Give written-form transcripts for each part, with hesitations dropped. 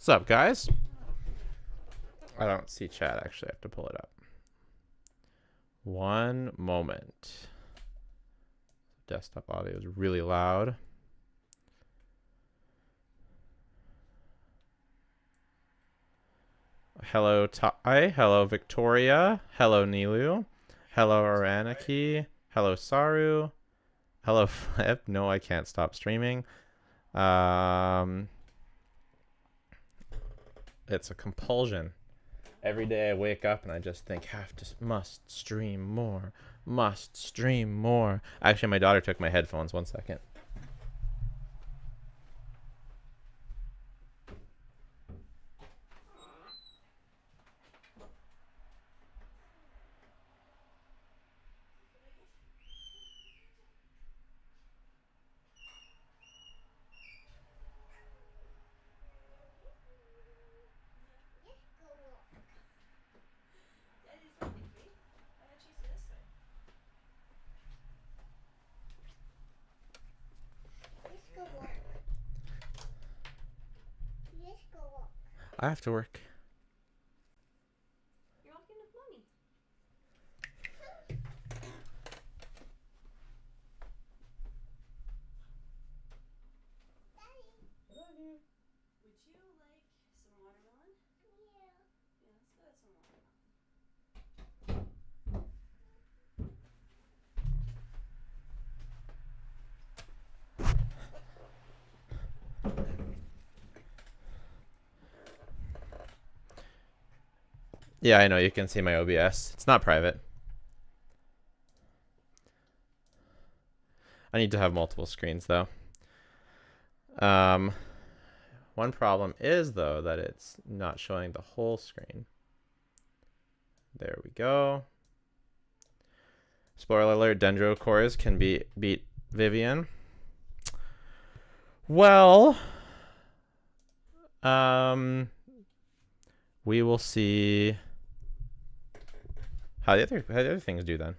What's up, guys? I don't see chat, actually. I have to pull it up. One moment. Desktop audio is really loud. Hello, Tai. Hello, Victoria. Hello, Nilu. Hello, Aranaki. Hello, Saru. Hello, Flip. No, I can't stop streaming. It's a compulsion. Every day I wake up and I just think, must stream more. Must stream more. Actually, my daughter took my headphones. 1 second. I have to work. You're walking with mommy. Love you. Would you like some watermelon? Yeah. Yeah, let's go get some watermelon. Yeah, I know. You can see my OBS. It's not private. I need to have multiple screens, though. One problem is, though, that it's not showing the whole screen. There we go. Spoiler alert, Dendro cores can beat Vivian. Well, we will see how the other things do then.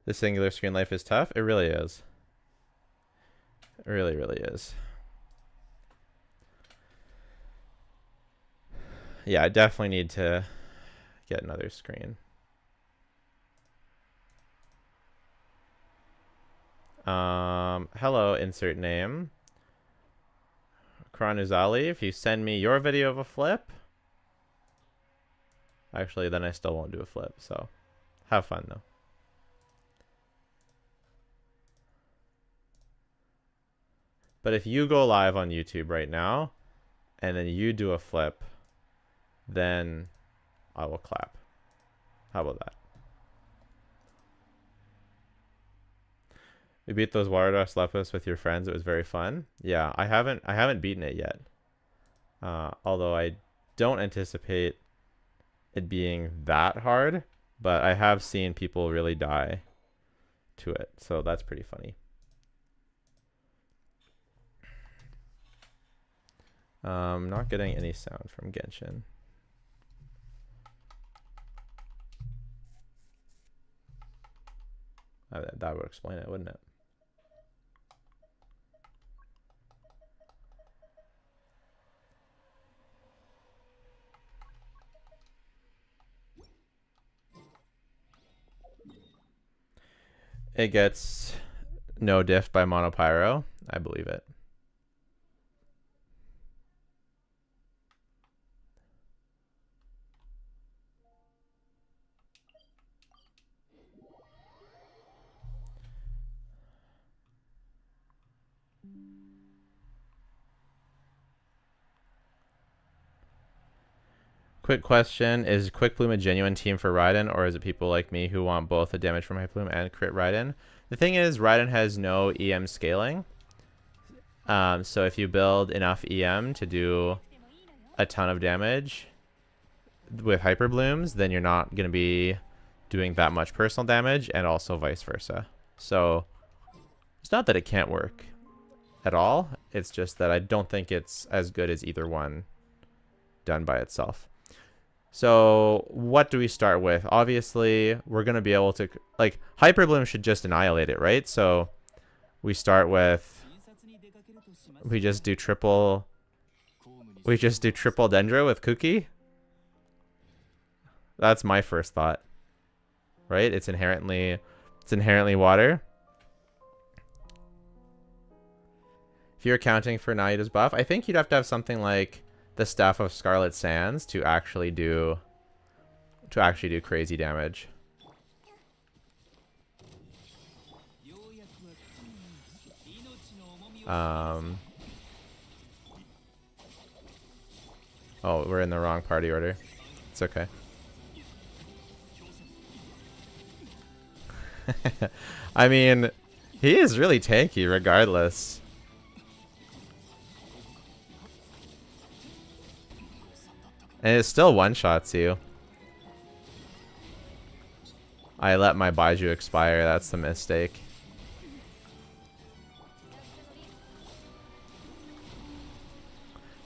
The singular screen life is tough. It really is. It really, really is. Yeah, I definitely need to get another screen. Hello, insert name. Kranuzali, if you send me your video of a flip. Actually, then I still won't do a flip, so have fun though. But if you go live on YouTube right now, and then you do a flip, then I will clap. How about that? You beat those water dust lepus with your friends. It was very fun. Yeah, I haven't beaten it yet. Although I don't anticipate it being that hard, but I have seen people really die to it, so that's pretty funny. Not getting any sound from Genshin. That would explain it, wouldn't it? It gets no diff by Monopyro. I believe it. Quick question, is Quick Bloom a genuine team for Raiden, or is it people like me who want both the damage from High Bloom and crit Raiden? The thing is, Raiden has no EM scaling. So if you build enough EM to do a ton of damage with Hyper Blooms, then you're not going to be doing that much personal damage, and also vice versa. So it's not that it can't work at all. It's just that I don't think it's as good as either one done by itself. So what do we start with? Obviously, we're going to be able to, like, Hyper Bloom should just annihilate it, right? So we start with, we just do triple Dendro with Cookie. That's my first thought, right? It's inherently water. If you're accounting for Naida's buff, I think you'd have to have something like the Staff of Scarlet Sands to actually do crazy damage. Oh, we're in the wrong party order. It's okay. I mean, he is really tanky regardless. And it still one-shots you. I let my Baiju expire. That's the mistake.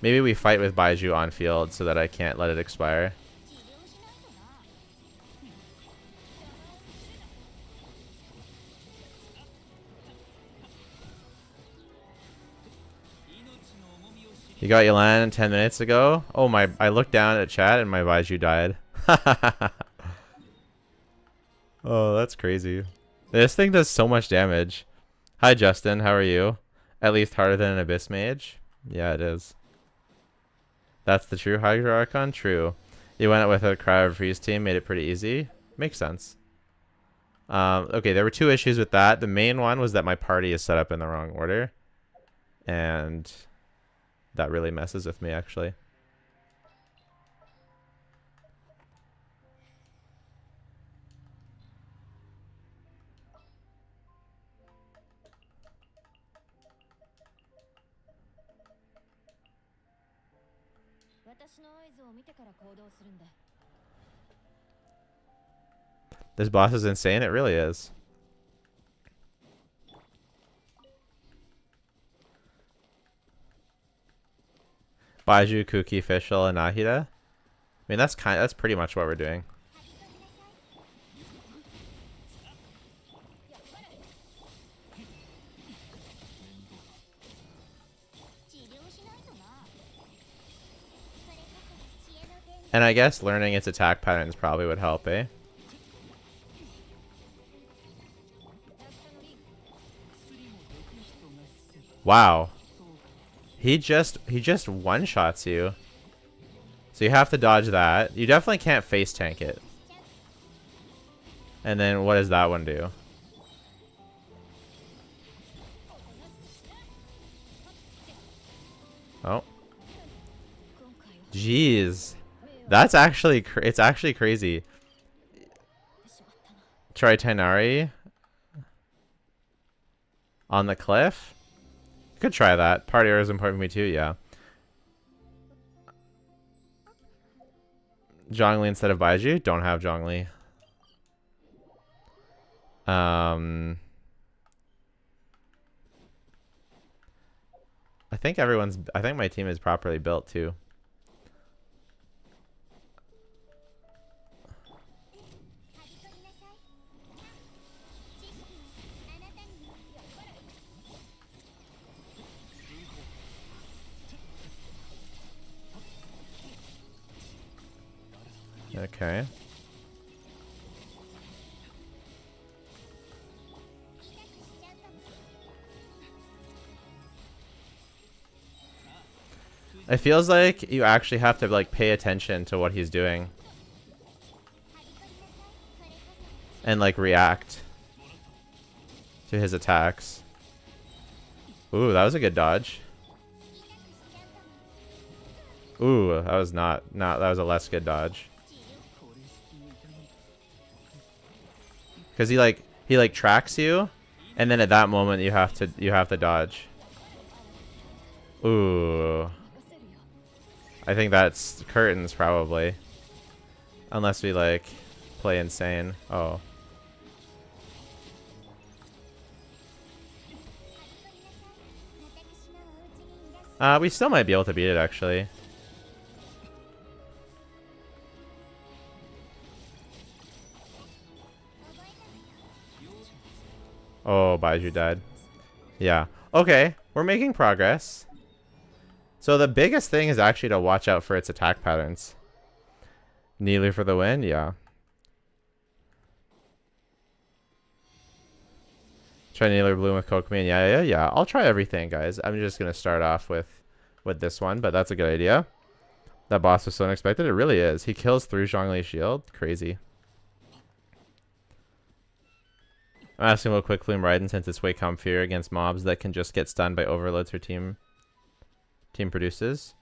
Maybe we fight with Baiju on field so that I can't let it expire. You got Yolan 10 minutes ago? Oh my, I looked down at chat and my Baiju died. Oh, that's crazy. This thing does so much damage. Hi Justin, how are you? At least harder than an Abyss Mage? Yeah, it is. That's the true Hydro Archon? True. You went with a Cryo Freeze team, made it pretty easy. Makes sense. Okay, there were two issues with that. The main one was that my party is set up in the wrong order. And that really messes with me, actually. This boss is insane. It really is. Baiju, Kuki, Fischl, and Nahida. I mean, that's pretty much what we're doing. And I guess learning its attack patterns probably would help, eh? Wow. He just one-shots you. So you have to dodge that. You definitely can't face tank it. And then what does that one do? Oh. Jeez. That's actually it's actually crazy. Try Tainari on the cliff. Could try that. Party order is important to me too, yeah. Zhongli instead of Baiju? Don't have Zhongli. I think my team is properly built too. Okay. It feels like you actually have to like pay attention to what he's doing and like react to his attacks. Ooh, that was a good dodge. Ooh, that was not that was a less good dodge. Cuz he like tracks you and then at that moment you have to dodge. Ooh. I think that's curtains probably. Unless we like play insane. Oh. We still might be able to beat it actually. Oh, Baiju died. Yeah. Okay, we're making progress. So the biggest thing is actually to watch out for its attack patterns. Neely for the win, yeah. Try Needler Bloom with Kokomi. Yeah. I'll try everything, guys. I'm just gonna start off with this one, but that's a good idea. That boss was so unexpected. It really is. He kills through Zhongli shield. Crazy. I'm asking about Quick Plume Raiden since it's way comfier against mobs that can just get stunned by overloads her team produces.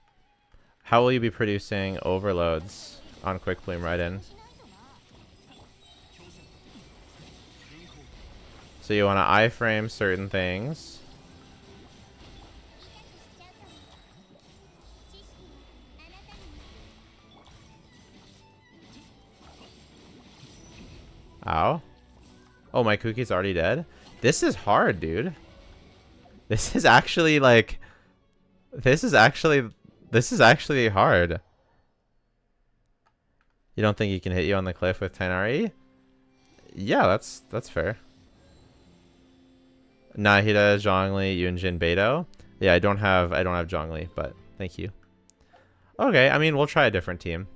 How will you be producing overloads on Quick Plume Raiden? So you want to iframe certain things. Ow. Oh, my Kuki's already dead? This is hard, dude. This is actually like... This is actually hard. You don't think he can hit you on the cliff with 10 RE? Yeah, that's fair. Nahida, Zhongli, Yunjin, Beidou. Yeah, I don't have Zhongli, but thank you. Okay, I mean we'll try a different team.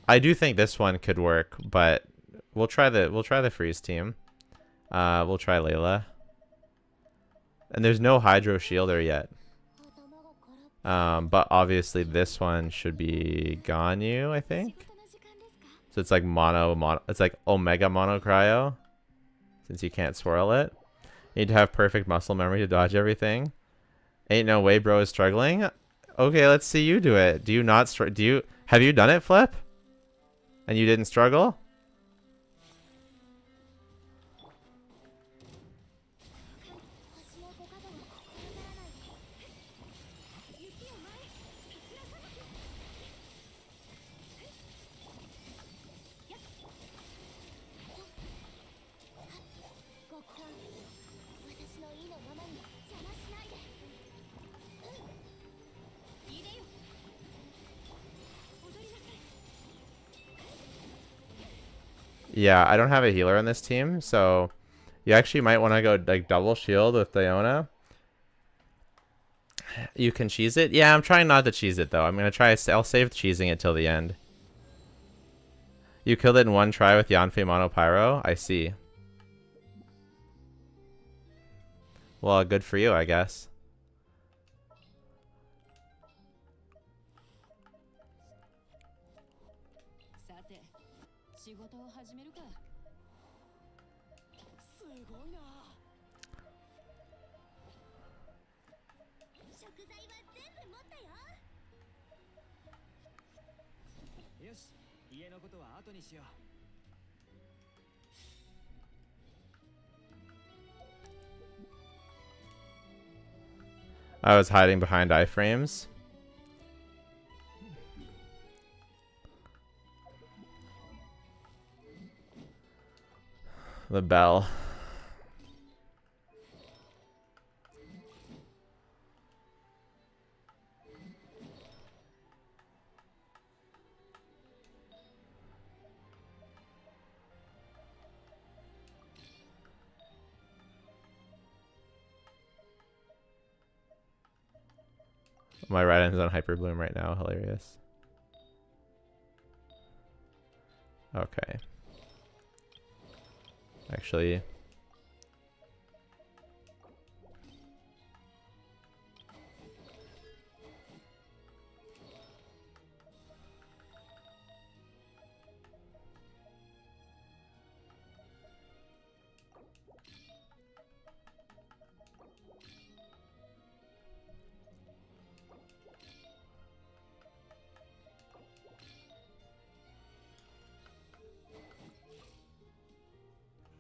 I do think this one could work, but we'll try the freeze team. We'll try Layla. And there's no Hydro Shielder yet. But obviously this one should be Ganyu, I think. So it's like mono, it's like Omega Mono Cryo. Since you can't swirl it. You need to have perfect muscle memory to dodge everything. Ain't no way bro is struggling. Okay, let's see you do it. Do you not have you done it, Flip? And you didn't struggle? Yeah, I don't have a healer on this team, so you actually might want to go like double shield with Diona. You can cheese it? Yeah, I'm trying not to cheese it though. I'm gonna try. I'll save cheesing it till the end. You killed it in one try with Yanfei Mono Pyro? I see. Well, good for you, I guess. I was hiding behind iframes. The bell. My right hand's on Hyper Bloom right now. Hilarious. Okay. Actually...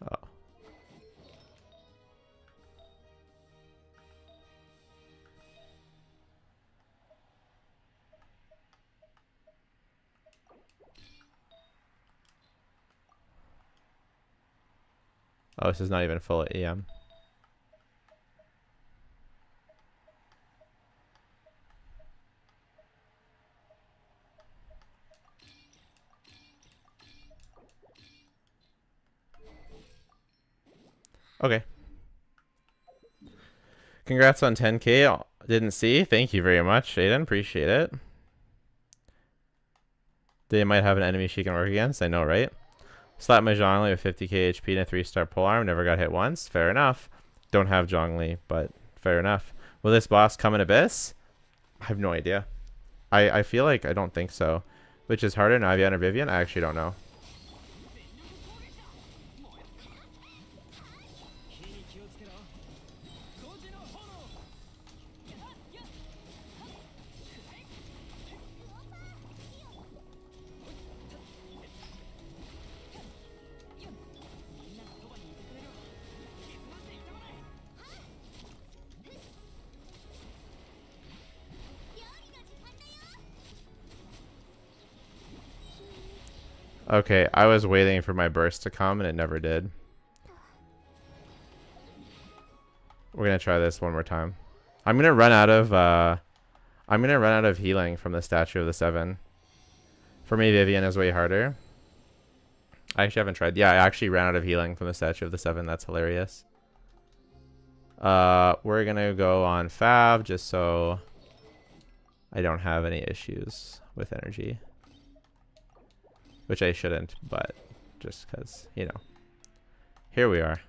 Oh. Oh, this is not even full at EM. Okay. Congrats on 10K. Didn't see. Thank you very much, Aiden. Appreciate it. They might have an enemy she can work against. I know, right? Slap my Zhongli with 50k HP and a 3-star polearm. Never got hit once. Fair enough. Don't have Zhongli, but fair enough. Will this boss come in Abyss? I have no idea. I feel like I don't think so. Which is harder, Vivian or Vivian? I actually don't know. Okay, I was waiting for my burst to come and it never did. We're gonna try this one more time. I'm gonna run out of healing from the Statue of the Seven. For me, Vivian is way harder. I actually haven't tried. Yeah, I actually ran out of healing from the Statue of the Seven. That's hilarious. We're gonna go on Fav just so I don't have any issues with energy. Which I shouldn't, but just because, you know. Here we are.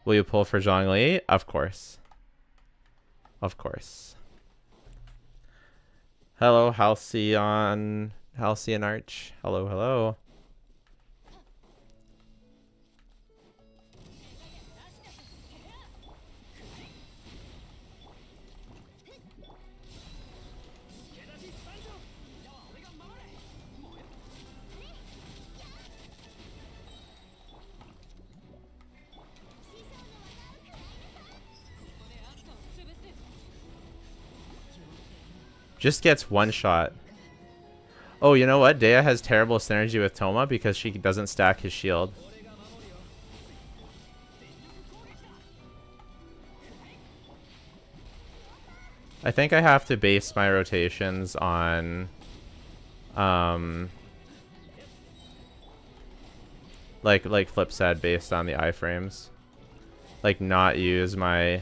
Will you pull for Zhongli? Of course. Of course. Hello, Halcyon Arch. Hello, hello. Just gets one shot. Oh, you know what? Dea has terrible synergy with Toma because she doesn't stack his shield. I think I have to base my rotations on like Flip said, based on the iframes. Like not use my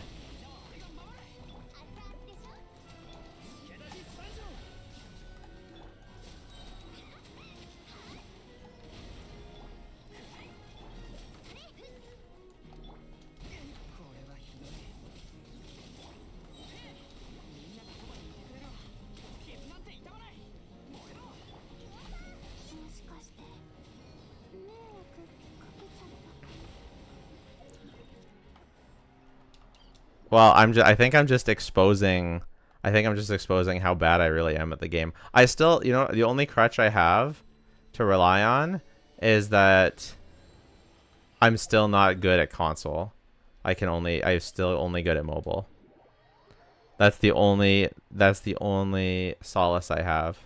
Well, I think I'm just exposing how bad I really am at the game. I still, you know, the only crutch I have to rely on is that I'm still not good at console. I'm still only good at mobile. That's the only solace I have.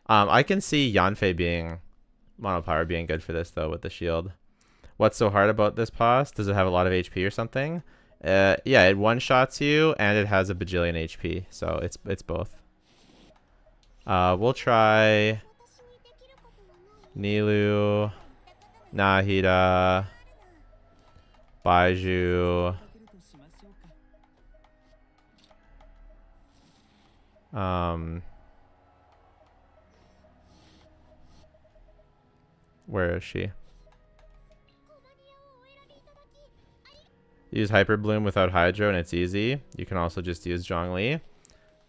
I can see Yanfei being monopower being good for this though with the shield. What's so hard about this boss? Does it have a lot of HP or something? Yeah, it one-shots you and it has a bajillion HP, so it's both. We'll try Nilu, Nahida, Baiju. Where is she? Use Hyper Bloom without Hydro and it's easy. You can also just use Zhongli.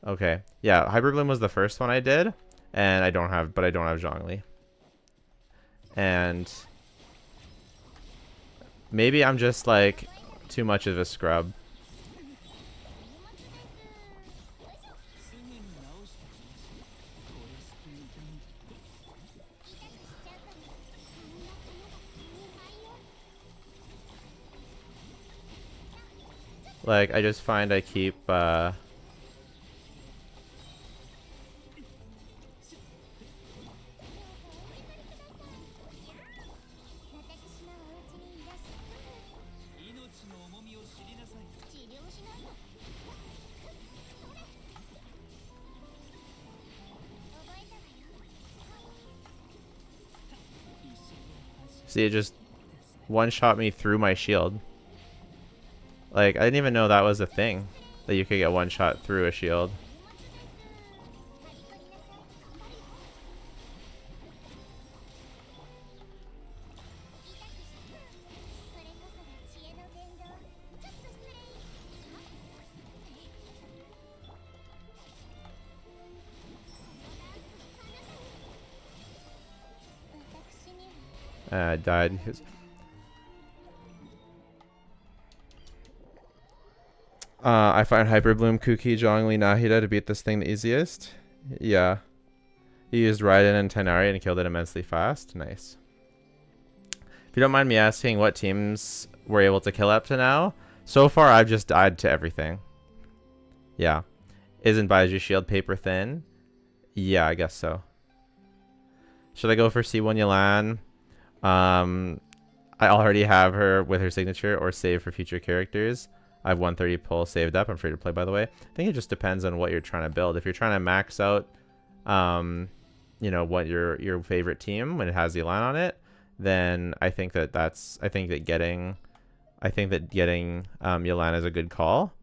Okay. Yeah, Hyper Bloom was the first one I did. And I don't have Zhongli. And maybe I'm just like too much of a scrub. Like, I just find I keep, see, it just one-shot me through my shield. Like, I didn't even know that was a thing. That you could get one shot through a shield. Died because... I find Hyperbloom, Kuki, Zhongli, Nahida to beat this thing the easiest. Yeah. You used Raiden and Tainari and killed it immensely fast. Nice. If you don't mind me asking, what teams were able to kill up to now? So far, I've just died to everything. Yeah. Isn't Baiju shield paper thin? Yeah, I guess so. Should I go for C1 Yelan? I already have her with her signature or save for future characters. I have 130 pull saved up. I'm free to play, by the way. I think it just depends on what you're trying to build. If you're trying to max out, you know, what your favorite team when it has Yelan on it, then I think that getting Yelan is a good call,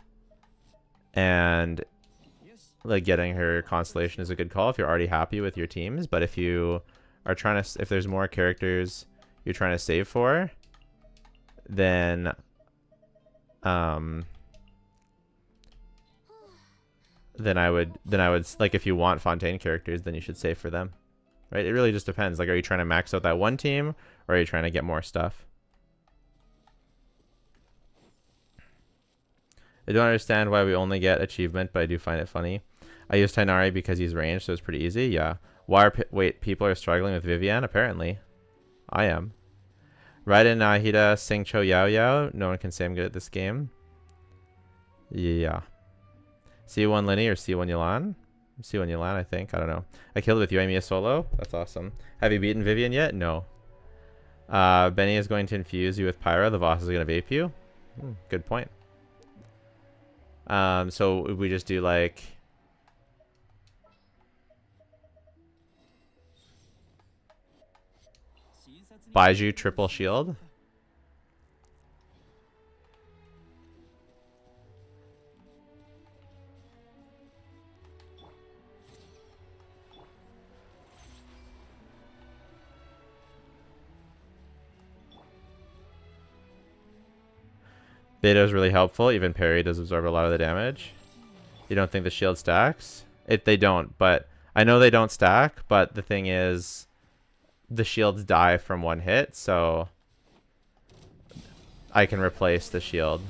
and like getting her constellation is a good call if you're already happy with your teams. But if you are trying to, if there's more characters you're trying to save for, then I would like, if you want Fontaine characters, then you should save for them, right? It really just depends. Like, are you trying to max out that one team, or are you trying to get more stuff? I don't understand why we only get achievement, but I do find it funny. I use Tainari because he's ranged, so it's pretty easy. Yeah. Why are wait, people are struggling with Vivian? Apparently. I am. Raiden, Nahida, Sing Cho, Yao Yao. No one can say I'm good at this game. Yeah. C1 Lyney or C1 Yelan? C1 Yelan, I think. I don't know. I killed it with Yoimiya solo. That's awesome. Have you beaten Vivian yet? No. Benny is going to infuse you with Pyro. The boss is going to vape you. Good point. So we just do like... Baiju triple shield. Beta is really helpful. Even parry does absorb a lot of the damage. You don't think the shield stacks? They don't, but I know they don't stack, but the thing is, the shields die from one hit, so I can replace the shield.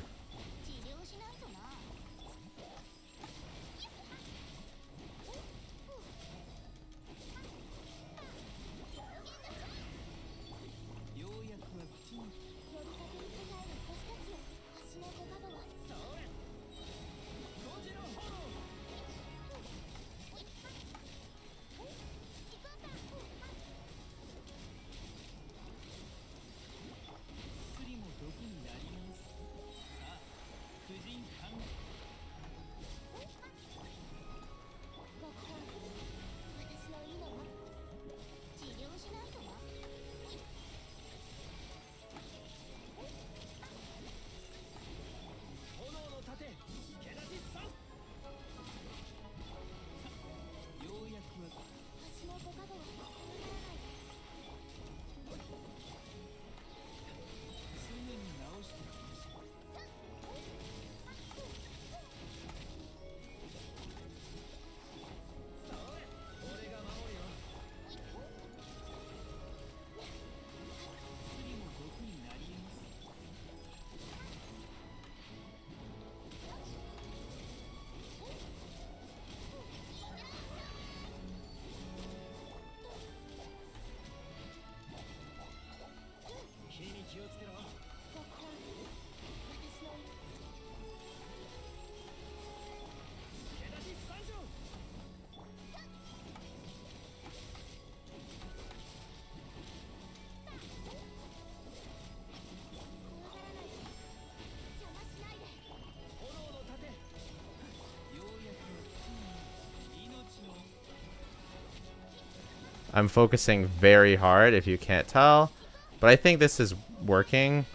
I'm focusing very hard, if you can't tell, but I think this is working.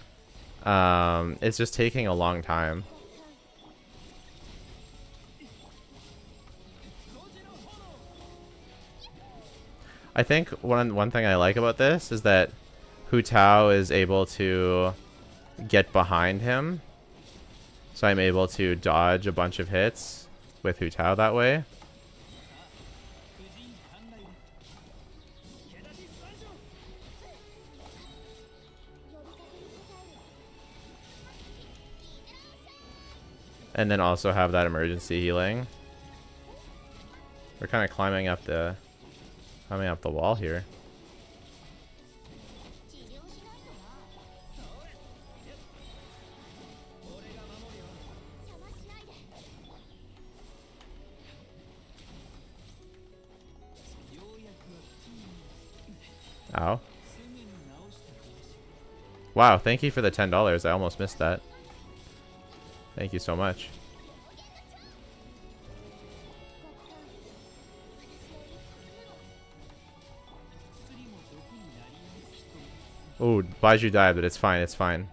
It's just taking a long time. I think one thing I like about this is that Hutao is able to get behind him. So I'm able to dodge a bunch of hits with Hutao that way. And then also have that emergency healing. We're kind of climbing up the wall here. Ow. Wow, thank you for the $10. I almost missed that. Thank you so much. Oh, Baiju died, but it's fine, it's fine.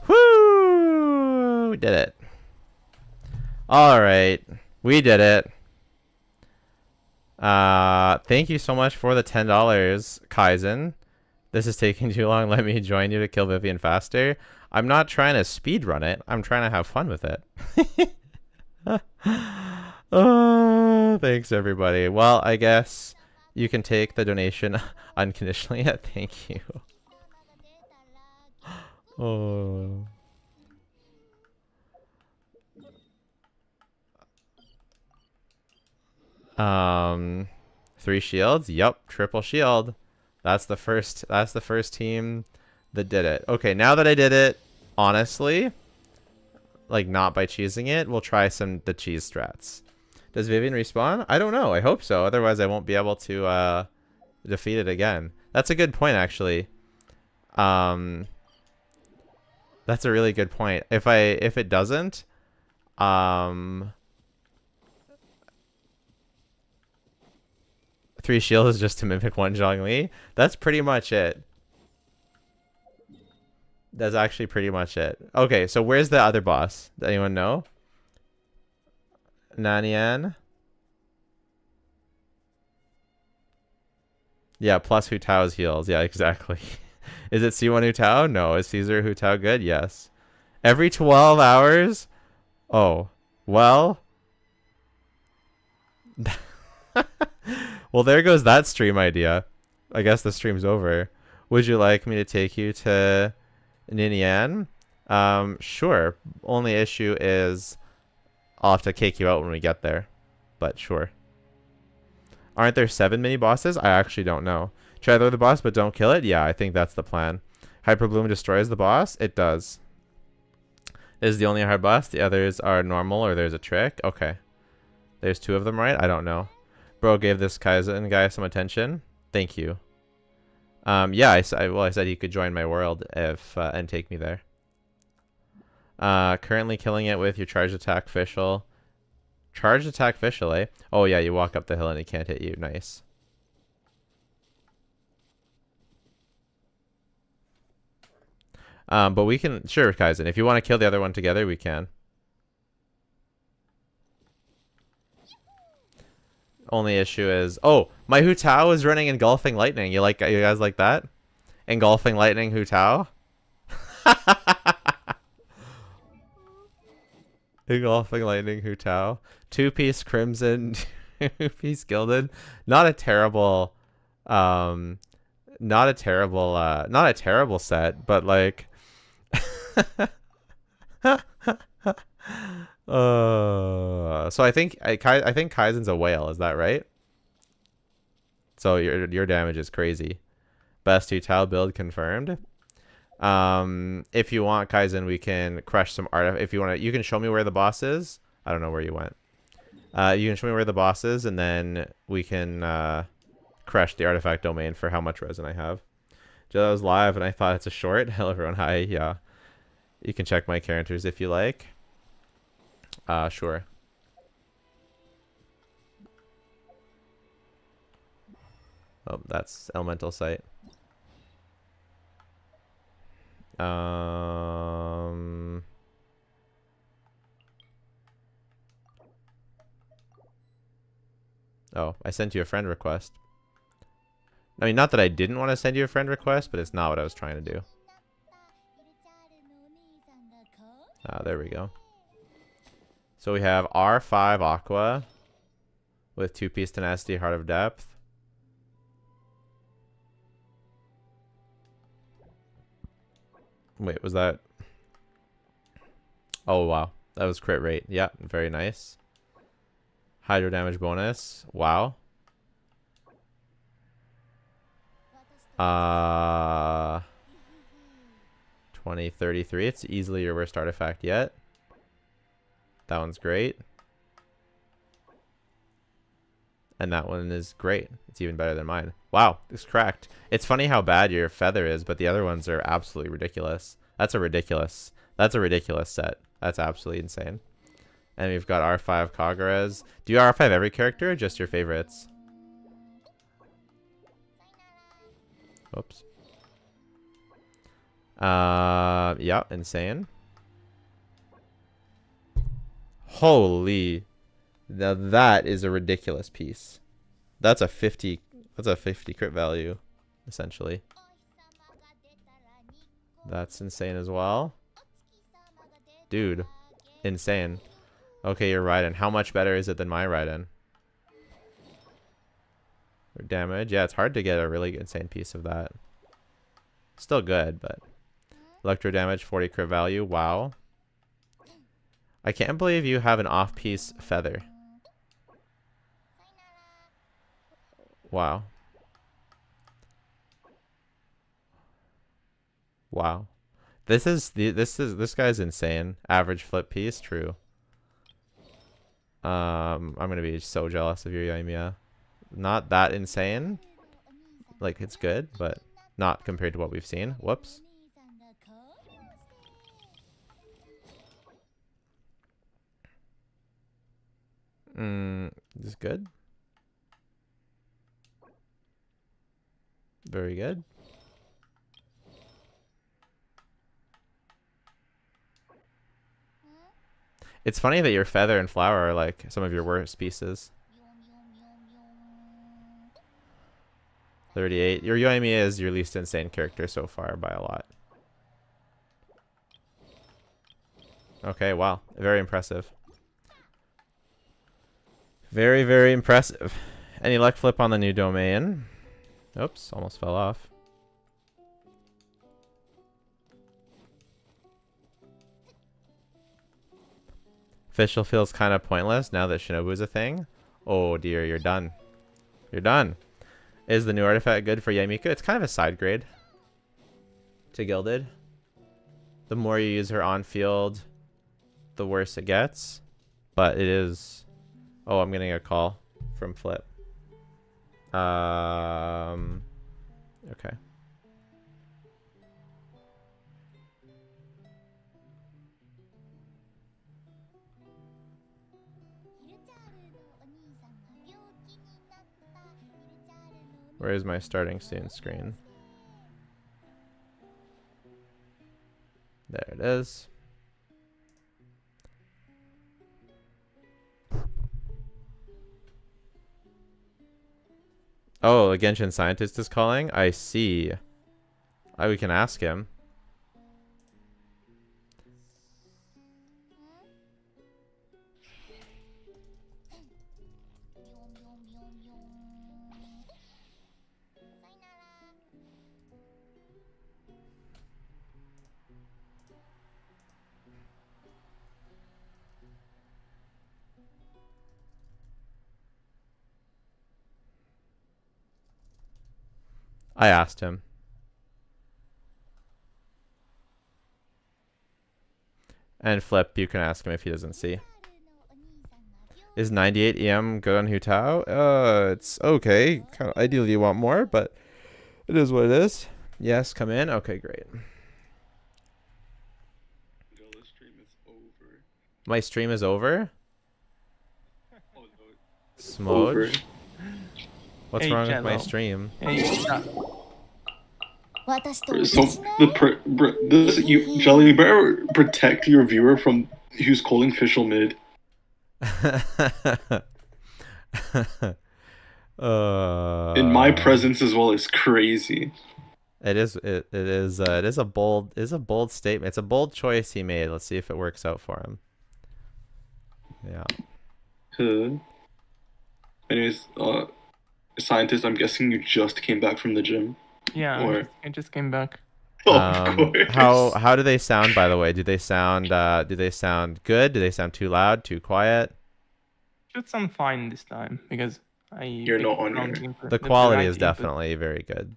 Woo! We did it. All right, we did it. Thank you so much for the $10, Kaizen. This is taking too long. Let me join you to kill Vivian faster. I'm not trying to speed run it. I'm trying to have fun with it. Oh, thanks everybody. Well, I guess you can take the donation unconditionally. Thank you. Oh. 3 shields. Yup, triple shield. That's the first team that did it. Okay, now that I did it, honestly, like not by cheesing it, we'll try the cheese strats. Does Vivian respawn? I don't know. I hope so. Otherwise, I won't be able to defeat it again. That's a good point, actually. That's a really good point. If it doesn't, 3 shield is just to mimic 1 Zhongli. That's pretty much it. That's actually pretty much it. Okay, so where's the other boss? Does anyone know? Nanian? Yeah, plus Hutao's heals. Yeah, exactly. Is it C1 Hutao? No. Is Caesar Hutao good? Yes. Every 12 hours? Oh. Well. Well, there goes that stream idea. I guess the stream's over. Would you like me to take you to Ninian? Sure. Only issue is I'll have to kick you out when we get there. But sure. Aren't there 7 mini bosses? I actually don't know. Try to throw the boss, but don't kill it? Yeah, I think that's the plan. Hyper Bloom destroys the boss? It does. This is the only hard boss. The others are normal or there's a trick? Okay. There's 2 of them, right? I don't know. Bro gave this Kaizen guy some attention. Thank you. Yeah, I said he could join my world if and take me there. Currently killing it with your charged attack official. Charged attack official, eh? Oh yeah, you walk up the hill and he can't hit you. Nice. But we can, sure, Kaizen. If you want to kill the other one together, we can. Only issue is, oh, my Hutao is running Engulfing Lightning. You guys like that? Engulfing Lightning Hutao? Engulfing Lightning Hutao. 2-piece Crimson, 2-piece Gilded. Not a terrible not a terrible set, but like so I think I think Kaizen's a whale, is that right? So your damage is crazy. Best Hutao build confirmed. If you want, Kaizen, we can crush some art. If you want to, you can show me where the boss is. I don't know where you went. You can show me where the boss is, and then we can crush the artifact domain for how much resin I have. Joe was live, and I thought it's a short. Hello, everyone. Hi. Yeah. You can check my characters if you like. Sure. Oh, that's elemental site. Oh, I sent you a friend request. I mean, not that I didn't want to send you a friend request, but it's not what I was trying to do. There we go. So we have R5 Aqua with 2-piece Tenacity, Heart of Depth. Wait, was that? Oh, wow. That was crit rate. Yeah, very nice. Hydro damage bonus. Wow. 2033. It's easily your worst artifact yet. That one's great. And that one is great. It's even better than mine. Wow, it's cracked. It's funny how bad your feather is, but the other ones are absolutely ridiculous. That's a ridiculous set. That's absolutely insane. And we've got R5 Kagura's. Do you R5 every character or just your favorites? Oops. Yeah, insane. Holy. Now that is a ridiculous piece. That's a 50 crit value, essentially. That's insane as well. Dude, insane. Okay, your Raiden. How much better is it than my Raiden? Or damage? Yeah, it's hard to get a really insane piece of that. Still good, but electro damage, 40 crit value. Wow. I can't believe you have an off-piece feather. Wow. Wow. This guy's insane. Average flip piece, true. I'm gonna be so jealous of your Yoimiya. Not that insane. Like, it's good, but not compared to what we've seen. Whoops. This is good. Very good. It's funny that your feather and flower are like some of your worst pieces. 38. Your Yoimiya is your least insane character so far by a lot. Okay, wow. Very impressive. Very, very impressive. Any luck flip on the new domain? Oops, almost fell off. Official feels kind of pointless now that Shinobu is a thing. Oh dear, you're done. You're done. Is the new artifact good for Yamika? It's kind of a side grade to Gilded. The more you use her on field, the worse it gets. But it is... Oh, I'm getting a call from Flip. Okay. Where is my starting soon screen? There it is. Oh, a Genshin scientist is calling? I see. We can ask him. I asked him. And Flip, you can ask him if he doesn't see. Is 98 EM good on Hutao? It's okay. Kind of ideally you want more, but it is what it is. Yes, come in. Okay, great. Yo, the stream is over. My stream is over? Oh, no, it's Smoj? over. What's Hey, wrong with Jello. my stream? Hey, So Jelly, you better protect your viewer from who's calling Fischl mid. In my presence as well is crazy. It is a bold statement. It's a bold choice he made. Let's see if it works out for him. Yeah. Anyways, scientist, I'm guessing you just came back from the gym. yeah, Or- I just came back. Of course. How do they sound, by the way? Do they sound good? Do they sound too loud, too quiet? Should sound fine this time because You're picked not on wrong here. input- The quality right is input. definitely very good.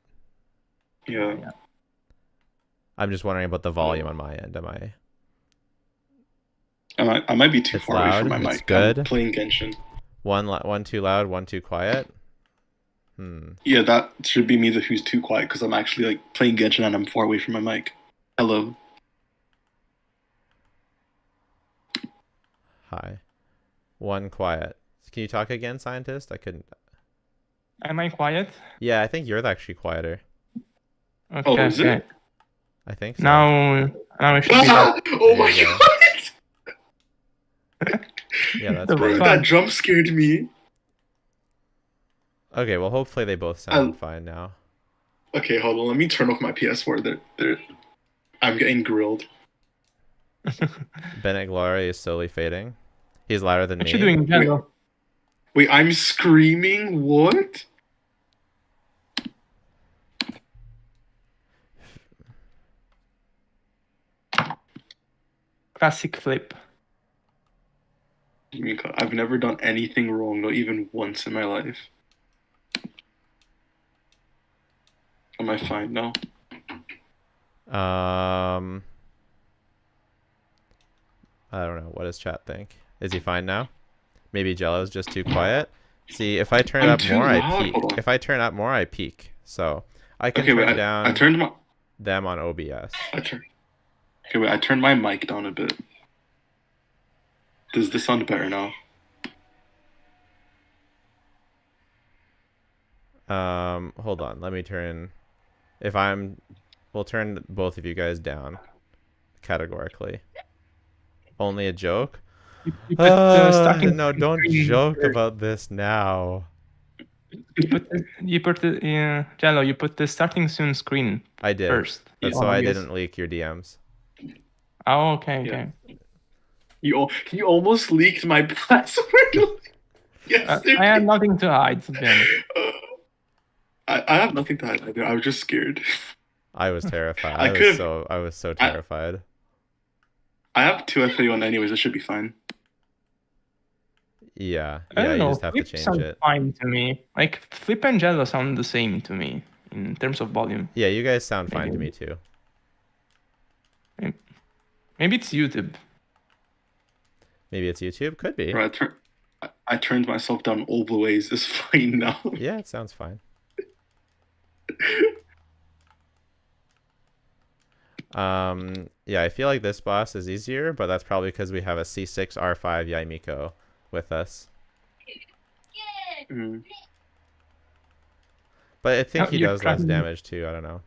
Yeah. I'm just wondering about the volume on my end. Am I? I might be too It's far away from loud, my it's mic. good. I'm playing Genshin. One too loud, one too quiet? Yeah, that should be me who's too quiet because I'm actually like playing Genshin and I'm far away from my mic. Hello. Hi. One quiet. Can you talk again, scientist? I couldn't. Am I quiet? Yeah, I think you're actually quieter. Okay. Oh, is it? okay. I think so. Now it should be Ah! that. Oh my There you go. god! Yeah, that's The better. fuck? That jump scared me. Okay, well, hopefully they both sound fine now. Okay, hold on. Let me turn off my PS4. I'm getting grilled. Bennett Glory is slowly fading. He's louder than What me. you doing, Jello? Wait, I'm screaming? What? Classic flip. You mean, I've never done anything wrong, not even once in my life. Am I fine now? I don't know. What does chat think? Is he fine now? Maybe Jello's just too quiet. See, if I turn it I'm up too more, I loud. peak. Hold on. If I turn up more, I peak. So I can Okay, turn wait. down I turned my. them on OBS. Okay, wait. I turned my mic down a bit. Does this sound better now? Hold on. Let me turn. We'll turn both of you guys down, categorically. Only a joke? You put the starting No, don't screen joke first. about this now. You put the Jello. You put the starting soon screen I did. first. That's on why I OBS. didn't leak your DMs. Oh, okay, Yeah. okay. You almost leaked my password. Yesterday. I have nothing to hide, to be honest. I have nothing to hide either. I was just scared. I was terrified. I could've- I was so terrified. I have 2 FA1 anyways. It should be fine. Yeah, I yeah, don't you know. just have to Flip change sounds it. fine to me. Like Flip and Jello sound the same to me in terms of volume. Yeah, you guys sound fine to me too. Maybe it's YouTube. Maybe it's YouTube. Could be. Right, I turned myself down all the ways. It's fine now. Yeah, it sounds fine. Yeah, I feel like this boss is easier, but that's probably because we have a C6 R5 Yaimiko with us. Mm. But I think Oh, he you're does less trying- damage too. I don't know.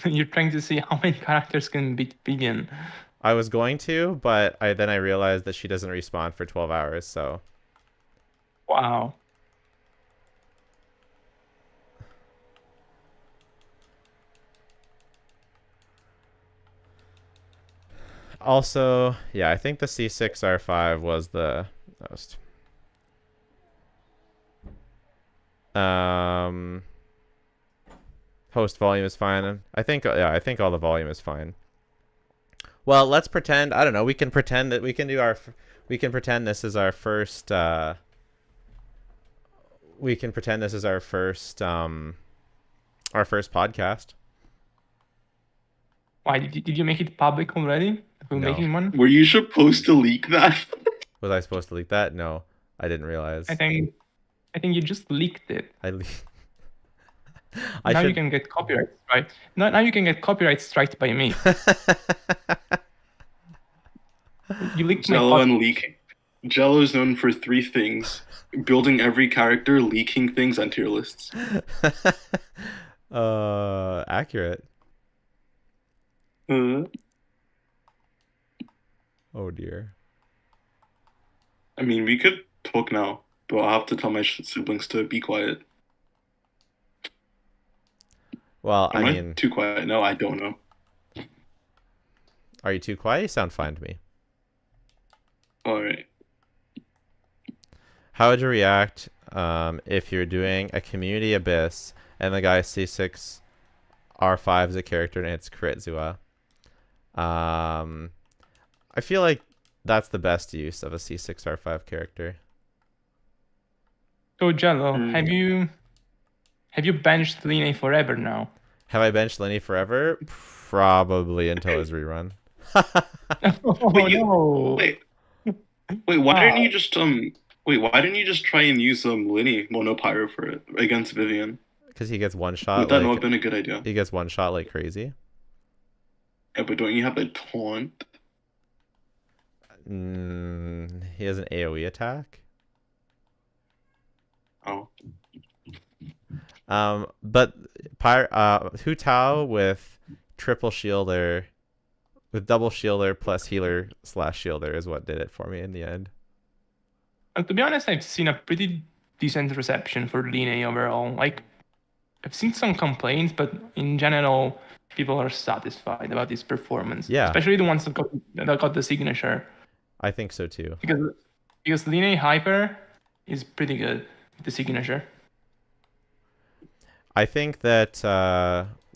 You're trying to see how many characters can beat Vivian. I was going to, but then I realized that she doesn't respawn for 12 hours, so Wow. also, yeah, I think the C6 R5 was the most. Host volume is fine. I think all the volume is fine. Well, let's pretend, I don't know, we can pretend that we can pretend this is our first Our first podcast. Why did you make it public already? We're No. making one. Were you supposed to leak that? Was I supposed to leak that? No, I didn't realize. I think you just leaked it. I now should... you can get copyright strike. Now you can get copyright striked by me. You leaked my Jello and leaking. Jello is known for 3 things: building every character, leaking things, and tier lists. Accurate. Oh dear. I mean, we could talk now, but I'll have to tell my siblings to be quiet. Well, Am I I mean, too quiet? No, I don't know. are you too quiet? You sound fine to me. All right. How would you react if you're doing a community abyss and the guy C6 R5 is a character and it's crit Zua? I feel like that's the best use of a C6 R5 character. So Jello, have you benched Lyney forever now? Have I benched Lyney forever? Probably until his rerun. Oh no! Wait, why didn't you just why didn't you just try and use Lyney Mono Pyro for it against Vivian? Because he gets one shot. Would that not have been a good idea? He gets one shot like crazy. Yeah, but don't you have a taunt? He has an AoE attack. Oh. But Hutao with triple shielder, with double shielder plus healer / shielder is what did it for me in the end. And to be honest, I've seen a pretty decent reception for Lyney overall. Like, I've seen some complaints, but in general, people are satisfied about his performance. Yeah. Especially the ones that got the signature. I think so too. Because Lyney Hyper is pretty good with the signature. I think that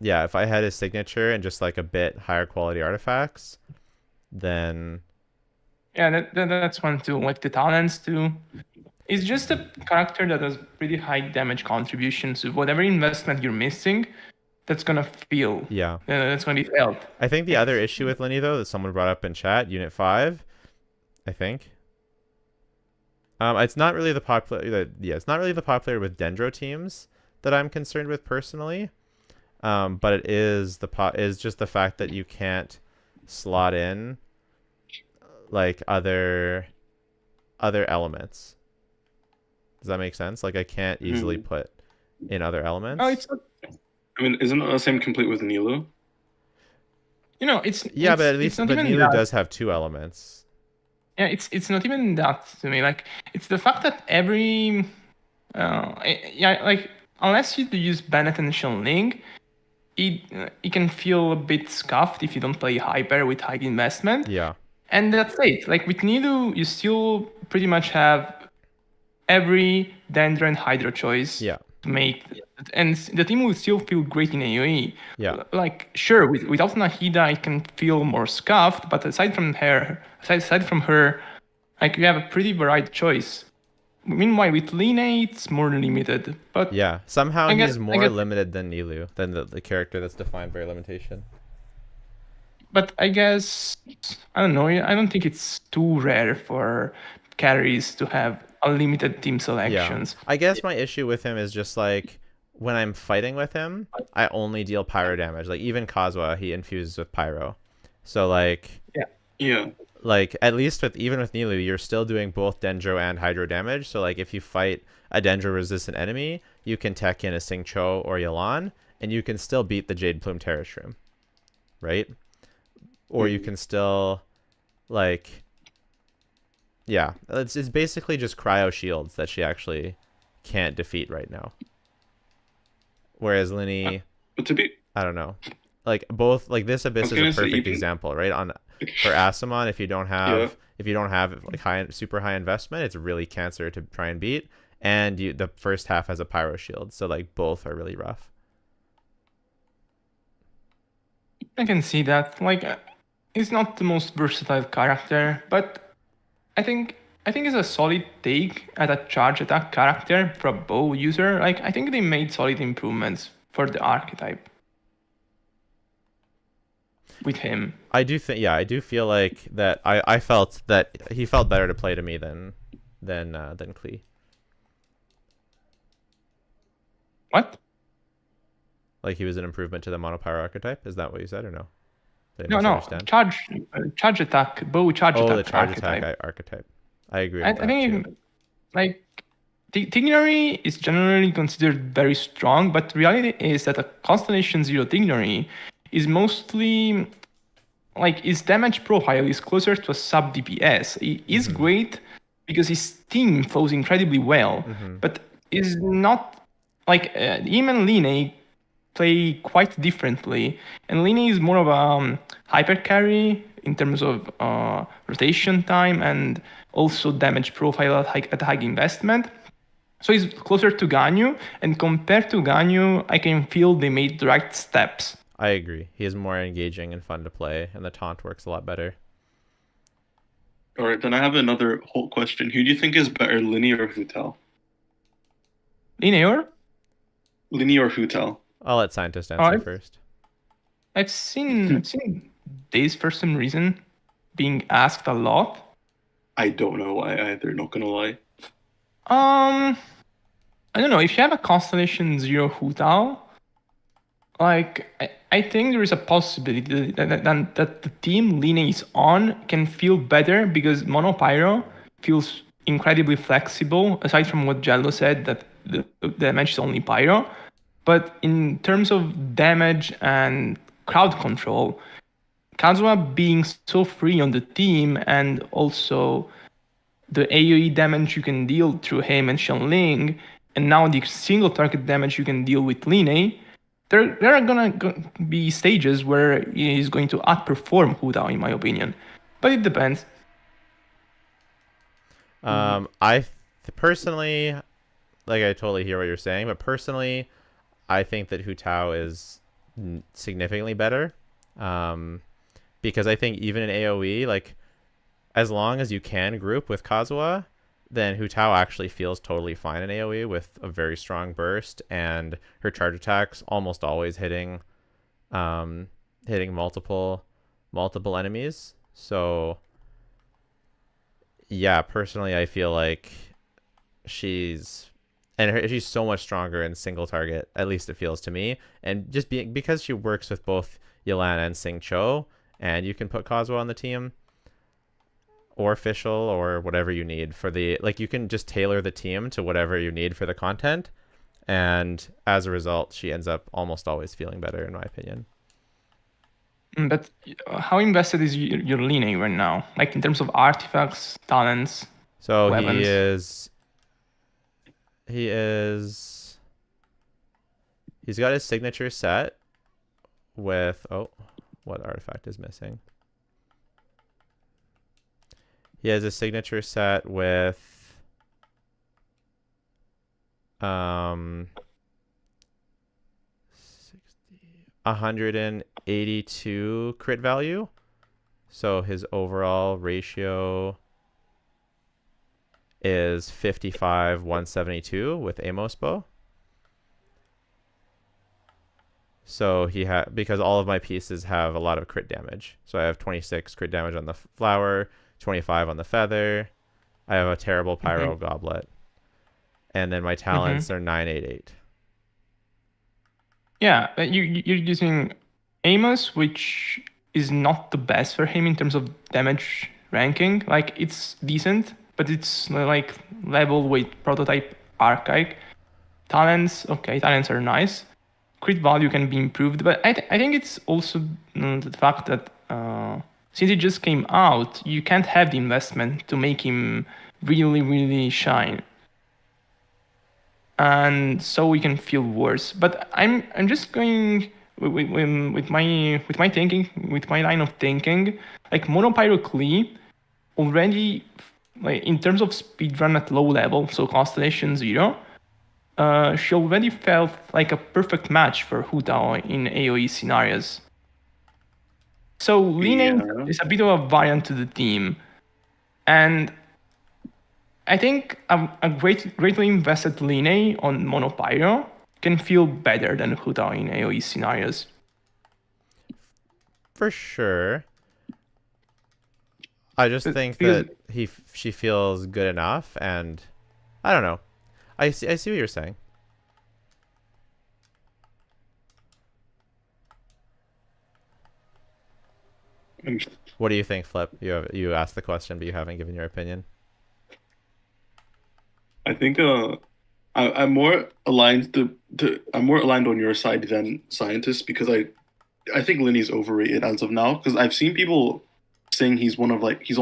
yeah, if I had his signature and just like a bit higher quality artifacts, then yeah, that's one too. Like the talents too. It's just a character that has pretty high damage contribution. So whatever investment you're missing, that's gonna feel. Yeah. That's gonna be felt. I think the other issue with Lyney though that someone brought up in chat, Unit 5, I think. It's not really the popular. Yeah, it's not really the popular with Dendro teams that I'm concerned with personally. But it is just the fact that you can't slot in like other elements. Does that make sense? Like I can't easily put in other elements. Oh, it's. I mean, isn't it the same complete with Nilu? You know, it's. Yeah, it's, but at least Nilu does have 2 elements. Yeah, it's not even that to me. Like it's the fact that every, like unless you use Bennett and Ling, it can feel a bit scuffed if you don't play Hyper with high investment. Yeah. And that's it. Like with Nilu, you still pretty much have every Dendro and Hydro choice Yeah. to make, and the team will still feel great in AoE. Yeah. Like sure, without Nahida, it can feel more scuffed, but aside from her, like you have a pretty varied choice. Meanwhile, with Lyney, it's more limited. But yeah, somehow he's more limited than Nilu, than the character that's defined by limitation. But I guess I don't know. I don't think it's too rare for carries to have unlimited team selections. Yeah. I guess my issue with him is just like when I'm fighting with him, I only deal pyro damage. Like even Kazuha, he infuses with pyro. So like yeah. Like at least even with Nilu, you're still doing both Dendro and Hydro damage. So like if you fight a Dendro resistant enemy, you can tech in a Xingqiu or Yelan, and you can still beat the Jade Plume Terra Shroom, right? Or you can still like, yeah, it's basically just cryo shields that she actually can't defeat right now. Whereas Lyney, but to be, I don't know, like both, like this Abyss is a perfect example, right? For Asimon, if you don't have like super high investment, it's really cancer to try and beat, and the first half has a pyro shield, so like both are really rough. I can see that. Like, he's not the most versatile character, but I think it's a solid take at a charge attack character for a bow user. Like, I think they made solid improvements for the archetype with him. I do feel like that. I felt that he felt better to play to me than Klee. What? Like he was an improvement to the monopyro archetype. Is that what you said or no? Did I No, misunderstand? charge attack, bow charge attack. Oh, the charge archetype. attack archetype. I agree I with that think too. like Dignary is generally considered very strong, but the reality is that a Constellation Zero Dignary is mostly like his damage profile is closer to a sub DPS. He is great because his team flows incredibly well, but is not like him and Lyney play quite differently. And Lyney is more of a hyper carry in terms of rotation time and also damage profile at high investment. So he's closer to Ganyu, and compared to Ganyu, I can feel they made the right steps. I agree. He is more engaging and fun to play, and the taunt works a lot better. All right, then I have another whole question. Who do you think is better, Lyney or Hutao? Lyney or? Lyney or Hutao? I'll let scientist answer first. I've seen Daze for some reason being asked a lot. I don't know why either, not gonna lie. I don't know, if you have a Constellation Zero Hutao, like I think there is a possibility that the team Lyney is on can feel better because Mono Pyro feels incredibly flexible, aside from what Jello said that the damage is only Pyro. But in terms of damage and crowd control, Kazuha being so free on the team and also the AoE damage you can deal through him and Xiangling, and now the single target damage you can deal with Lyney, there are gonna be stages where he's going to outperform Hutao, in my opinion. But it depends. I personally, like, I totally hear what you're saying, but personally, I think that Hutao is significantly better. Because I think even in AoE, like, as long as you can group with Kazuha, then Hutao actually feels totally fine in AoE with a very strong burst, and her charge attacks almost always hitting multiple enemies. So yeah, personally I feel like she's so much stronger in single target, at least it feels to me, and just because she works with both Yelena and Sing Cho, and you can put Kazuha on the team or official or whatever you need for the, like, you can just tailor the team to whatever you need for the content, and as a result she ends up almost always feeling better, in my opinion. But how invested is your Lyney right now, like in terms of artifacts, talents, so weapons? He's got his signature set with, oh, what artifact is missing? He has a signature set with 182 crit value. So his overall ratio is 55-172 with Amos bow. So because all of my pieces have a lot of crit damage. So I have 26 crit damage on the flower, 25 on the feather. I have a terrible pyro goblet. And then my talents are 988. Yeah, you're using Amos, which is not the best for him in terms of damage ranking. Like, it's decent, but it's like level with prototype archive. Talents are nice. Crit value can be improved, but I think it's also the fact that since it just came out, you can't have the investment to make him really, really shine. And so we can feel worse. But I'm just going with my thinking, with my line of thinking, like Monopyro Klee already, like in terms of speedrun at low level, so Constellation Zero, she already felt like a perfect match for Hutao in AoE scenarios. So Lyney is a bit of a variant to the team, and I think a greatly invested Lyney on Monopyro can feel better than Hutao in AoE scenarios. For sure. I just think Because- that she feels good enough, and I don't know. I see what you're saying. What do you think, Flip? You asked the question, but you haven't given your opinion. I think I'm more aligned I'm more aligned on your side than scientists because I think Lyney's overrated as of now because I've seen people saying he's on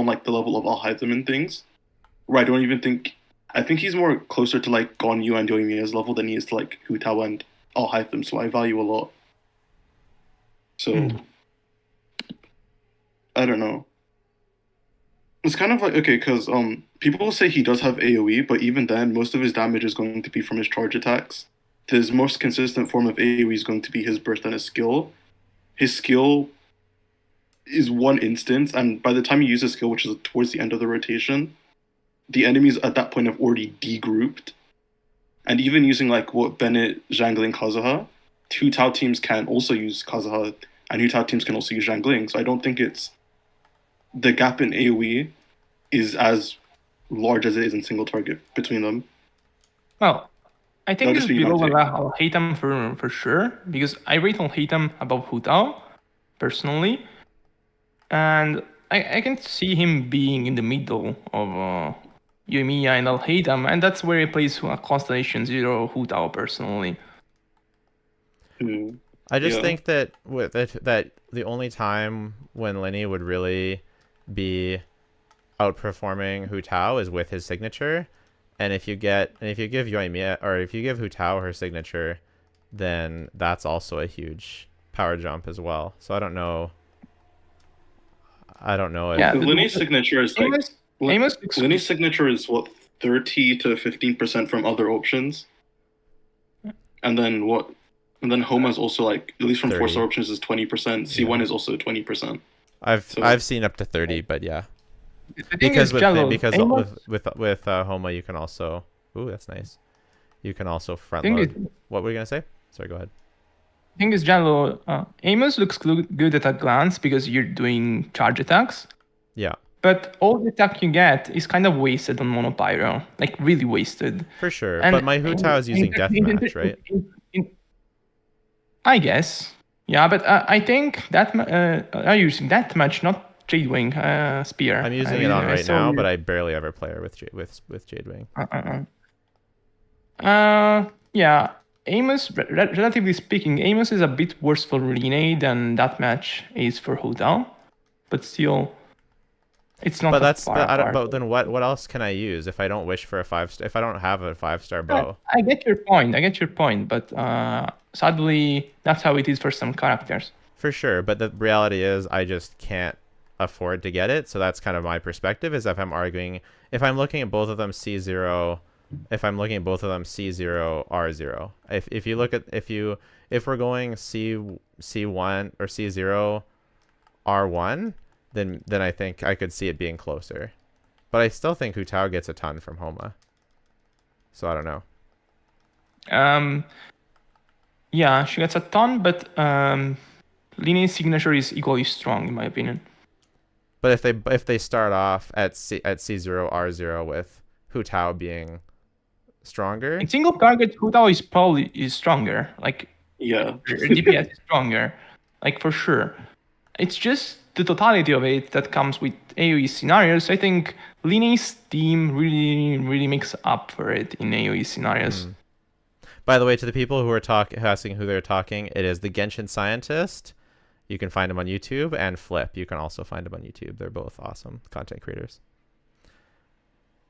like the level of Al-Haitham and things where I think he's more closer to like Gonyu and Yoimiya's level than he is to like Hutao and Al-Haitham, so I value a lot. So I don't know. It's kind of like, okay, because people say he does have AoE, but even then, most of his damage is going to be from his charge attacks. His most consistent form of AoE is going to be his burst and his skill. His skill is one instance, and by the time you use his skill, which is towards the end of the rotation, the enemies at that point have already degrouped. And even using like what Bennett, Zhongli, and Kazuha, two Tao teams can also use Kazuha, and two Tao teams can also use Zhongli. So I don't think the gap in AoE is as large as it is in single target between them. Well, I think That'll it's just be my below take. Al-Haitham for sure, because I rate Al-Haitham above Hutao, personally. And I can see him being in the middle of Yoimiya and Al-Haitham, and that's where he plays Constellation Zero Hutao, personally. I just Yeah. think that that the only time when Lyney would really be outperforming Hutao is with his signature, and if you give Yoimiya or if you give Hutao her signature, then that's also a huge power jump as well. So I don't know if Yeah, Lyney's signature is like Amos Lyney's signature is what 30 to 15% from other options, and then Homa's also like at least from 30. four-star options is 20%. C1 is also 20%. I've seen up to 30, but yeah. The thing Because is, with Jello, because Amos- with Homa you can also that's nice. You can also front thing load. is- What were you gonna say? Sorry, go ahead. thing is, Jello, Amos looks good at a glance because you're doing charge attacks. Yeah, But all the attack you get is kind of wasted on Monopyro, like really wasted. for sure. And But my Hutao is using deathmatch, right? I guess, yeah. But I think that I'm using deathmatch, not Jadewing spear. I'm using it on right now, but I barely ever play her with Jadewing. Yeah. Amos, relatively speaking, Amos is a bit worse for Lyney than that match is for Hutao, but still, it's not. But that far apart. but then what else can I use if I don't wish for a 5-star? If I don't have a 5-star bow? I get your point. But sadly, that's how it is for some characters. For sure, but the reality is I just can't afford to get it. So that's kind of my perspective. Is if I'm looking at both of them C0, C0 R0. If we're going C1 or C0 R1, then I think I could see it being closer. But I still think Hutao gets a ton from Homa. So I don't know. Yeah, she gets a ton, but Lyney's signature is equally strong in my opinion. But if they start off at C0 R0 with Hutao being stronger, In single target, Hutao is probably stronger. Like Yeah. her DPS is stronger, like for sure. It's just the totality of it that comes with AoE scenarios. I think Lyney's team really makes up for it in AoE scenarios. By the way, to the people who are asking who they're talking, it is the Genshin scientist. You can find him on YouTube, and Flip. You can also find him on YouTube. They're both awesome content creators.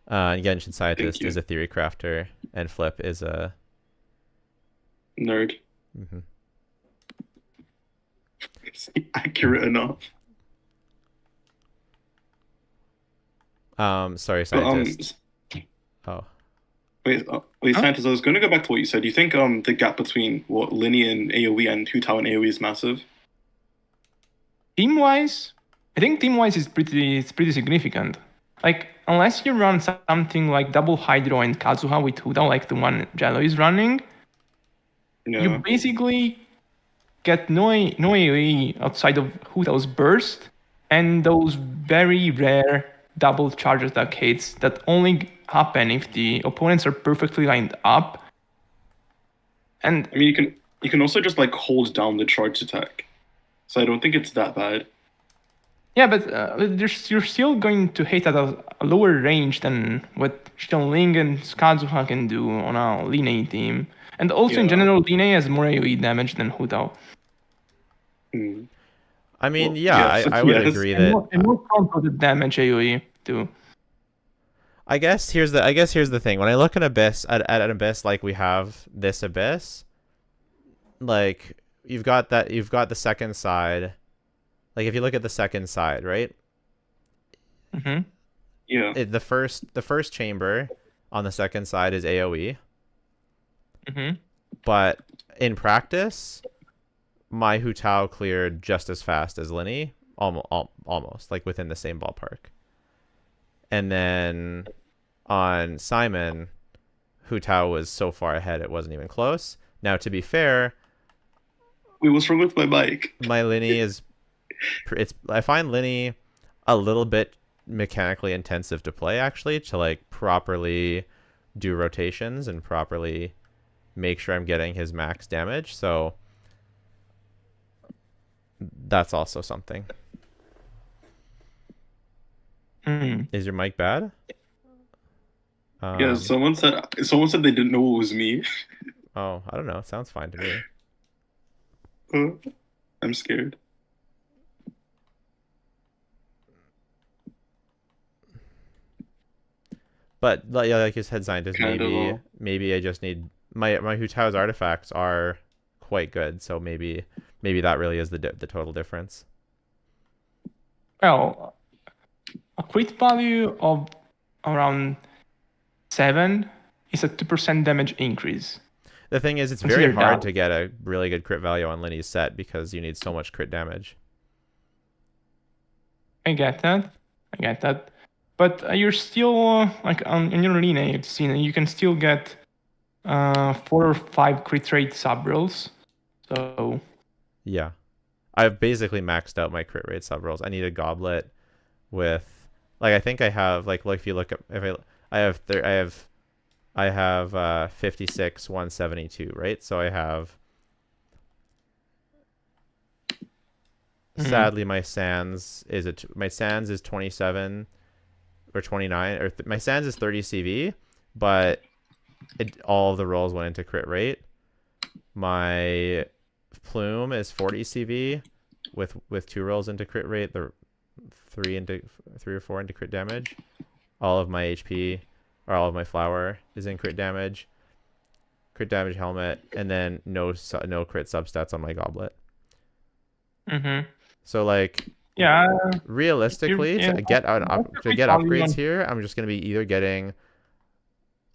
And Genshin scientist is a theory crafter, and Flip is a Nerd. It's accurate enough. Sorry, scientist. Wait, scientist. I was going to go back to what you said. Do you think the gap between what Lyney and AoE and Hutao and AoE is massive? Team-wise, I think team-wise it's pretty significant. Like unless you run something like double Hydro and Kazuha with Hutao, like the one Jello is running, Yeah. You basically get no AoE outside of Hutao's burst and those very rare double charge attack hits that only happen if the opponents are perfectly lined up. And I mean, you can also just like hold down the charge attack, so I don't think it's that bad. yeah, but you're still going to hit at a lower range than what Zhongli and Kazuha can do on a Lyney team. And also in Yeah. general, Lyney has more AoE damage than Hutao. Hmm. I mean, Well, yeah, yes, I would yes. agree And that. more front-loaded damage AoE too. I guess here's the thing. When I look at Abyss at an Abyss like we have this Abyss, like you've got the second side. Like if you look at the second side, right? Mm-hmm. Yeah. The first chamber on the second side is AoE. Mm-hmm. But in practice, my Hutao cleared just as fast as Lyney, almost like within the same ballpark. And then on Simon, Hutao was so far ahead it wasn't even close. Now, to be fair, Wait, what's wrong with my mic? my Lyney is I find Lyney a little bit mechanically intensive to play, actually, to like properly do rotations and properly make sure I'm getting his max damage. So that's also something. Mm. Is your mic bad? Yeah, someone said they didn't know it was me. Oh, I don't know. It sounds fine to me. I'm scared. But yeah, like you said, scientist, Kind of. maybe I just need my Hutao's artifacts are quite good, so maybe that really is the total difference. Well, a crit value of around 7 is a 2% damage increase. The thing is, it's very Consider hard that. to get a really good crit value on Lyney's set because you need so much crit damage. I get that. But you're still, like, on your Lyney, you've seen you can still get 4 or 5 crit rate sub rolls. So, Yeah, I've basically maxed out my crit rate sub rolls. I need a goblet with, like, I think I have like if you look up if I have 56 172, right? So I have sadly my Sans is 27 or 29 or my Sans is 30 CV, but all of the rolls went into crit rate. My Plume is 40 CV with 2 rolls into crit rate, the 3 or 4 into crit damage. All of my HP or all of my flower is in crit damage helmet, and then no crit substats on my goblet. mm-hmm. So like, Yeah, realistically, to get upgrades here, I'm just gonna be either getting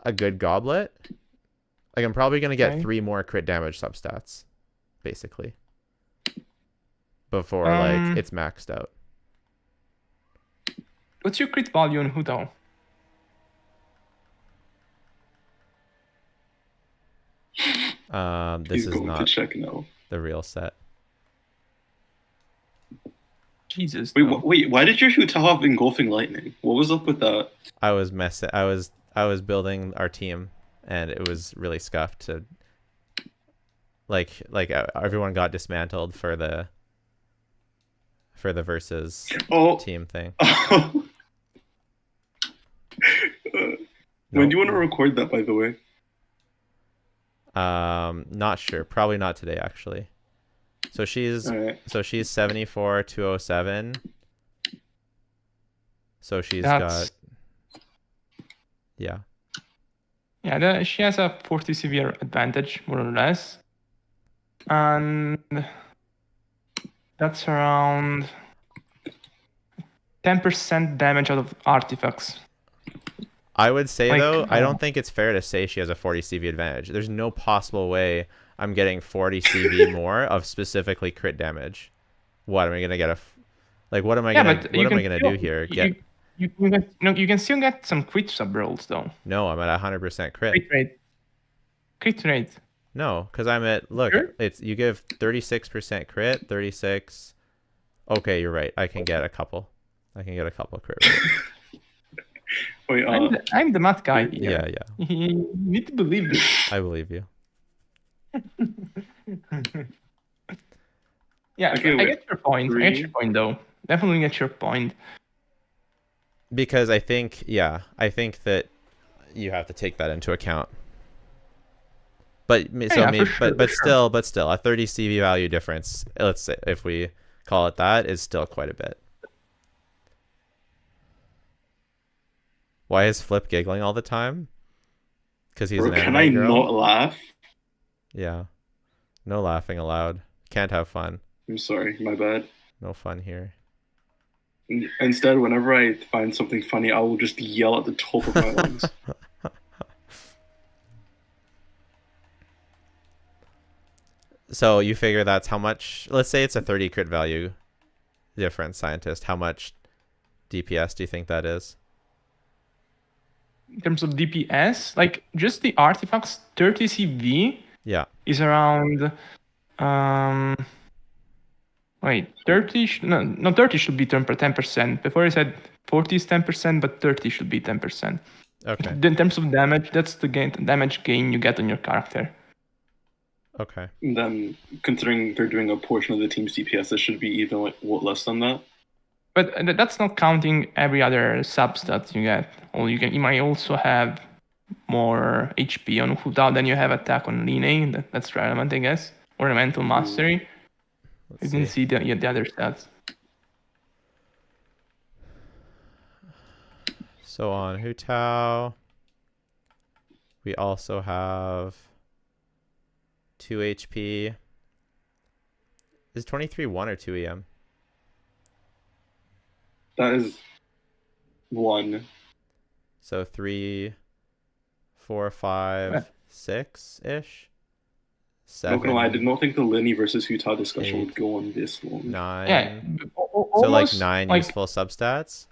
a good goblet. Like I'm probably gonna get 3 more crit damage substats, basically, before like it's maxed out. What's your crit value on Hutao? This He's is going to not check now. the real set. Jesus. Wait, no. wait, why did your Hutao have engulfing lightning? What was up with that? I was building our team, and it was really scuffed. To like everyone got dismantled for the versus team thing. When do you want to record that, by the way? Not sure. Probably not today, actually. So she's Alright. 74 207. So she's That's- got yeah. Yeah, she has a 40 severe advantage, more or less. And that's around 10% damage out of artifacts. I would say Like, though, I don't think it's fair to say she has a 40 CV advantage. There's no possible way I'm getting 40 CV more of specifically crit damage. What am I gonna get what am I gonna do here? You can still get some crit sub rolls though. No, I'm at 100% crit. Crit rate. Crit rate. No, because I'm at, look, Sure? it's, you give 36% crit, 36. Okay, you're right. I can get a couple. I can get a couple crit rates. Wait, I'm the math guy Yeah, here. yeah. You need to believe this. I believe you. Yeah, Okay, I wait. get your point. I get your point, though. Definitely get your point. Because I think, yeah, I think that you have to take that into account. But so Yeah, maybe, for sure, but for sure. still, a 30 CV value difference. Let's say if we call it that, is still quite a bit. Why is Flip giggling all the time? Because he's bro, an can anime I girl. not laugh? Yeah, no laughing allowed. Can't have fun. I'm sorry, my bad. No fun here. Instead, whenever I find something funny, I will just yell at the top of my lungs. So you figure that's how much. Let's say it's a 30 crit value difference, scientist. How much DPS do you think that is? In terms of DPS, like just the artifacts, 30 CV Yeah. is around. Wait, 30? No, 30 should be 10%. Before I said 40 is 10%, but 30 should be 10%. Okay. In terms of damage, that's the damage gain you get on your character. Okay. And then, considering they're doing a portion of the team's DPS, it should be even like what less than that. But that's not counting every other substat you get. Or you might also have more HP on Hutao than you have attack on Lyney. That's relevant, I guess. Or mental mastery. You Let's didn't see the other stats. So on Hutao, we also have 2 HP. Is 23 1 or 2 EM? That is 1. So 3, 4, 5, 6 ish. Not gonna lie, I 7, did not think the Lyney versus Hutao discussion 8, would go on this long. 9. Yeah. So like Almost 9 like, useful substats.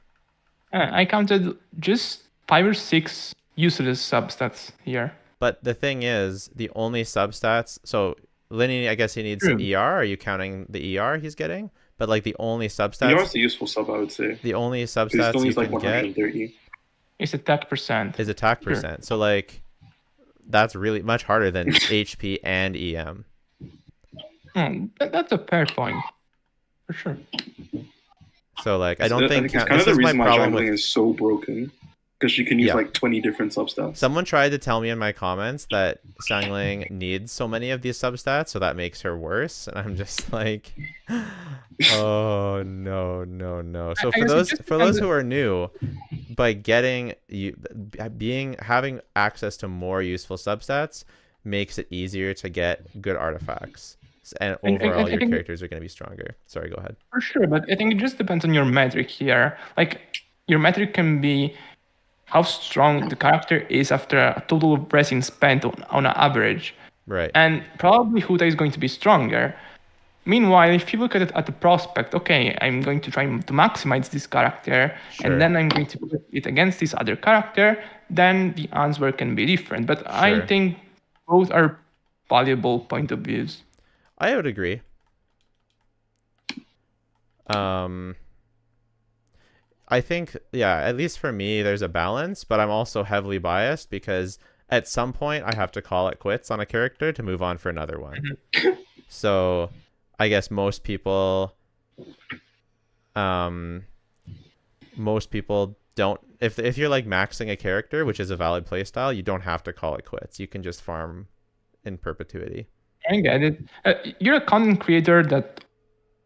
I counted just 5 or 6 useless substats here. But the thing is, the only substats. So Lyney, I guess he needs True. ER. Are you counting the ER he's getting? But like the only substats. ER is a useful sub, I would say. The only He still substats you needs like can get 130. It's attack percent. is attack Sure. percent. So like that's really much harder than HP and EM. That's a fair point. For sure. So like I don't think it's kind of this the is my reason why problem jungling with. is so broken. Because she can use Yeah. like 20 different substats. Someone tried to tell me in my comments that Zhongli needs so many of these substats, so that makes her worse, and I'm just like, oh no, no, no. So I for guess it those just for those depends- who are new, by getting having access to more useful substats makes it easier to get good artifacts, and And overall I your think- characters are going to be stronger. Sorry, go ahead. For sure, but I think it just depends on your metric here. Like, your metric can be how strong the character is after a total of pressing spent on an average. Right. And probably Huta is going to be stronger. Meanwhile, if you look at it at the prospect, okay, I'm going to try to maximize this character, Sure. and then I'm going to put it against this other character, then the answer can be different. But I Sure. think both are valuable point of views. I would agree. I think, yeah, at least for me, there's a balance, but I'm also heavily biased because at some point I have to call it quits on a character to move on for another one. So I guess most people don't, if you're like maxing a character, which is a valid playstyle, you don't have to call it quits. You can just farm in perpetuity. I get it. You're a content creator that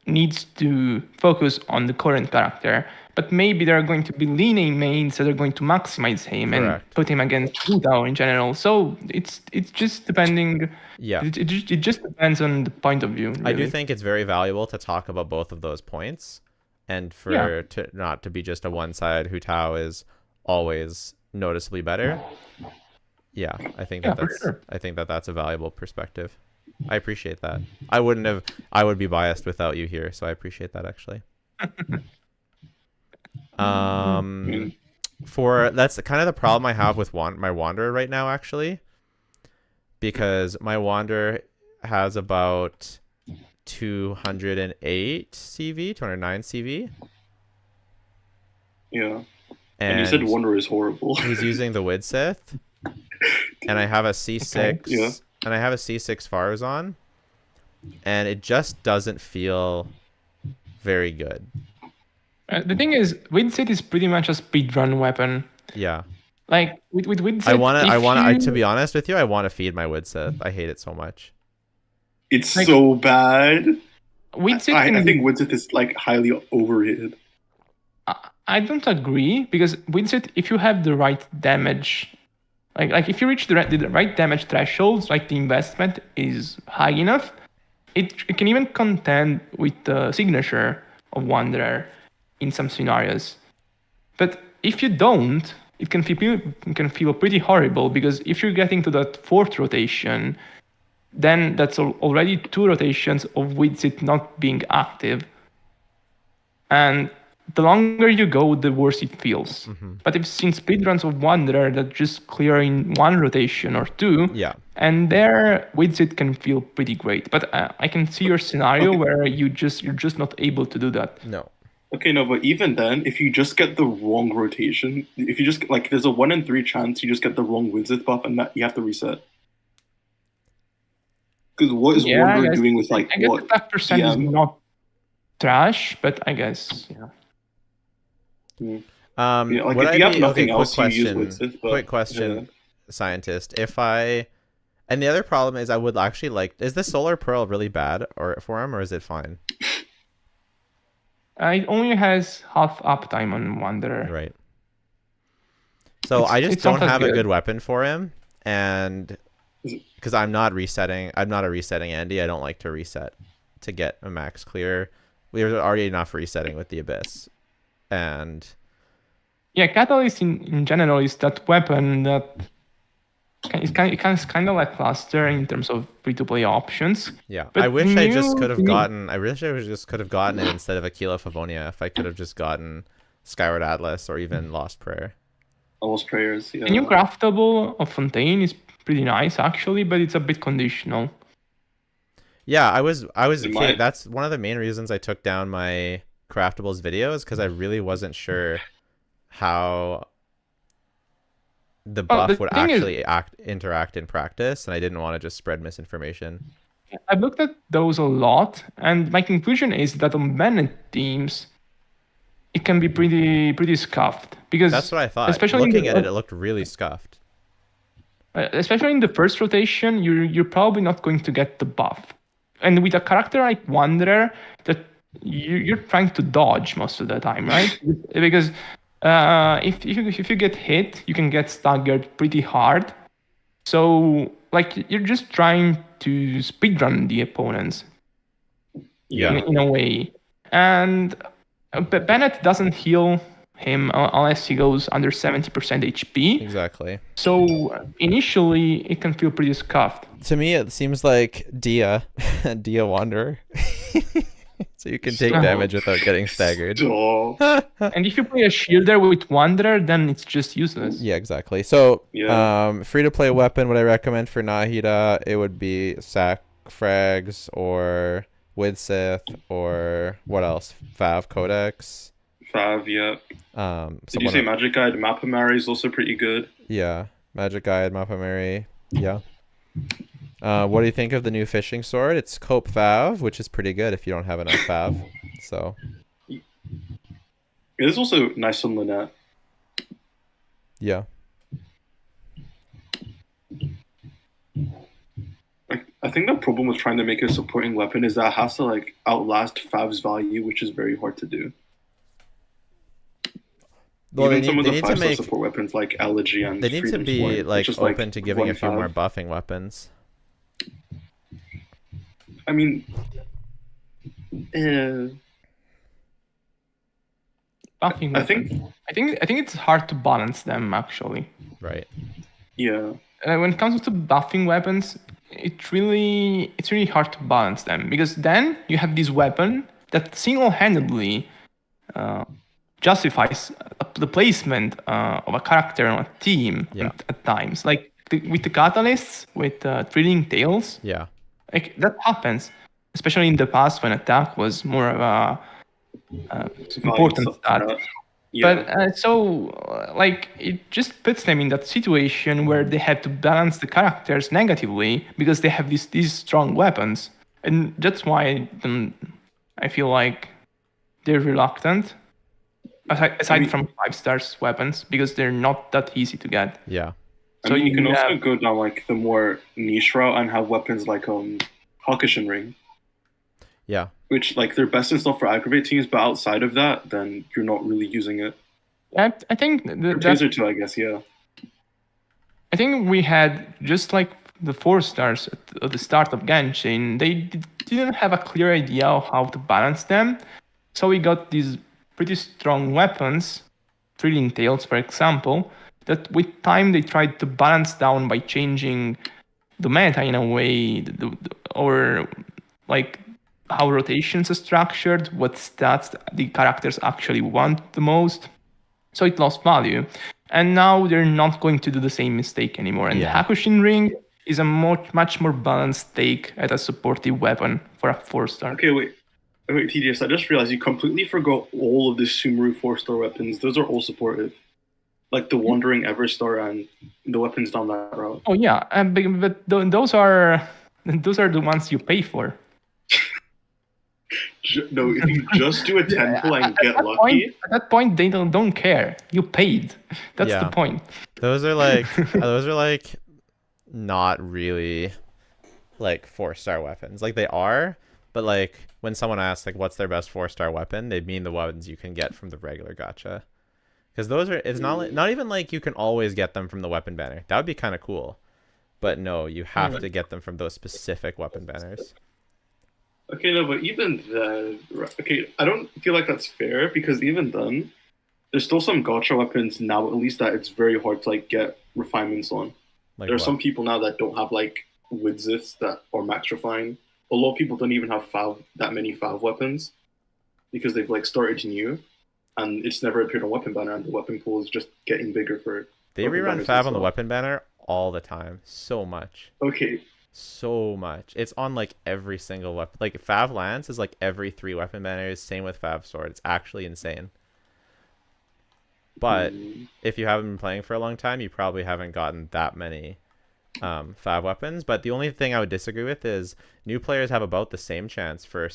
needs to focus on the current character, but maybe there are going to be Lyney mains that are going to maximize him and Correct. put him against Hutao in general. So it's just depending. Yeah. It just depends on the point of view. I do really. think it's very valuable to talk about both of those points, and for Yeah. to not to be just a one side. Hutao is always noticeably better. Yeah, I think Yeah, that for that's sure. I think that that's a valuable perspective. I appreciate that. I would be biased without you here, so I appreciate that actually. For that's kind of the problem I have with my Wanderer right now actually, because my Wander has about 208 CV, 209 CV. Yeah. And you said Wonder is horrible. He's using the Widsith. And I have a C6. Okay, yeah. And I have a C6 Farazan. And it just doesn't feel very good. The thing is, Widsith is pretty much a speedrun weapon. Yeah. Like with Widsith, to be honest with you, I want to feed my Widsith. I hate it so much. It's like, so bad. Widsith I think Widsith is like highly overrated. I don't agree, because Widsith, if you have the right damage, like if you reach the right damage thresholds, like the investment is high enough, it can even contend with the signature of Wanderer in some scenarios. But if you don't, it can feel pretty horrible, because if you're getting to that 4th rotation, then that's already 2 rotations of Widsith not being active. And the longer you go, the worse it feels. Mm-hmm. But I've seen speedruns of Wanderer that just clear in 1 rotation or 2. Yeah. And there, Widsith can feel pretty great. But I can see your scenario where you're just not able to do that. No. Okay, no, but even then, if you just get the wrong rotation, if you just, like, there's a 1 in 3 chance you just get the wrong Widsith buff and that you have to reset. Because what is Wanderer doing with, like, I guess what? That percent is not trash, but I guess, yeah. Yeah, like if you have nothing else, you use Widsith. Quick question, scientist. And the other problem is I would actually like, is the Solar Pearl really bad for him, or is it fine? It only has half uptime on Wanderer. Right. So I just don't have a good weapon for him, and because I'm not a resetting Andy. I don't like to reset to get a max clear. There's already enough resetting with the Abyss. And yeah, Catalyst in general is that weapon that is kind of lackluster in terms of free-to-play options. Yeah, but I wish I just could have gotten it instead of Aquila Favonia. If I could have just gotten Skyward Atlas or even Lost Prayer. Lost Prayers, yeah. The new craftable of Fontaine is pretty nice actually, but it's a bit conditional. Yeah, I was that's one of the main reasons I took down my craftables videos, because I really wasn't sure how the buff would actually interact in practice, and I didn't want to just spread misinformation. I've looked at those a lot, and my conclusion is that on Bennett teams, it can be pretty scuffed, because that's what I thought. Especially looking at it looked really scuffed. Especially in the first rotation, you're probably not going to get the buff, and with a character like Wanderer, that you're trying to dodge most of the time, right? Because if you get hit, you can get staggered pretty hard. So like you're just trying to speedrun the opponents. Yeah. In a way, and Bennett doesn't heal him unless he goes under 70% HP. Exactly. So initially, it can feel pretty scuffed. To me, it seems like Dia Wanderer. So you can take damage without getting staggered. And if you play a shielder with Wanderer, then it's just useless. Yeah, exactly. So, free-to-play weapon, would I recommend for Nahida? It would be Sac Frags or Widsith or what else? Fav Codex. Fav, yeah. Did you say Magic Guide? Mapamari is also pretty good. Yeah, Magic Guide, Mapamari. Yeah. What do you think of the new fishing sword? It's Cope Fav, which is pretty good if you don't have enough Fav. So it is also nice on Lynette. Yeah. I think the problem with trying to make a supporting weapon is that it has to like outlast Fav's value, which is very hard to do. Well, even some of the 5-star support weapons like Elegy and they need to be like open to giving a few more buffing weapons. I mean, buffing weapons. I think it's hard to balance them actually. Right. Yeah. When it comes to buffing weapons, it's really hard to balance them, because then you have this weapon that single-handedly justifies the placement of a character on a team at times. Like with the catalysts, with thrilling tales, Yeah. like that happens, especially in the past when attack was more of a important stat. Yeah. But like it just puts them in that situation where they have to balance the characters negatively because they have these strong weapons, and that's why I feel like they're reluctant. Aside from 5 stars weapons, because they're not that easy to get. Yeah. I mean, you can also go down like the more niche route and have weapons like Hakushin Ring. Yeah. Which like they're best in stuff for aggravate teams, but outside of that, then you're not really using it. I think Taser 2, I guess, yeah. I think we had just like the 4 stars at the start of Genshin. They didn't have a clear idea of how to balance them, so we got these pretty strong weapons, thrilling tales, for example, that with time they tried to balance down by changing the meta in a way, or like how rotations are structured, what stats the characters actually want the most. So it lost value. And now they're not going to do the same mistake anymore. And the Hakushin Ring is a much more balanced take at a supportive weapon for a 4-star. Okay, wait, TDS, I just realized you completely forgot all of the Sumeru 4-star weapons. Those are all supportive. Like the Wandering Everstar and the weapons down that route. Oh yeah, but those are the ones you pay for. No, if you just do a temple and get lucky. At that point, they don't care. You paid. That's the point. Those are like not really like 4-star weapons. Like they are, but like when someone asks like what's their best 4-star weapon, they mean the weapons you can get from the regular gacha. Because those are, it's not even like you can always get them from the weapon banner. That would be kind of cool. But no, you have to get them from those specific weapon banners. Okay, no, but even then, okay, I don't feel like that's fair because even then, there's still some gacha weapons now, at least that it's very hard to like get refinements on. Like there are some people now that don't have like Widziths that are max refine. A lot of people don't even have that many Fav weapons because they've like started new, and it's never appeared on weapon banner, and the weapon pool is just getting bigger for. They rerun Fav on the weapon banner all the time, so much. Okay. So much. It's on like every single weapon. Like Fav Lance is like every 3 weapon banners. Same with Fav Sword. It's actually insane. But if you haven't been playing for a long time, you probably haven't gotten that many Fav weapons. But the only thing I would disagree with is new players have about the same chance for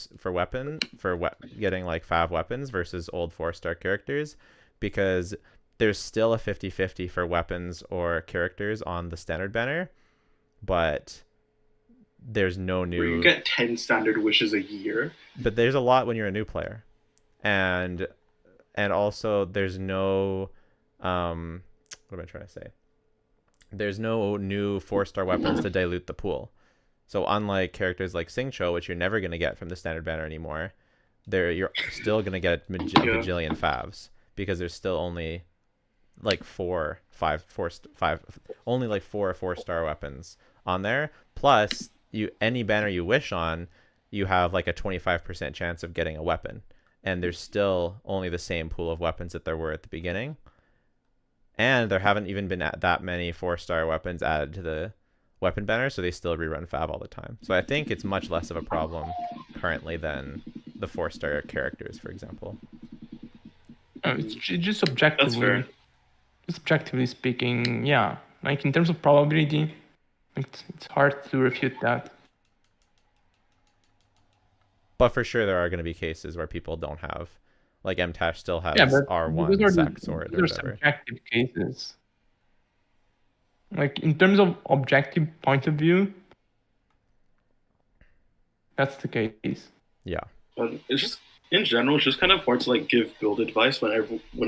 getting like Fav weapons versus old 4-star characters, because there's still a 50-50 for weapons or characters on the standard banner, but there's no new. You get 10 standard wishes a year. But there's a lot when you're a new player, and also there's no what am I trying to say? There's no new 4-star weapons to dilute the pool. So unlike characters like Singcho, which you're never going to get from the standard banner anymore, you're still going to get a bajillion Favs because there's still only like 4 or 4-star weapons on there. Plus, any banner you wish on, you have like a 25% chance of getting a weapon, and there's still only the same pool of weapons that there were at the beginning, and there haven't even been that many 4-star weapons added to the weapon banner, so they still rerun Fav all the time. So I think it's much less of a problem currently than the 4-star characters, for example. It's just objectively. That's fair. Just objectively speaking, yeah. Like in terms of probability, it's hard to refute that. But for sure, there are going to be cases where people don't have, like MTash still has R1 sack sword or those are whatever. subjective cases. Like in terms of objective point of view, that's the case. Yeah. But it's just in general, it's just kind of hard to like give build advice when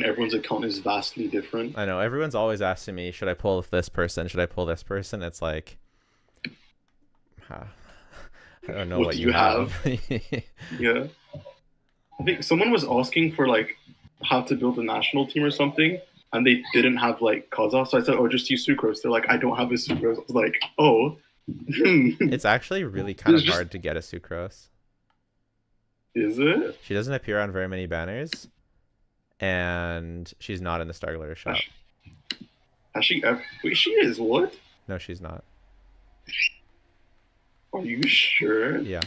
everyone's account is vastly different. I know everyone's always asking me, should I pull this person? Should I pull this person? It's like, I don't know what you have. Yeah. I think someone was asking for like how to build a national team or something, and they didn't have like Kaza, so I said, oh, just use Sucrose. They're like, I don't have a Sucrose. I was like, oh. It's actually really kind of hard to get a Sucrose. Is it? She doesn't appear on very many banners, and she's not in the Star Glitter shop. Has she ever? Wait, she is? What? No, she's not. Are you sure? Yeah.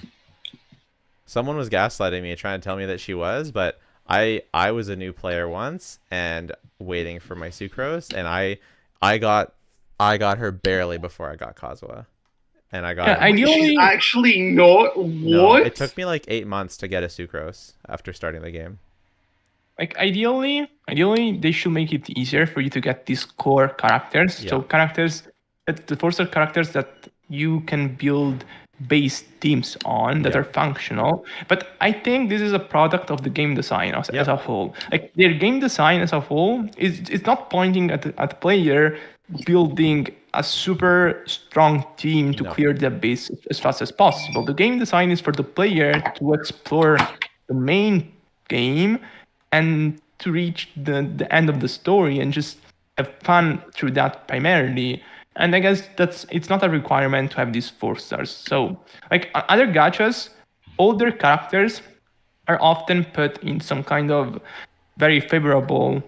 Someone was gaslighting me, trying to tell me that she was, but I was a new player once and waiting for my sucrose, and I got her barely before I got Kazuha, and I got Yeah, her. Wait, she's ideally, actually not. No, What? it took me like 8 months to get a sucrose after starting the game. ideally, they should make it easier for you to get these core characters. So Yeah. characters, the force are characters that you can build base teams on that Yeah. are functional. But I think this is a product of the game design as Yeah. a whole. Like their game design as a whole is it's not pointing at the player building a super strong team to No. clear the base as fast as possible. The game design is for the player to explore the main game and to reach the end of the story and just have fun through that primarily. And I guess it's not a requirement to have these 4 stars. So like other gachas, all their characters are often put in some kind of very favorable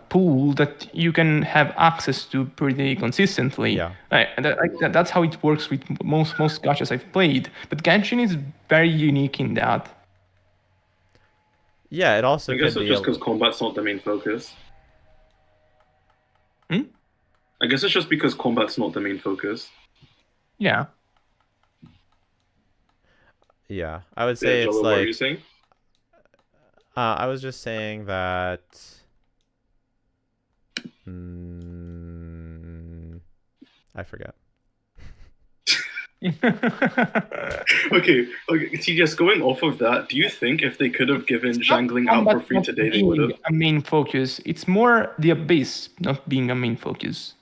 pool that you can have access to pretty consistently. Yeah. That's how it works with most gachas I've played. But Genshin is very unique in that. Yeah, it also I guess could it's be just because combat's not the main focus. Hmm? I guess it's just because combat's not the main focus. Yeah. yeah. I would say it's Jello, what are you like saying? I was just saying that I forget. Okay. See, just going off of that, do you think if they could have given Zhangling out for free today, they would have? A main focus. It's more the abyss not being a main focus.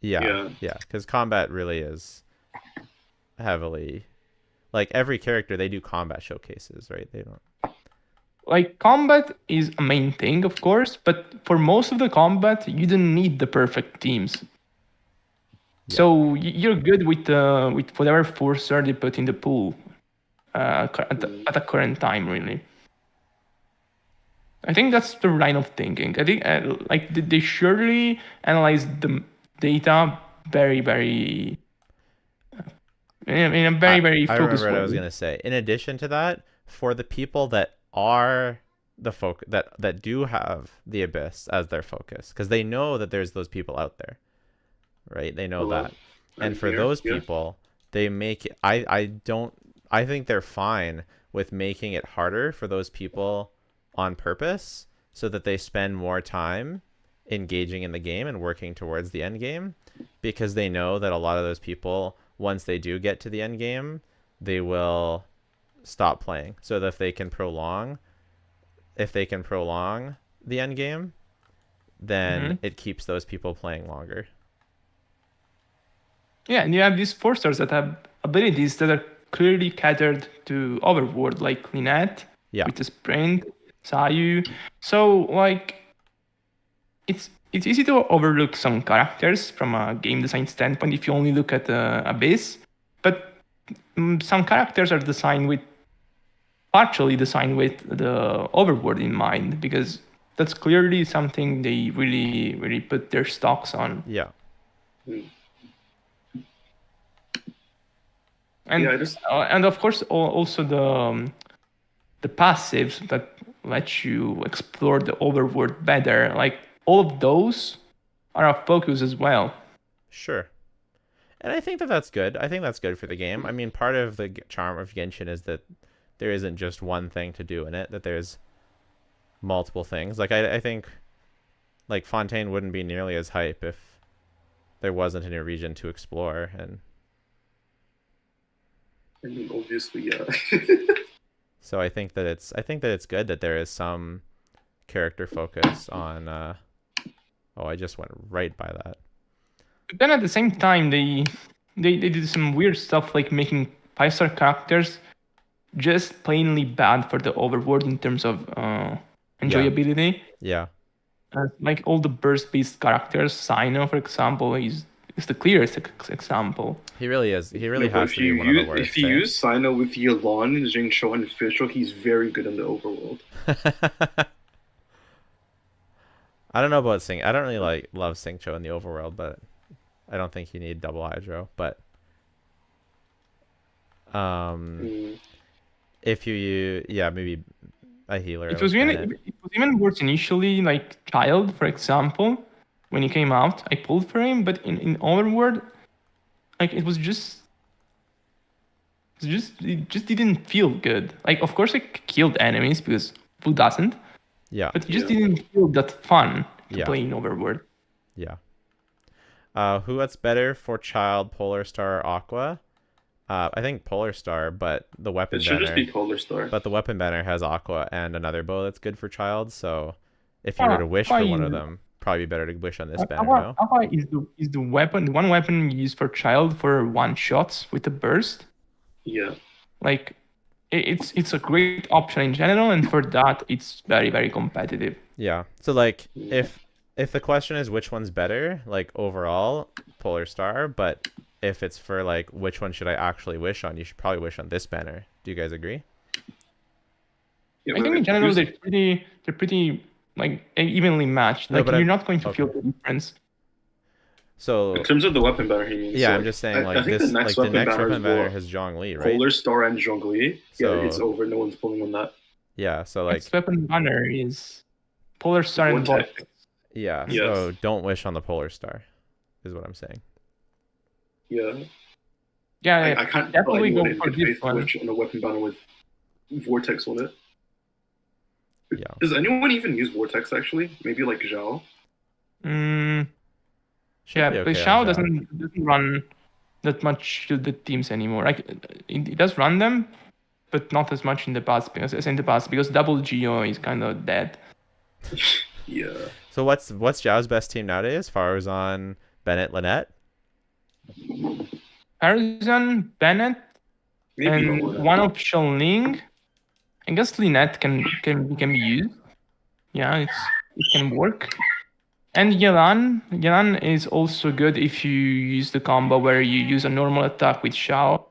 Yeah, because combat really is heavily like every character they do combat showcases, right? They don't. Like combat is a main thing, of course, but for most of the combat, you don't need the perfect teams. Yeah. So you're good with whatever 4-star they put in the pool at the current time, really. I think that's the line of thinking. I think like they surely analyze the data very, very in a very I focused remember what way. I was gonna say. In addition to that, for the people that are the that do have the abyss as their focus, because they know that there's those people out there, right? They know that, and for those people, they make it. I think they're fine with making it harder for those people on purpose, so that they spend more time engaging in the game and working towards the end game, because they know that a lot of those people, once they do get to the end game, they will stop playing. So that if they can prolong the end game, then it keeps those people playing longer. Yeah, and you have these 4-stars that have abilities that are clearly catered to Overworld, like Lynette with the sprint, Sayu. So like it's easy to overlook some characters from a game design standpoint if you only look at the Abyss, but some characters are partially designed with the Overworld in mind, because that's clearly something they really put their stocks on. Yeah. And and of course also the passives that let you explore the overworld better, like all of those are a focus as well. Sure. And I think that that's good. I think that's good for the game. I mean, part of the charm of Genshin is that there isn't just one thing to do in it, that there's multiple things. Like I think like Fontaine wouldn't be nearly as hype if there wasn't a new region to explore. And I mean, obviously, yeah. so I think that it's good that there is some character focus on I just went right by that. But then at the same time they did some weird stuff, like making 5-star characters just plainly bad for the overworld in terms of enjoyability. Yeah. Like all the burst-based characters, Sino, for example, is the clearest example. He really is. He really has to be one of the worst. If you use Sino with Yelan, Jingshou, and Fischl, he's very good in the overworld. I don't know about Sing. I don't really love Singcho in the overworld, but I don't think you need double hydro, but if maybe a healer. It like was Bennett. it was even worse initially, like Child, for example, when he came out, I pulled for him, but in Overworld, like it just didn't feel good. Like of course it killed enemies because who doesn't? Yeah. But it just didn't feel that fun to Yeah. play in Overworld. Yeah. What's better for Child, Polar Star, or Aqua? I think Polar Star, but the weapon It should just banner. be Polar Star. But the weapon banner has Aqua and another bow that's good for Child. So if you were to wish for one of them, probably better to wish on this banner. No? Aqua is the weapon, the one weapon used for Child for one shots with a burst. Yeah. Like it's a great option in general, and for that it's very, very competitive. Yeah. So like if the question is which one's better, like overall, Polar Star, but if it's for like which one should I actually wish on, you should probably wish on this banner. Do you guys agree? Yeah, I think in general they're pretty like evenly matched. Like you're not going to feel the difference. So in terms of the weapon banner, he means. Yeah, like, I'm just saying I think this. the next like weapon the next weapon banner banner has Zhongli, right? Polar Star and Zhongli. So, yeah, it's over. No one's pulling on that. Yeah. So like next weapon banner is Polar Star and Vortex. Yeah. Yes. So don't wish on the Polar Star, is what I'm saying. Yeah. Yeah, I can't definitely go in for good this faith one. wish on a weapon banner with Vortex on it. Yeah. Does anyone even use Vortex actually? Maybe like Zhao. Yeah, be but okay Xiao on doesn't run that much to the teams anymore. Like it does run them, but not as much in the past because double Geo is kind of dead. Yeah. So what's Zhao's best team nowadays? Farazan, Bennett, Lynette. Farazan, Bennett, Maybe and not one of Ling. I guess Lynette can be used. Yeah, it can work. And Yelan is also good if you use the combo where you use a normal attack with Xiao.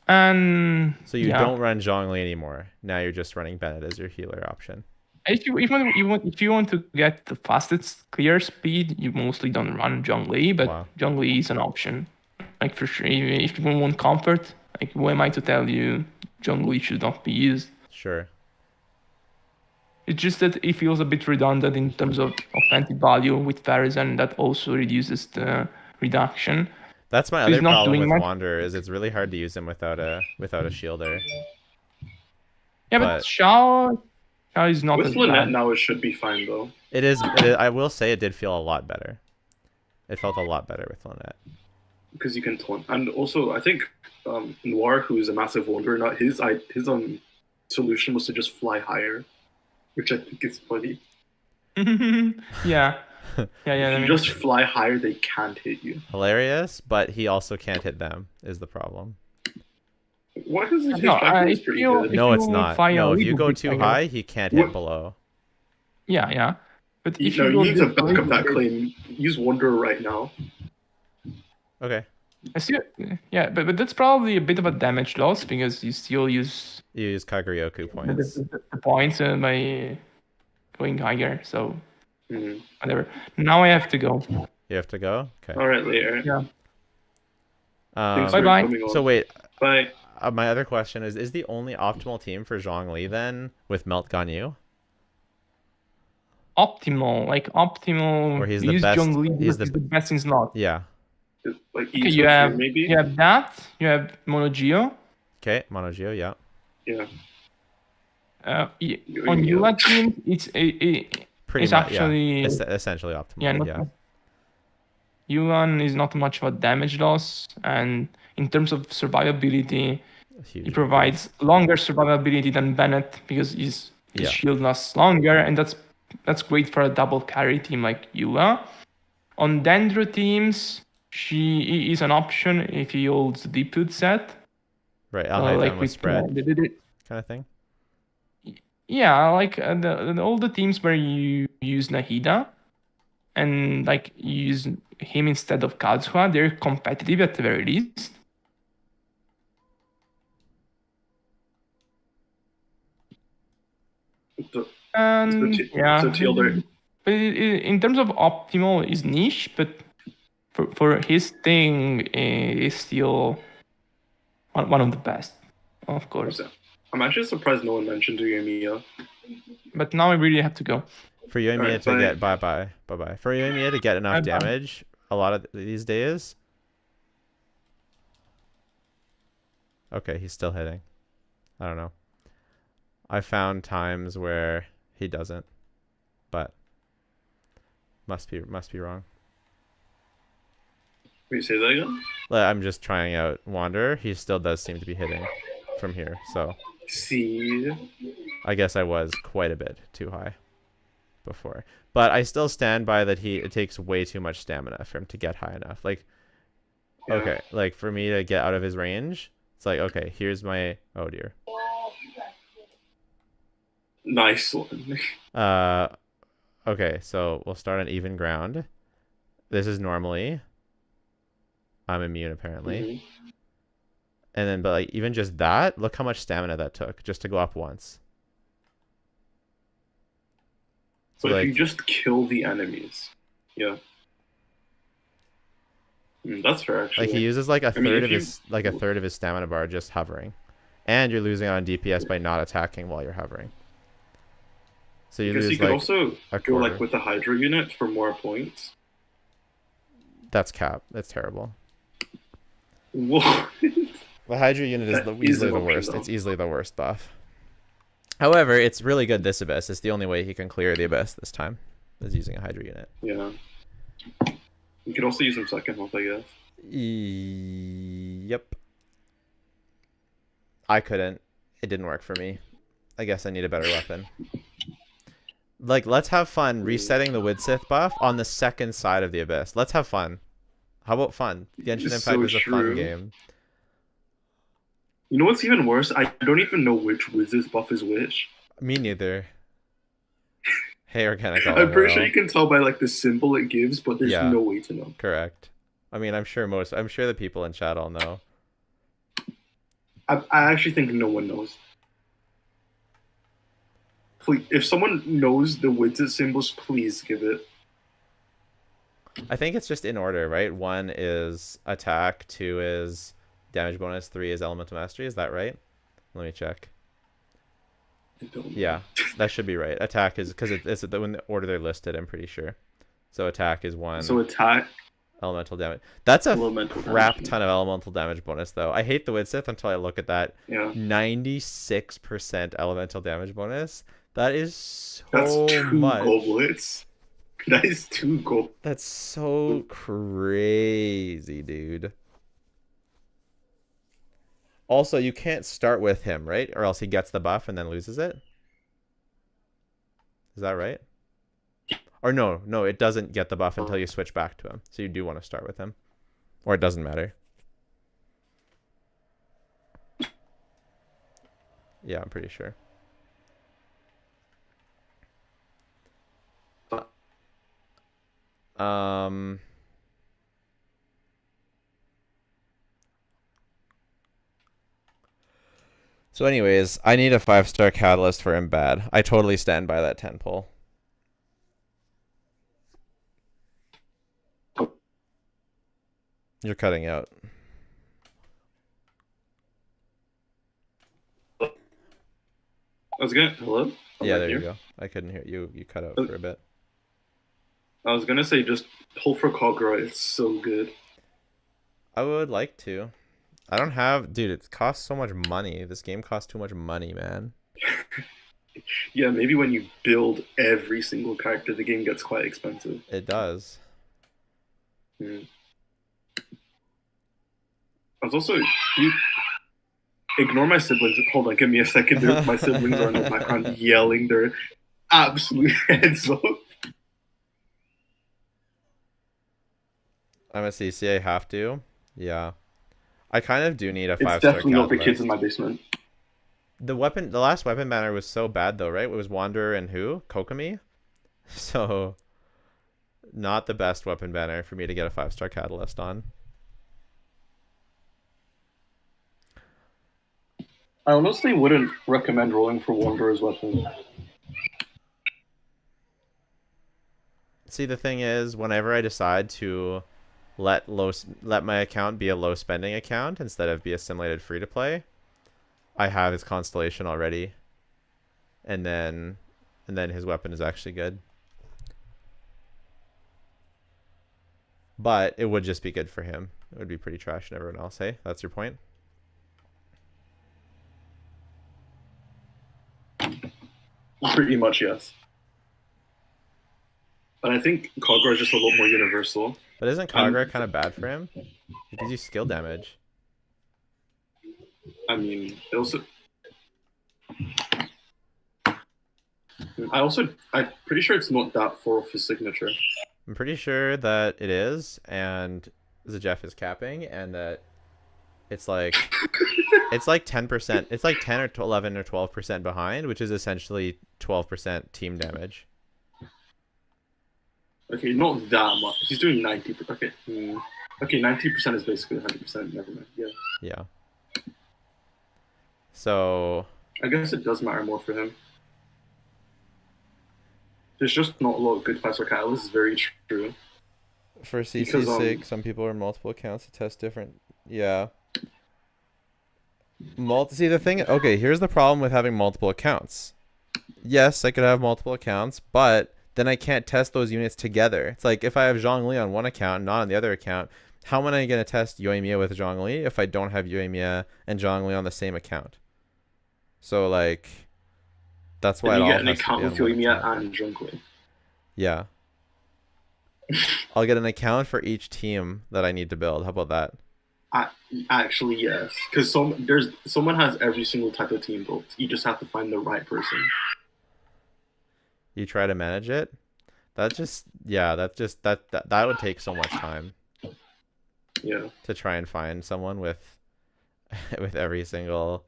And So you don't run Zhongli anymore. Now you're just running Bennett as your healer option. If you want to get the fastest clear speed, you mostly don't run Zhongli, but Zhongli is an option. Like for sure, if you want comfort, like who am I to tell you Zhongli should not be used? Sure. It's just that it feels a bit redundant in terms of offensive value with Farazan. That also reduces the reduction. That's my other problem with Wanderer is it's really hard to use him without a shielder. Yeah, but Xiao is not with Lynette now. It should be fine though. It is. I will say it did feel a lot better. It felt a lot better with Lynette. Because you can taunt, and also I think Noir, who is a massive Wanderer, not his solution was to just fly higher, which I think is funny. Yeah. If you just fly higher, they can't hit you. Hilarious, but he also can't hit them, is the problem. Why is his pretty good? No, it's not. No, if you go too high, he can't hit below. Yeah. But if you need to back up that claim. Use Wanderer right now. Okay. But that's probably a bit of a damage loss because you still use... You use Kaguryoku points. The points by going higher, so... Whatever. Now I have to go. You have to go? Okay. Alright, later. Yeah. Bye-bye. So wait. Bye. My other question is the only optimal team for Zhongli then with Melt Ganyu? Optimal. Or he's the best. Zhongli, he's the best in slot. Yeah. Like you have that. You have Monogeo. Okay, Monogeo, yeah. Yeah. On Yula team, it's actually essentially optimal. Yeah. Yuan is not much of a damage loss, and in terms of survivability, he provides longer survivability than Bennett because his shield lasts longer, and that's great for a double carry team like Yula. On Dendro teams, she is an option if he holds the deep food set. Right, like with spread kind of thing. Yeah, like all the teams where you use Nahida and like you use him instead of Kazuha, they're competitive at the very least. but in terms of optimal, is niche, but for his thing, is still one of the best, of course. I'm actually surprised no one mentioned Uyemiya. But now I really have to go. For you and Mia Alright, to bye. get bye. For you and Mia to get enough Bye-bye. damage a lot of these days. Okay, he's still hitting. I don't know. I found times where he doesn't, but must be wrong. Wait, say that again? I'm just trying out Wanderer. He still does seem to be hitting from here, so See? I guess I was quite a bit too high before. But I still stand by that it takes way too much stamina for him to get high enough. Like, Yeah. okay, like for me to get out of his range, it's like, okay, here's my, oh dear. Nice one. Okay, so we'll start on even ground. This is normally, I'm immune apparently. Mhm. And then, but like even just that, look how much stamina that took just to go up once. So But like, if you just kill the enemies, yeah. That's fair, actually. like he uses like a I mean, third if of you- his a third of his stamina bar just hovering, and you're losing on DPS by not attacking while you're hovering. So you Because lose you could like also a go quarter. like with the Hydra unit for more points. That's cap. That's terrible. What? The Hydra unit is That is easily an the option, worst. though. It's easily the worst buff. However, it's really good this Abyss. It's the only way he can clear the Abyss this time, is using a Hydra unit. Yeah. You could also use them second health, I guess. Yep. I couldn't. It didn't work for me. I guess I need a better weapon. Like, let's have fun resetting the Widsith buff on the second side of the Abyss. Let's have fun. How about fun? Genshin It's Impact so is a fun true. game. You know what's even worse? I don't even know which Wizard's buff is which. Me neither. Hey, organic I'm pretty sure Overworld. you can tell by like the symbol it gives, but there's Yeah. no way to know. Correct. I mean, I'm sure the people in chat all know. I actually think no one knows. Please, if someone knows the Wizard symbols, please give it. I think it's just in order, right? 1 is attack, 2 is damage bonus, 3 is elemental mastery. Is that right? Let me check. I don't know. Yeah, that should be right. Attack is because it's in the order they're listed. I'm pretty sure. So attack is 1. So attack, Elemental damage. That's a elemental crap damage. ton of elemental damage bonus, though. I hate the Widsith until I look at that. Yeah. 96% elemental damage bonus. That is so That's 2 much. goblets. That is 2 goblets. That's so crazy, dude. Also, you can't start with him, right? Or else he gets the buff and then loses it. Is that right? Or no, it doesn't get the buff until you switch back to him. So you do want to start with him. Or it doesn't matter. Yeah, I'm pretty sure. So anyways, I need a 5-star catalyst for him bad. I totally stand by that 10 pull. You're cutting out. I was gonna. Hello? I'm Yeah, right there you here. go. I couldn't hear you. You cut out Oh. for a bit. I was gonna say just pull for Kagura. It's so good. I would like to. I don't have... Dude, it costs so much money. This game costs too much money, man. Yeah, maybe when you build every single character, the game gets quite expensive. It does. Mm. I was also... You, ignore my siblings. Hold on, give me a second. My siblings are in the background yelling their absolute heads off. I'm a CCA have to. Yeah. I kind of do need a It's 5-star definitely not the catalyst. kids in my basement. The last weapon banner was so bad though, right? It was Wanderer and who? Kokomi? So not the best weapon banner for me to get a 5-star catalyst on. I honestly wouldn't recommend rolling for Wanderer's weapon. see, the thing is, whenever I decide to let my account be a low spending account instead of be a simulated free to play, I have his constellation already, and then his weapon is actually good. But it would just be good for him. It would be pretty trash and everyone else. Hey, that's your point? Pretty much, yes. But I think Kagura is just a lot more universal. But isn't Kagura kind of bad for him? It gives you skill damage. I mean, it also... I'm pretty sure it's not that far off his signature. I'm pretty sure that it is, and Zajef is capping, and that it's like it's like 10%. It's like 10 or 11 or 12% behind, which is essentially 12% team damage. Okay, not that much. He's doing 90%. Okay, okay, 90% is basically 100%. Never mind. Yeah. Yeah. So I guess it does matter more for him. There's just not a lot of good fights for Kyle. This is very true. for CC's sake, some people are multiple accounts to test different. Yeah. See, the thing. Okay, here's the problem with having multiple accounts. Yes, I could have multiple accounts, but then I can't test those units together. It's like if I have Zhongli on one account, not on the other account, how am I going to test Yoimiya with Zhongli if I don't have Yoimiya and Zhongli on the same account? So, like, that's why you it all get an has to account be with on one Yoimiya account. and Zhongli. Yeah. I'll get an account for each team that I need to build. How about that? Actually, yes, because someone has every single type of team built. You just have to find the right person. You try to manage it. That would take so much time. Yeah. To try and find someone with with every single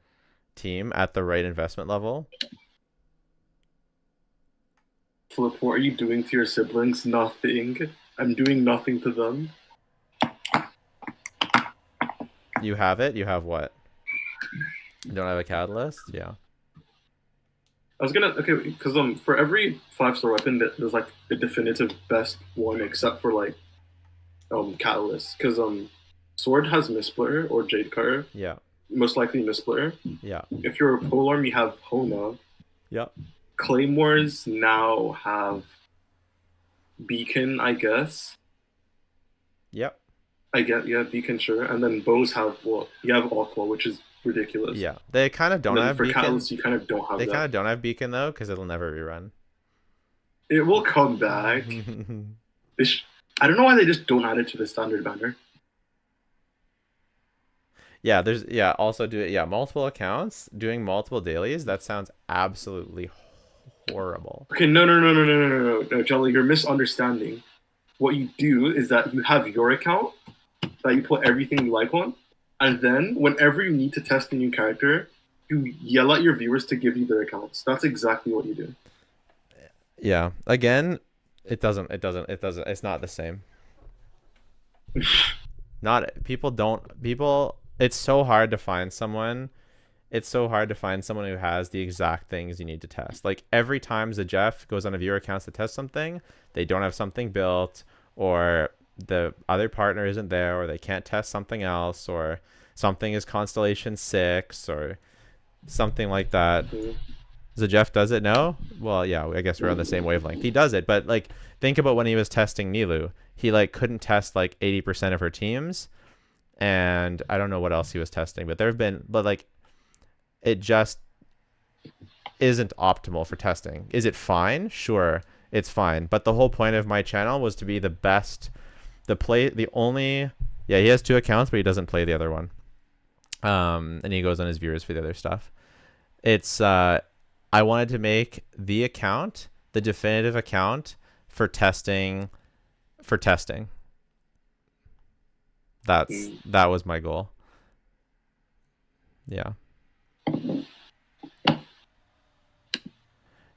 team at the right investment level. Flip, what are you doing to your siblings? Nothing. I'm doing nothing to them. You have it? You have what? You don't have a catalyst? Yeah. I was gonna because for every 5-star weapon there's like a definitive best one except for like catalyst, because sword has Mistblur or Jade Cutter. Yeah. Most likely Mistblur. Yeah. If you're a polearm, you have Hona. Yep. Claymores now have Beacon, I guess. Yep. Beacon, sure. And then bows have you have Aqua, which is ridiculous. Yeah. They kind of don't have for Beacon. Catalyst, you kind of don't have They that. kind of don't have Beacon though, because it'll never rerun. It will come back. I don't know why they just don't add it to the standard banner. Yeah, also multiple accounts, doing multiple dailies, that sounds absolutely horrible. Okay, no, Jolly, you're misunderstanding. What you do is that you have your account that you put everything you like on, and then whenever you need to test a new character, you yell at your viewers to give you their accounts. That's exactly what you do. Yeah. Again, it's not the same. It's so hard to find someone. It's so hard to find someone who has the exact things you need to test. Like every time Zajef goes on a viewer account to test something, they don't have something built, or the other partner isn't there, or they can't test something else, or something is Constellation 6, or something like that. Zajef does it? No? Well, yeah, I guess we're on the same wavelength. He does it, but like think about when he was testing Nilu. He like couldn't test like 80% of her teams, and I don't know what else he was testing, but it just isn't optimal for testing. Is it fine? Sure, it's fine. But the whole point of my channel was to be the best. He has 2 accounts, but he doesn't play the other one. And he goes on his viewers for the other stuff. It's I wanted to make the account, the definitive account for testing. That was my goal. Yeah.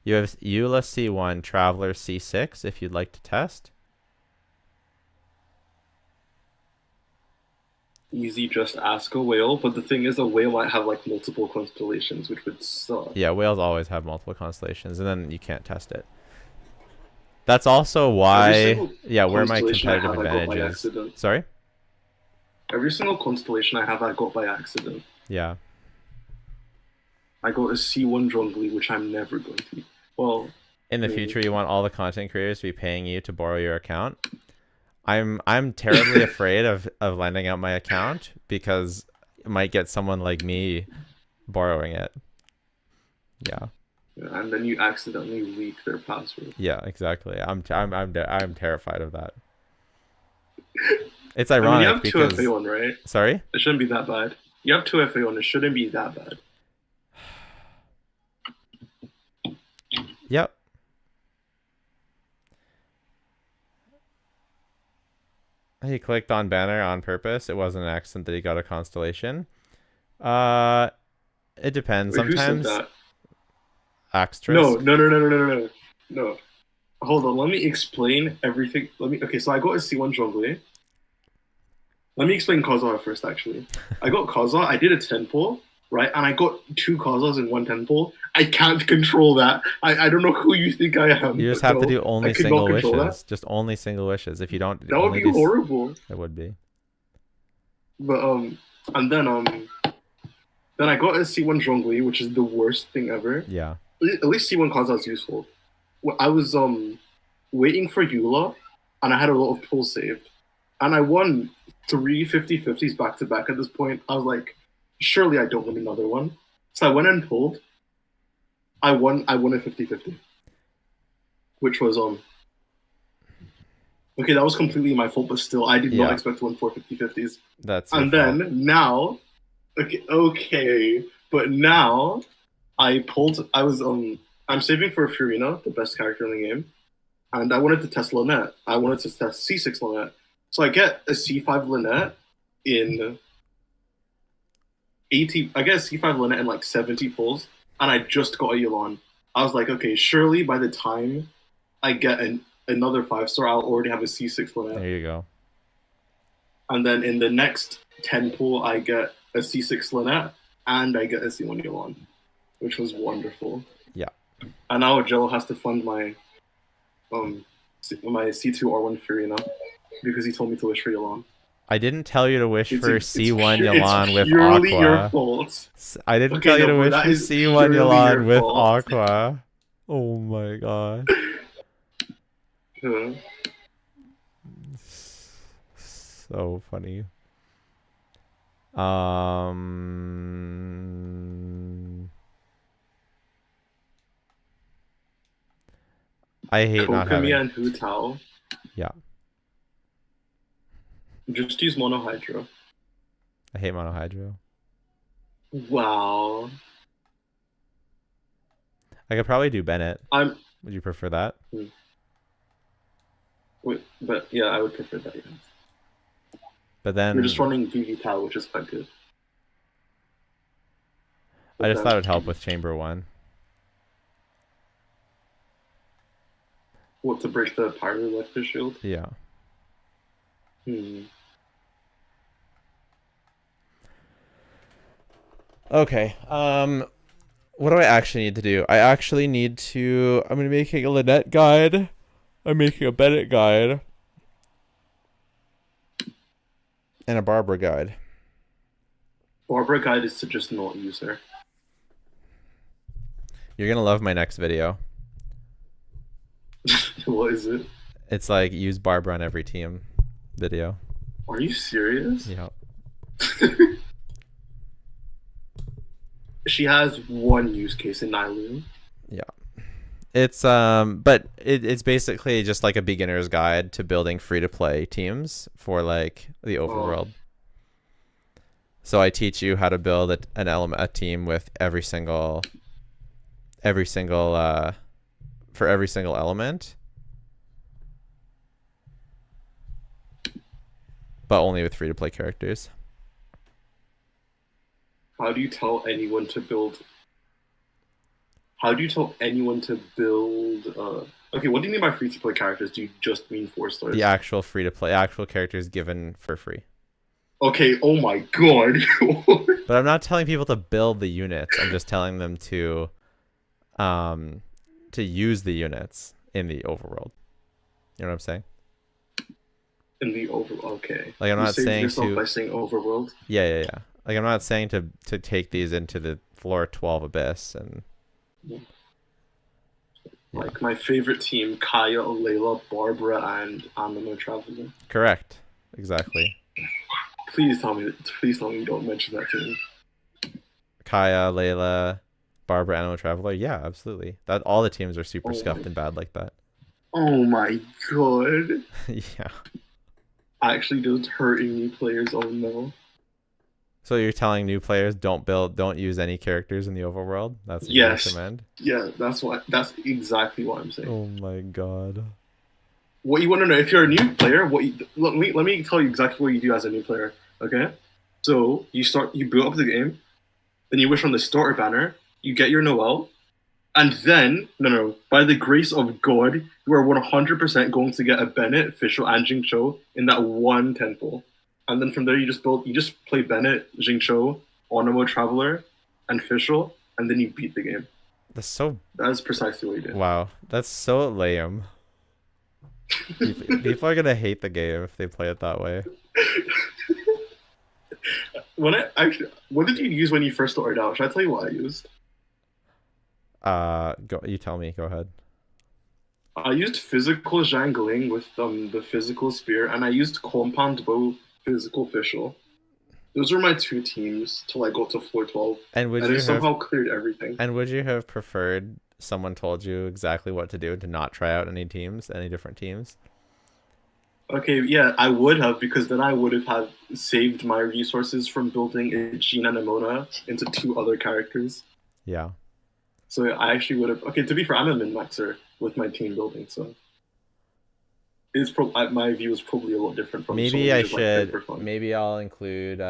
You have Eula C1, Traveler C6 if you'd like to test. Easy, just ask a whale. But the thing is, a whale might have like multiple constellations, which would suck. Yeah, whales always have multiple constellations, and then you can't test it. That's also why, single where my constellation I competitive have, I got by advantage is. accident. Sorry? Every single constellation I have, I got by accident. Yeah. I got a C1 Zhongli, which I'm never going to. Well, In the maybe. future, you want all the content creators to be paying you to borrow your account. I'm terribly afraid of lending out my account because it might get someone like me borrowing it. Yeah. And then you accidentally leak their password. Yeah, exactly. I'm terrified of that. It's I mean, ironic you have because 2FA1, right? sorry? It shouldn't be that bad. You have 2FA1, it shouldn't be that bad. Yep. He clicked on banner on purpose. It wasn't an accident that he got a constellation. It depends. Wait, who said Sometimes that? Axtris. No. Hold on, let me explain everything. Okay, so I got a C1 Zhongli. Let me explain Kaza first, actually. I got Kaza, I did a 10 pull, right? And I got 2 Kazas in one 10 pull. I can't control that. I don't know who you think I am. You just but have to no, do I only could single not control wishes. Just only single wishes. If you don't, That would only be do horrible. It would be. But and then I got a C1 Zhongli, which is the worst thing ever. Yeah. At least C1 Kaza is useful. I was waiting for Eula, and I had a lot of pulls saved, and I won 3 50/50s back to back. At this point, I was like, surely I don't win another one. So I went and pulled. I won a 50/50, which was okay. That was completely my fault, but still, I did not expect to win 4 50/50s. That's and then now, okay, but now I pulled. I was I'm saving for Furina, the best character in the game, and I wanted to test Lynette. I wanted to test C6 Lynette. So I get a C5 Lynette in 80. I get a C5 Lynette in like 70 pulls, and I just got a Yulan. I was like, okay, surely by the time I get another 5-star, I'll already have a C6 Lynette. There you go. And then in the next 10 pull, I get a C6 Lynette, and I get a C1 Yulan, which was wonderful. Yeah. And now Jello has to fund my C2 R1 Furina because he told me to wish for Yulan. I didn't tell you to wish for C1 it's Yulan with purely Aqua. your fault. I didn't tell you to wish for C1 purely Yulan your with fault. Aqua. Oh my god. So funny. I hate not having. Kokomi and Hutao. Yeah. Just use Mono Hydro. I hate Mono Hydro. Wow. I could probably do Bennett. I'm. Would you prefer that? Wait, but yeah, I would prefer that. Yeah. But then You're just running Vivital, which is quite good. I just thought it would help with Chamber 1. What, to break the Pyroelectric shield? Yeah. Okay. What do I actually need to do? I actually need to. I'm gonna make a Lynette guide. I'm making a Bennett guide. And a Barbara guide. Barbara guide is to just not use her. You're gonna love my next video. What is it? It's like use Barbara on every team video. Are you serious? Yeah. She has one use case in Nylune. Yeah. It's but it's basically just like a beginner's guide to building free-to-play teams for like the overworld. So I teach you how to build a team with every single for every single element, but only with free-to-play characters. How do you tell anyone to build? How do you tell anyone to build? Okay, what do you mean by free-to-play characters? Do you just mean 4-stars? The actual free-to-play, actual characters given for free. Okay. Oh my god. But I'm not telling people to build the units. I'm just telling them to use the units in the overworld. You know what I'm saying? In the okay. Like, I'm You not saved saying yourself to. by saying Overworld. Yeah. Like, I'm not saying to take these into the floor 12 abyss and. Yeah. Like my favorite team: Kaya, Layla, Barbara, and Anima Traveler. Correct. Exactly. Please tell me you don't mention that team. Kaya, Layla, Barbara, Animal Traveler. Yeah, absolutely. That all the teams are super Oh scuffed my- and bad like that. Oh my god. Yeah. Actually just hurting new players, oh no. So you're telling new players don't use any characters in the overworld? That's what you Yes. recommend? Yeah, that's exactly what I'm saying. Oh my god. What you want to know, if you're a new player, let me tell you exactly what you do as a new player, okay? So you boot up the game, then you wish on the starter banner, you get your Noel, and then by the grace of God, you are 100% going to get a Bennett, Fischl, and Jingcho in that one temple. And then from there you just play Bennett, Jingcho, Onamo Traveler, and Fischl, and then you beat the game. That is precisely what you did. Wow, that's so lame. People are gonna hate the game if they play it that way. What did you use when you first started out? Should I tell you what I used? You tell me. Go ahead. I used physical Zhongli with the physical spear, and I used compound bow physical Fischl. Those were my two teams till I got to floor 12. And I somehow cleared everything. And would you have preferred someone told you exactly what to do and to not try out any different teams? Okay, yeah, I would have, because then I would have saved my resources from building a Jean and a Mona into two other characters. Yeah. So I actually would have. Okay, to be fair, I'm a min-maxer with my team building, so my view is probably a lot different from. Maybe I should. Maybe I'll include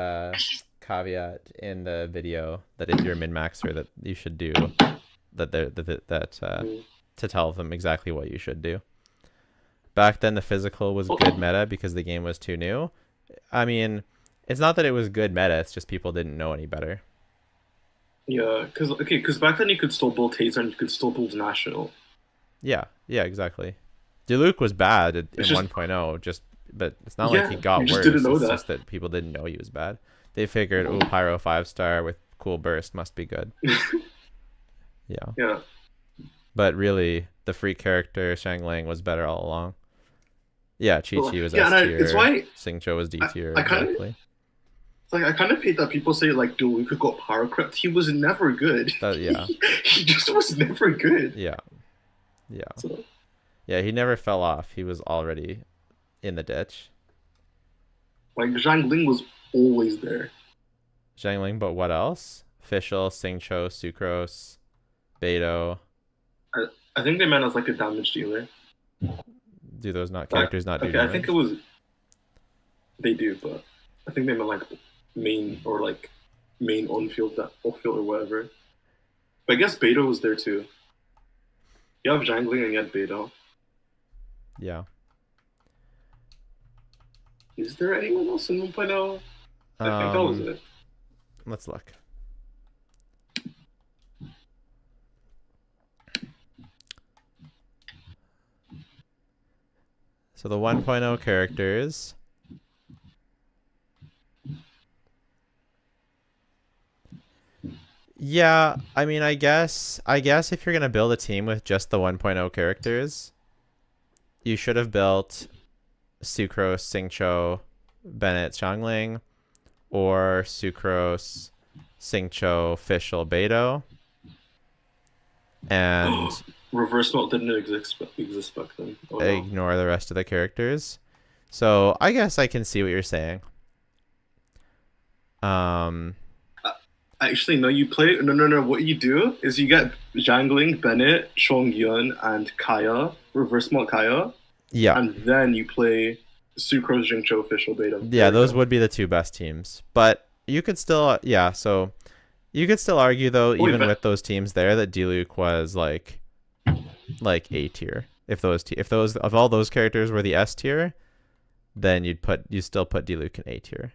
caveat in the video that if you're a min-maxer, that you should do that. To tell them exactly what you should do. Back then, the physical was good meta because the game was too new. I mean, it's not that it was good meta; it's just people didn't know any better. Yeah, because back then you could still build Taser and you could still build National. Yeah, exactly. Diluc was bad in 1.0, but it's not like he got worse. It's just that people didn't know he was bad. They figured, Pyro 5-star with cool burst must be good. Yeah. Yeah. But really, the free character Xiangling was better all along. Yeah, Chi-Chi was S tier. It's why Xingqiu was D tier. Exactly. It's like I kind of hate that people say like Diluc got power crept. He was never good. Yeah. He just was never good. Yeah. So. Yeah, he never fell off. He was already in the ditch. Like Xiangling was always there. Xiangling, but what else? Fischl, Xingqiu, Sucrose, Beidou. I think they meant as like a damage dealer. Do those characters not do damage? I think it was. They do, but I think they meant like main on-field, off-field or whatever. But I guess Beidou was there too. You have Zhongli and you have Beidou. Yeah. Is there anyone else in 1.0? I think that was it. Let's look. So the 1.0 characters. Yeah, I mean, I guess if you're gonna build a team with just the 1.0 characters, you should have built Sucrose, Xingqiu, Bennett, Xiangling, or Sucrose, Xingqiu, Fischl, Beidou, and reverse melt didn't exist back then. Ignore the rest of the characters. So I guess I can see what you're saying. Actually, no. You play no. What you do is you get Zhongli, Bennett, Chongyun, and Kaya. Reverse melt Kaya. Yeah. And then you play Sucrose, Jingqiu, Fischl, Beidou. Yeah, those would be the two best teams. But you could still, so you could still argue though, even with those teams there, that Diluc was like A tier. If all those characters were the S tier, then you still put Diluc in A tier.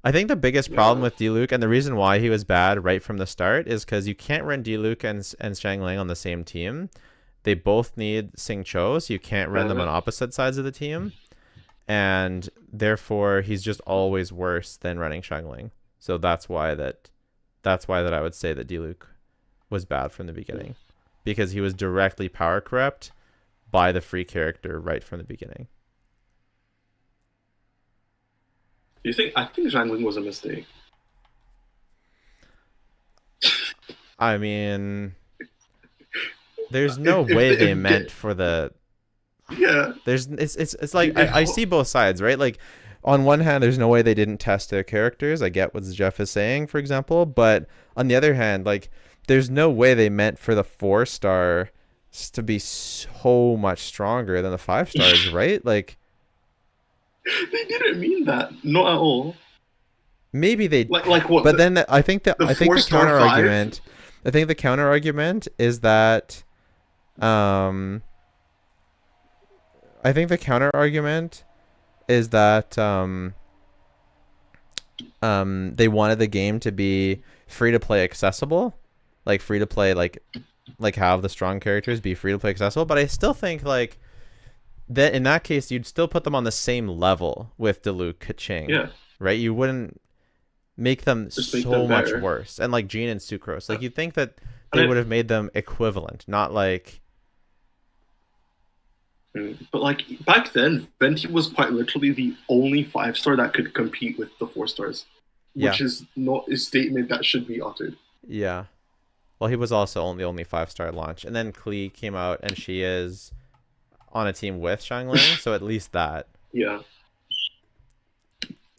I think the biggest problem with Diluc, and the reason why he was bad right from the start, is because you can't run Diluc and Xiangling on the same team, they both need Sing Cho, so you can't run them on opposite sides of the team, and therefore he's just always worse than running Xiangling. So that's why that I would say that Diluc was bad from the beginning, because he was directly power corrupt by the free character right from the beginning. I think Zhongli was a mistake. I mean, there's no way they meant for the. Yeah. It's like I see both sides, right? Like, on one hand, there's no way they didn't test their characters. I get what Jeff is saying, for example, but on the other hand, like, there's no way they meant for the 4-star to be so much stronger than the 5 stars, right? Like, they didn't mean that. Not at all. Maybe they like what? But then I think the counter 5? argument. I think the counter argument is that, they wanted the game to be free to play accessible, like free to play, like have the strong characters be free to play accessible. But I still think like that in that case you'd still put them on the same level with Diluc Kaching. Yeah. Right? You wouldn't make them so much better. worse. And like Jean and Sucrose, like you'd think that they would have made them equivalent, not like. But like back then, Venti was quite literally the only 5-star that could compete with the 4 stars, which is not a statement that should be uttered. Yeah. Well, he was also the only 5-star at launch, and then Klee came out, and she is on a team with Xiangling, so at least that. Yeah.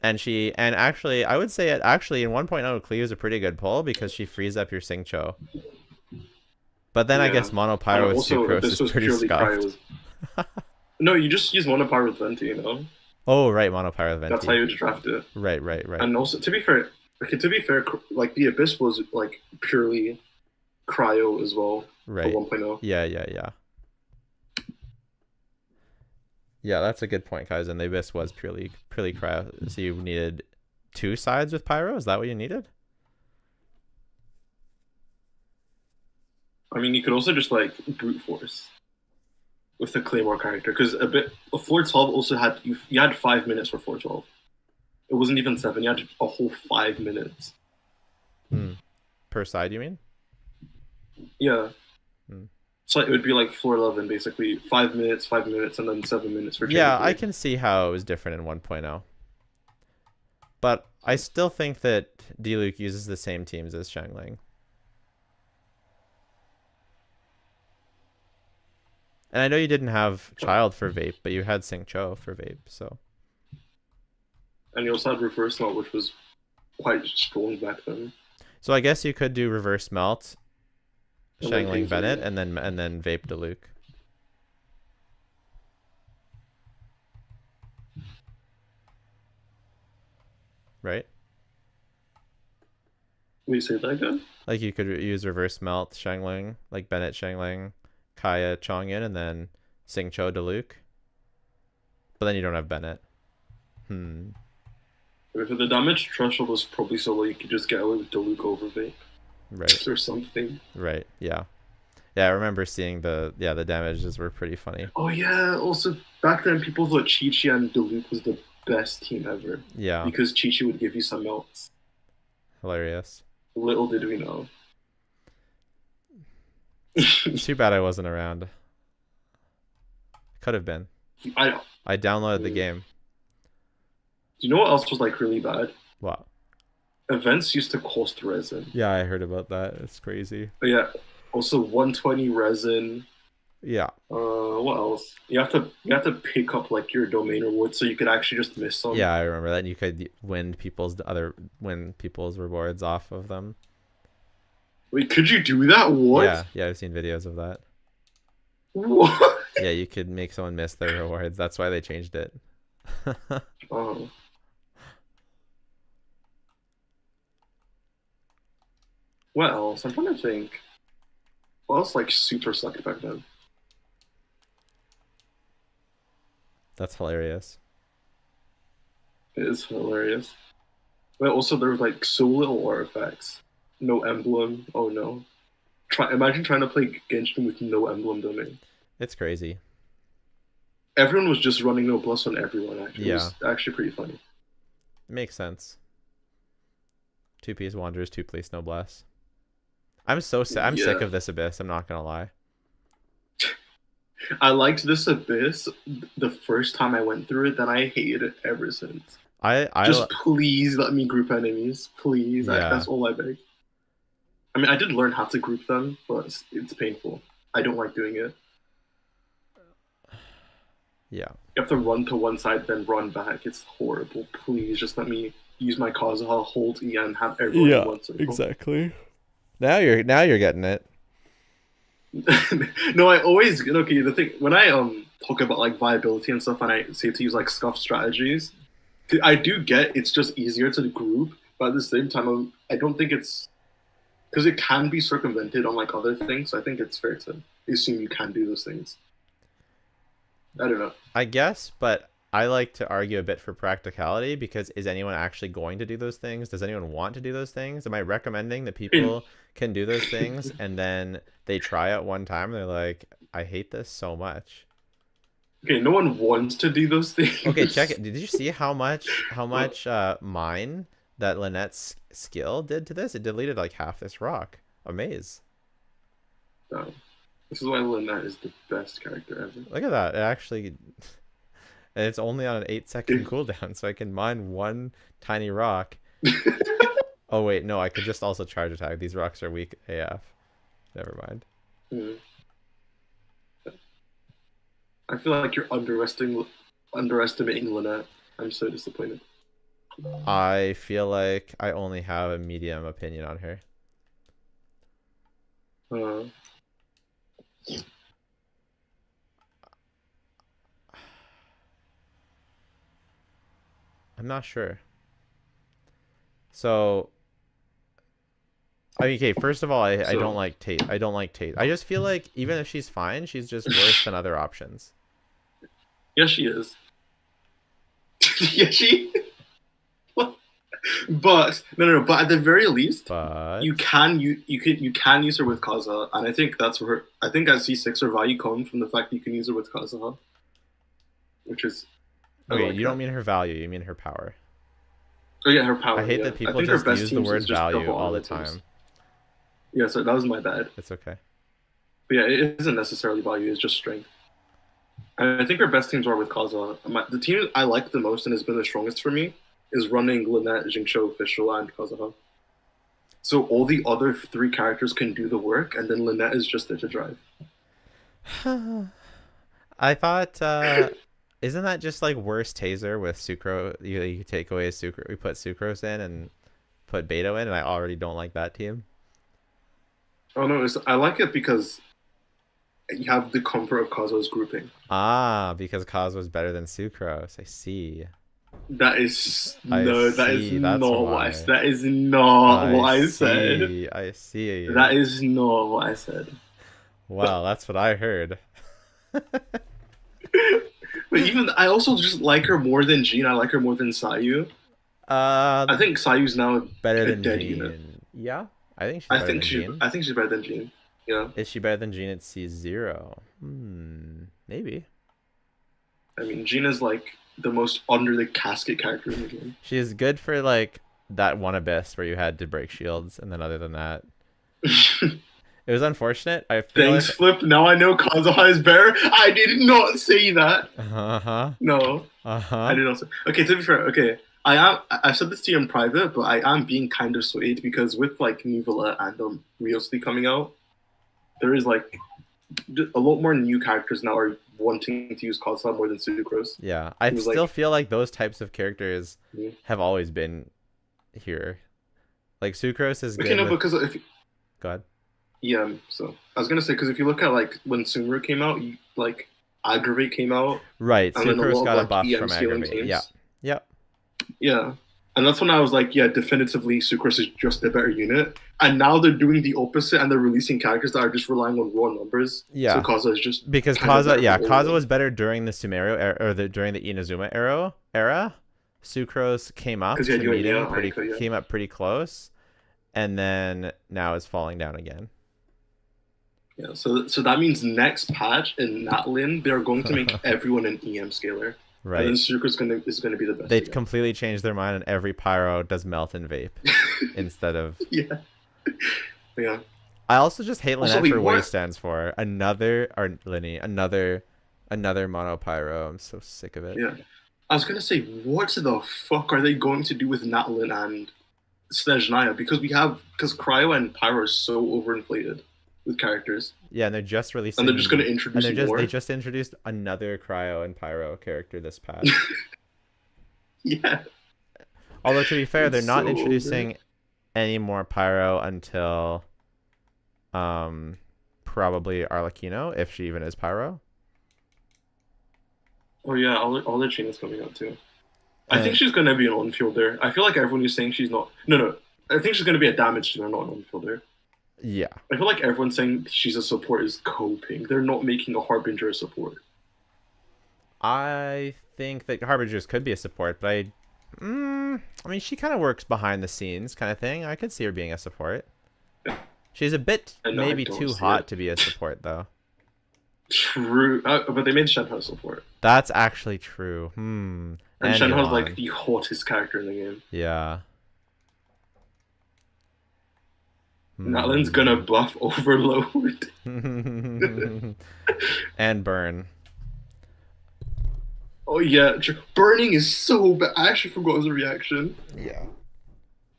And actually, I would say in 1.0, Klee was a pretty good pull because she frees up your Sing Cho. But then I guess Monopyro with Sucrose is pretty scuffed. No, you just use Monopyro with Venti, you know? Oh, right, Monopyro with Venti. That's how you draft it. Right. And also, to be fair, like the Abyss was like purely cryo as well. Right. For 1.0. Yeah. Yeah, that's a good point, guys. And the Abyss was purely cryo. So you needed 2 sides with Pyro? Is that what you needed? I mean, you could also just like brute force with the Claymore character, because floor 12 also had you had 5 minutes for floor 12. It wasn't even 7. You had a whole 5 minutes. Per side, you mean? Yeah. So it would be like floor 11, basically 5 minutes, and then 7 minutes for. Yeah, I can see how it was different in 1.0. But I still think that Diluc uses the same teams as Xiangling. And I know you didn't have Child for Vape, but you had Sing Cho for Vape, so. And you also had Reverse Melt, which was quite strong back then. So I guess you could do Reverse Melt, Xiangling Bennett, and then Vape Diluc. Right? Will you say that again? Like you could use Reverse Melt Xiangling, like Bennett Xiangling, Kaya Chongyin, and then Sing Cho Diluc. But then you don't have Bennett. If the damage threshold was probably so low, you could just get away with Diluc over Vape. Right. Or something. Right, yeah. Yeah, I remember seeing the damages were pretty funny. Oh yeah, also back then people thought Chi-Chi and Diluc was the best team ever. Yeah. Because Chi-Chi would give you some melts. Hilarious. Little did we know. Too bad I wasn't around. Could have been. I downloaded the game. Do you know what else was like really bad? What? Events used to cost resin. Yeah, I heard about that. It's crazy. But yeah. Also 120 resin. Yeah. What else? You have to pick up like your domain rewards so you could actually just miss some. Yeah, I remember that. And you could win people's rewards off of them. Wait, could you do that? What? Yeah, I've seen videos of that. What? Yeah, you could make someone miss their rewards. That's why they changed it. Oh. What else? I'm trying to think. What else like super sucked back then? That's hilarious. It is hilarious. But also there was like so little artifacts. No emblem. Oh no. Imagine trying to play Genshin with no emblem domain. It's crazy. Everyone was just running no plus on everyone. Actually, Yeah. It was actually pretty funny. It makes sense. 2-piece Wanderers, 2-piece Noblesse. I'm so sick. I'm sick Yeah. of this Abyss. I'm not gonna lie. I liked this Abyss the first time I went through it, then I hated it ever since. Just please let me group enemies, please. Yeah. That's all I beg. I mean, I did learn how to group them, but it's painful. I don't like doing it. Yeah. You have to run to one side, then run back. It's horrible. Please, just let me use my Kazuha, hold E, and have everyone in one circle. Exactly. Now you're getting it. No, I always okay. The thing when I talk about like viability and stuff, and I say to use like scuff strategies, I do get it's just easier to group, but at the same time, I don't think it's because it can be circumvented on like other things. So I think it's fair to assume you can do those things. I don't know. I guess, but I like to argue a bit for practicality because is anyone actually going to do those things? Does anyone want to do those things? Am I recommending that people can do those things and then they try it one time and they're like, I hate this so much? Okay, no one wants to do those things. Okay, check it. Did you see how much mine that Lynette's skill did to this? It deleted like half this rock. A maze. No. This is why Lynette is the best character ever. Look at that. It actually... And it's only on an 8-second cooldown, so I can mine one tiny rock. Oh, wait. No, I could just also charge attack. These rocks are weak AF. Never mind. Mm. I feel like you're underestimating Lynette. I'm so disappointed. I feel like I only have a medium opinion on her. I'm not sure. So, I mean, okay, first of all, I don't like Tate. I don't like Tate. I just feel like even if she's fine, she's just worse than other options. Yes, she is. Yes, she. But no. But at the very least, you can use her with Kazuha, and I think that's where I think at C6 her value comes from the fact that you can use her with Kazuha, which is. Okay, like you don't mean her value, you mean her power. Oh yeah, her power. I hate that people just use the word value all the time. Yeah, so that was my bad. It's okay. But yeah, it isn't necessarily value, it's just strength. And I think our best teams are with Kazuha. The team I like the most and has been the strongest for me is running Lynette, Jingshou, Official, and Kazuha. So all the other 3 characters can do the work, and then Lynette is just there to drive. I thought... Isn't that just like worse taser with Sucrose? You take away Sucrose, we put Sucrose in and put Beto in, and I already don't like that team. Oh no, I like it because you have the comfort of Kazuha's grouping. Ah, because Kazuha's better than Sucrose. I see. That is not what I said. That is not what I said. I see. That is not what I said. Wow, that's what I heard. But even I also just like her more than Jean. I like her more than Sayu. I think Sayu's now better than dead Jean. unit. Yeah, I think she's better than Jean. I think she's better than Jean. Yeah. Is she better than Jean at C0? Maybe. I mean, Jean is like the most under the casket character in the game. She is good for like that one Abyss where you had to break shields, and then other than that. It was unfortunate. I feel Thanks, Flip. Now I know Kazuha is better. I did not say that. No. I did not say. Okay, to be fair, okay. I've said this to you in private, but I am being kind of swayed because with like Nuvula and Riosly coming out, there is like a lot more new characters now are wanting to use Kazuha more than Sucrose. Yeah, I still feel like those types of characters have always been here. Like Sucrose is good. Okay, no, because if go ahead. Yeah, so I was gonna say because if you look at like when Sumru came out, like Aggravate came out, right? Sucrose got a buff EM from Aggravate. Yeah, and that's when I was like, yeah, definitively Sucrose is just a better unit. And now they're doing the opposit, and they're releasing characters that are just relying on raw numbers. Yeah, so Kazuha is just because Kazuha was better during the Sumeru era, or during the Inazuma era. Sucrose came up to meet him came up pretty close, and then now is falling down again. Yeah, so that means next patch in Natlin, they're going to make everyone an EM scaler. Right. And then Sucre's is gonna be the best. They again. completely changed their mind, and every pyro does melt and vape instead of. Yeah. Yeah. I also just hate Also, Lynette for wait, what he what? stands for. Lyney, another mono pyro. I'm so sick of it. Yeah. I was gonna say, what the fuck are they going to do with Natlin and Snezhnaya? Because Cryo and Pyro are so overinflated with characters. Yeah, and they're just releasing. And they're just gonna introduce more. They just introduced another cryo and pyro character this patch. Yeah. Although to be fair, they're not so introducing any more pyro until probably Arlecchino, if she even is pyro. Oh yeah, all their chain is coming out too. I think she's gonna be an on-fielder. I feel like everyone is saying she's not. No. I think she's gonna be a damage dealer, not an on-fielder. Yeah. I feel like everyone saying she's a support is coping. They're not making a Harbinger a support. I think that Harbingers could be a support, but I mean, she kind of works behind the scenes kind of thing. I could see her being a support. She's a bit maybe too hot to be a support, though. True. But they made Shenhe a support. That's actually true. And Shenhe's like the hottest character in the game. Yeah. Natlin's gonna buff Overload. And burn. Oh yeah, burning is so bad. I actually forgot his reaction. Yeah.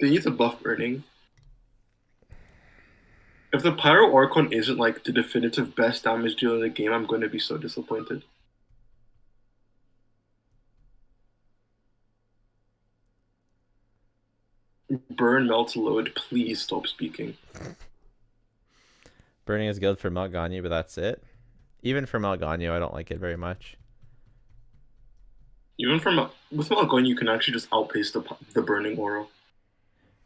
They need to buff burning. If the Pyro Archon isn't like the definitive best damage dealer in the game, I'm gonna be so disappointed. Burn, melt, load, please stop speaking. Burning is good for Malganyu, but that's it. Even for Malganyu, I don't like it very much. Even with Malganyu, you can actually just outpace the burning aura.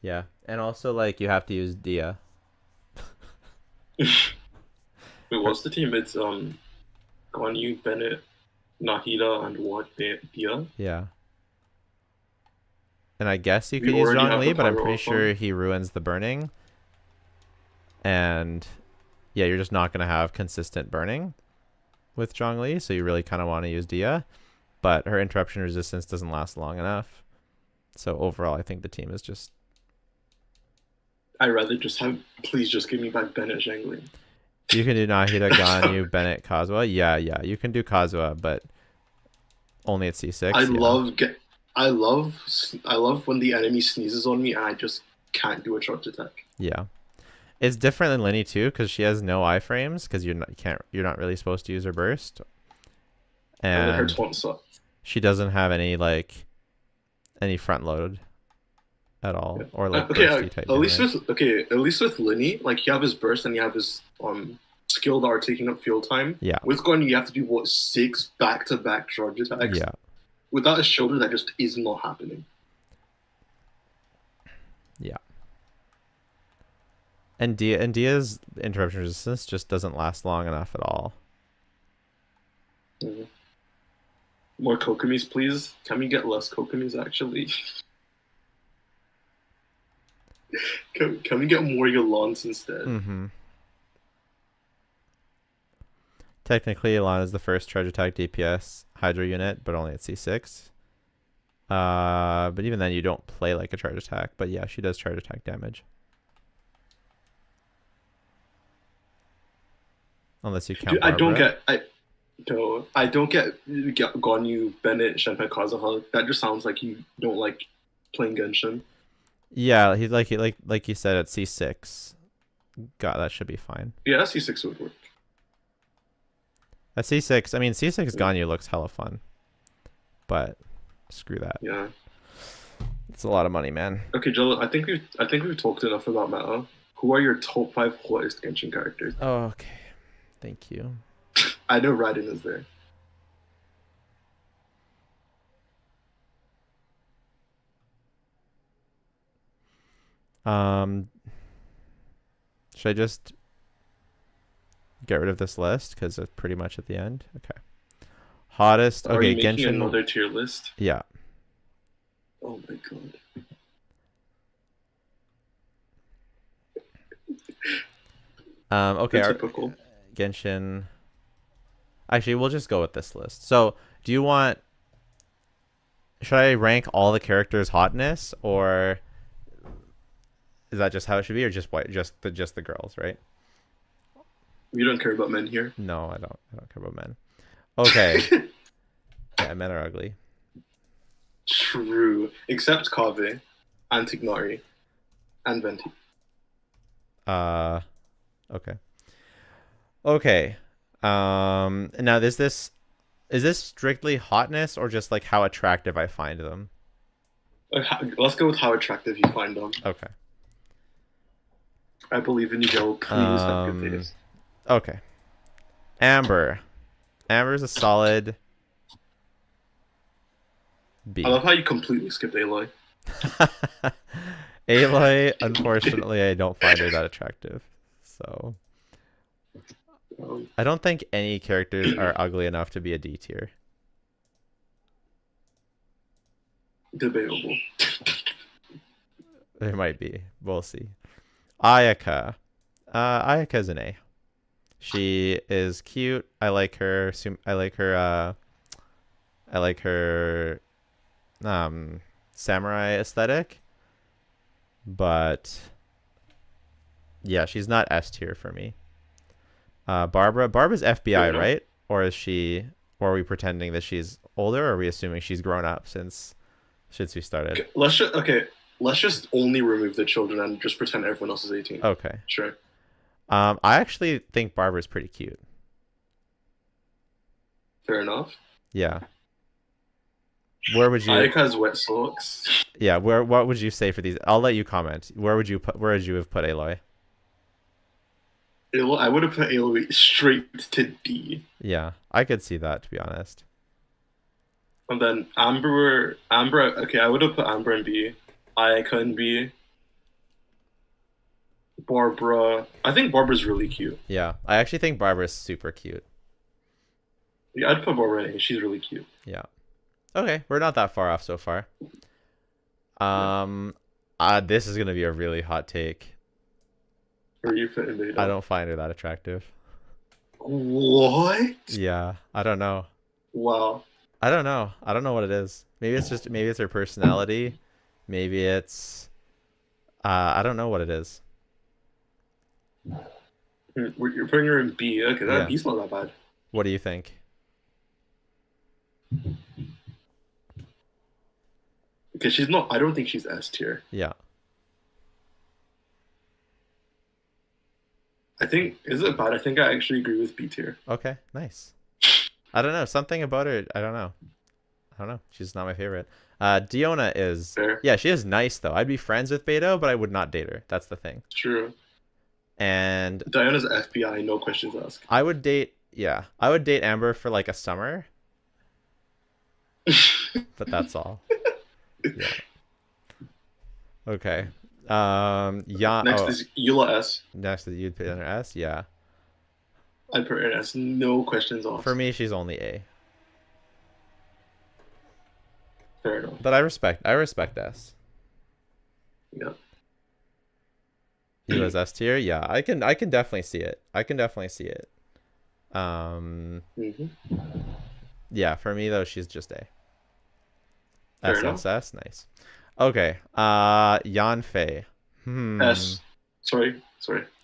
Yeah, and also like you have to use Dia. Wait, what's the team? It's Ganyu, Bennett, Nahida, and what? Dia? Yeah. And I guess you We could use already have Zhongli, the but I'm Pyro pretty Archon. sure he ruins the burning. And yeah, you're just not going to have consistent burning with Zhongli, so you really kind of want to use Dia. But her interruption resistance doesn't last long enough. So overall, I think the team is just... I'd rather just have... Please just give me back Bennett Zhongli. You can do Nahida, Ganyu, Bennett, Kazuha. Yeah, you can do Kazuha, but only at C6. I love when the enemy sneezes on me and I just can't do a charge attack. Yeah. It's different than Lyney too, because she has no iframes, because you're not really supposed to use her burst. And then her And taunt sucks. she doesn't have any front load at all. Yeah. Or like Okay, bursty type at least damage. with Lyney, like you have his burst and you have his skill that are taking up field time. Yeah. With Gon, you have to do 6 back-to-back charge attacks. Yeah. Without a shoulder, that just is not happening. Yeah. And Dia's interruption resistance just doesn't last long enough at all. Mhm. More Kokomis, please. Can we get less Kokomis, actually? Can we get more Yolans instead? Mm-hmm. Technically, Alana is the first charge attack DPS Hydra unit, but only at C6. But even then, you don't play like a charge attack. But yeah, she does charge attack damage. Unless you count Dude, I don't Barbara. get Ganyu, Bennett, Shenhe, Kazuha. That just sounds like you don't like playing Genshin. Yeah, he's like you said at C6. God, that should be fine. Yeah, C6 would work. At C6, I mean C6 Ganyu looks hella fun. But screw that. Yeah. It's a lot of money, man. Okay, Jello, I think we've talked enough about meta. Who are your top 5 hottest Genshin characters? Oh, okay. Thank you. I know Raiden is there. Should I just get rid of this list because it's pretty much at the end? Okay. Hottest. Are Okay, you making Genshin. another tier list? Yeah. Oh my god. Okay, The typical. Genshin. Actually, we'll just go with this list. So, do you want? Should I rank all the characters' hotness, or is that just how it should be, or just the girls, right? You don't care about men here. No, I don't. I don't care about men. Okay. Yeah, men are ugly. True. Except Kaveh, and Tignari, and Venti. Okay. Okay. Now is this strictly hotness or just like how attractive I find them? Let's go with how attractive you find them. Okay. I believe in you, Joe. Please have good days. Okay. Amber. Amber's a solid B. I love how you completely skipped Aloy. Aloy, unfortunately, I don't find her that attractive. So I don't think any characters are ugly enough to be a D tier. Debatable. There might be. We'll see. Ayaka. Ayaka's an A. She is cute. I like her. I like her. I like her. Samurai aesthetic. But yeah, she's not S tier for me. Barbara's FBI, right? Or is she? Or are we pretending that she's older? Or are we assuming she's grown up since we started? Let's just only remove the children and just pretend everyone else is 18. Okay. Sure. I actually think Barbara's pretty cute. Fair enough. Yeah. Where would you? Ayaka's wet socks. Yeah. What would you say for these? I'll let you comment. Where would you have put Aloy? I would have put Aloy straight to D. Yeah, I could see that, to be honest. And then Amber. Okay, I would have put Amber in B. Ayaka in B. Barbara. I think Barbara's really cute. Yeah, I actually think Barbara's super cute. Yeah, I'd put Barbara in A. She's really cute. Yeah. Okay, we're not that far off so far. This is gonna be a really hot take. Where you fit in Beta? I don't find her that attractive. What? Yeah, I don't know. Wow. I don't know. I don't know what it is. Maybe it's her personality. Maybe it's I don't know what it is. You're putting her in B. Okay, Yeah. B's not that bad. What do you think? Because she's not. I don't think she's S tier. Yeah. I think. Is it bad? I think I actually agree with B tier. Okay, nice. I don't know. Something about her. I don't know. She's not my favorite. Diona is. Fair. Yeah, she is nice though. I'd be friends with Beto, but I would not date her. That's the thing. True. And Diana's FBI, no questions asked. I would date. Yeah, I would date Amber for like a summer. But that's all. Yeah. Okay. Yeah. Next is Eula S. Next is you'd put in her S. Yeah. I'd put her in S. No questions asked. For me, she's only A. Fair enough. But I respect S. Yeah. He was S tier. Yeah, I can definitely see it. Yeah, for me though, she's just A. Fair enough. SSS, nice. Okay. Yanfei. S. Sorry.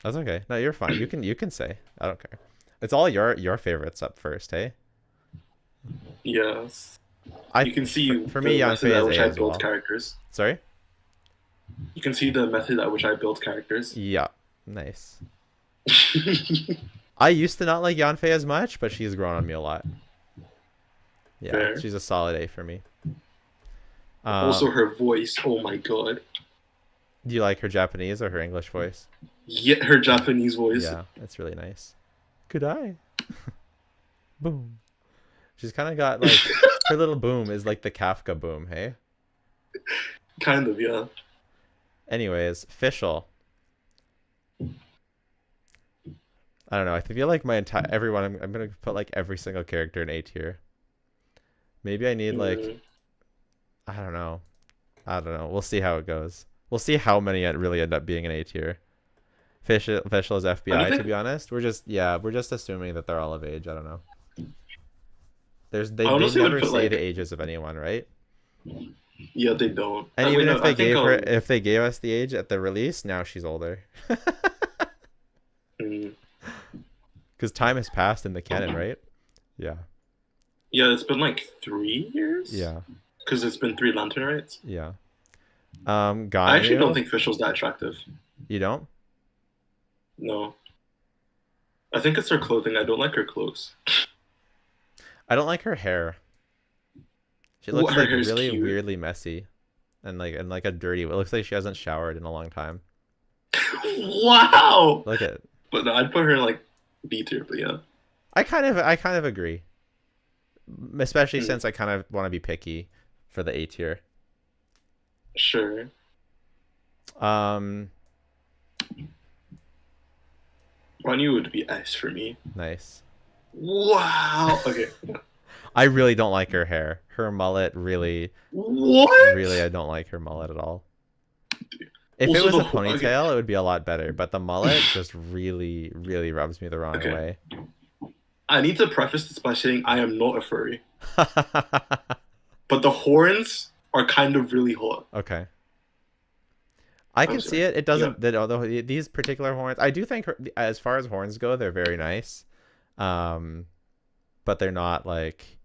That's okay. No, you're fine. You can say. I don't care. It's all your favorites up first, hey? Yes. You can see for me, Yanfei at is which A I as build well. characters. Sorry? You can see the method at which I build characters. Yeah. Nice. I used to not like Yanfei as much, but she's grown on me a lot. Yeah, Fair. She's a solid A for me. Also, her voice. Oh my god. Do you like her Japanese or her English voice? Yeah, her Japanese voice. Yeah, it's really nice. Good eye. Boom. She's kind of got like her little boom is like the Kafka boom, hey? Kind of, yeah. Anyways, Fischl. I don't know. I feel like my entire everyone. I'm gonna put like every single character in A tier. Maybe I need like I don't know. We'll see how it goes. We'll see how many really end up being in A tier. Fischl is FBI, I to think- be honest. We're just assuming that they're all of age. I don't know. They honestly would never put, say like- the ages of anyone, right? Yeah, they don't. And I even mean, if no, I they think, if they gave us the age at the release, now she's older. mm, Because time has passed in the canon, right? Yeah. yeah, it's been like 3 years. Yeah. Because it's been 3 Lantern Rites. Yeah. I actually Ganyu, don't think Fischl's that attractive. you don't. No. I think it's her clothing. I don't like her clothes. I don't like her hair. She Well, looks her like hair's really cute. weirdly messy, and like a dirty. It looks like she hasn't showered in a long time. Wow! Look at. But no, I'd put her in like B tier, but yeah. I kind of agree. Especially Hmm. since I kind of want to be picky for the A tier. Sure. Um, Ranyu would be S for me. nice. Wow! Okay. I really don't like her hair. Her mullet really, What? really, I don't like her mullet at all. If Also it was a the whole- okay. ponytail, it would be a lot better. But the mullet just really, really rubs me the wrong Okay. way. I need to preface this by saying I am not a furry. But the horns are kind of really hot. Okay. I can I'm see sorry. it. It doesn't. That although these particular horns, I do think as far as horns go, they're very nice. But they're not like.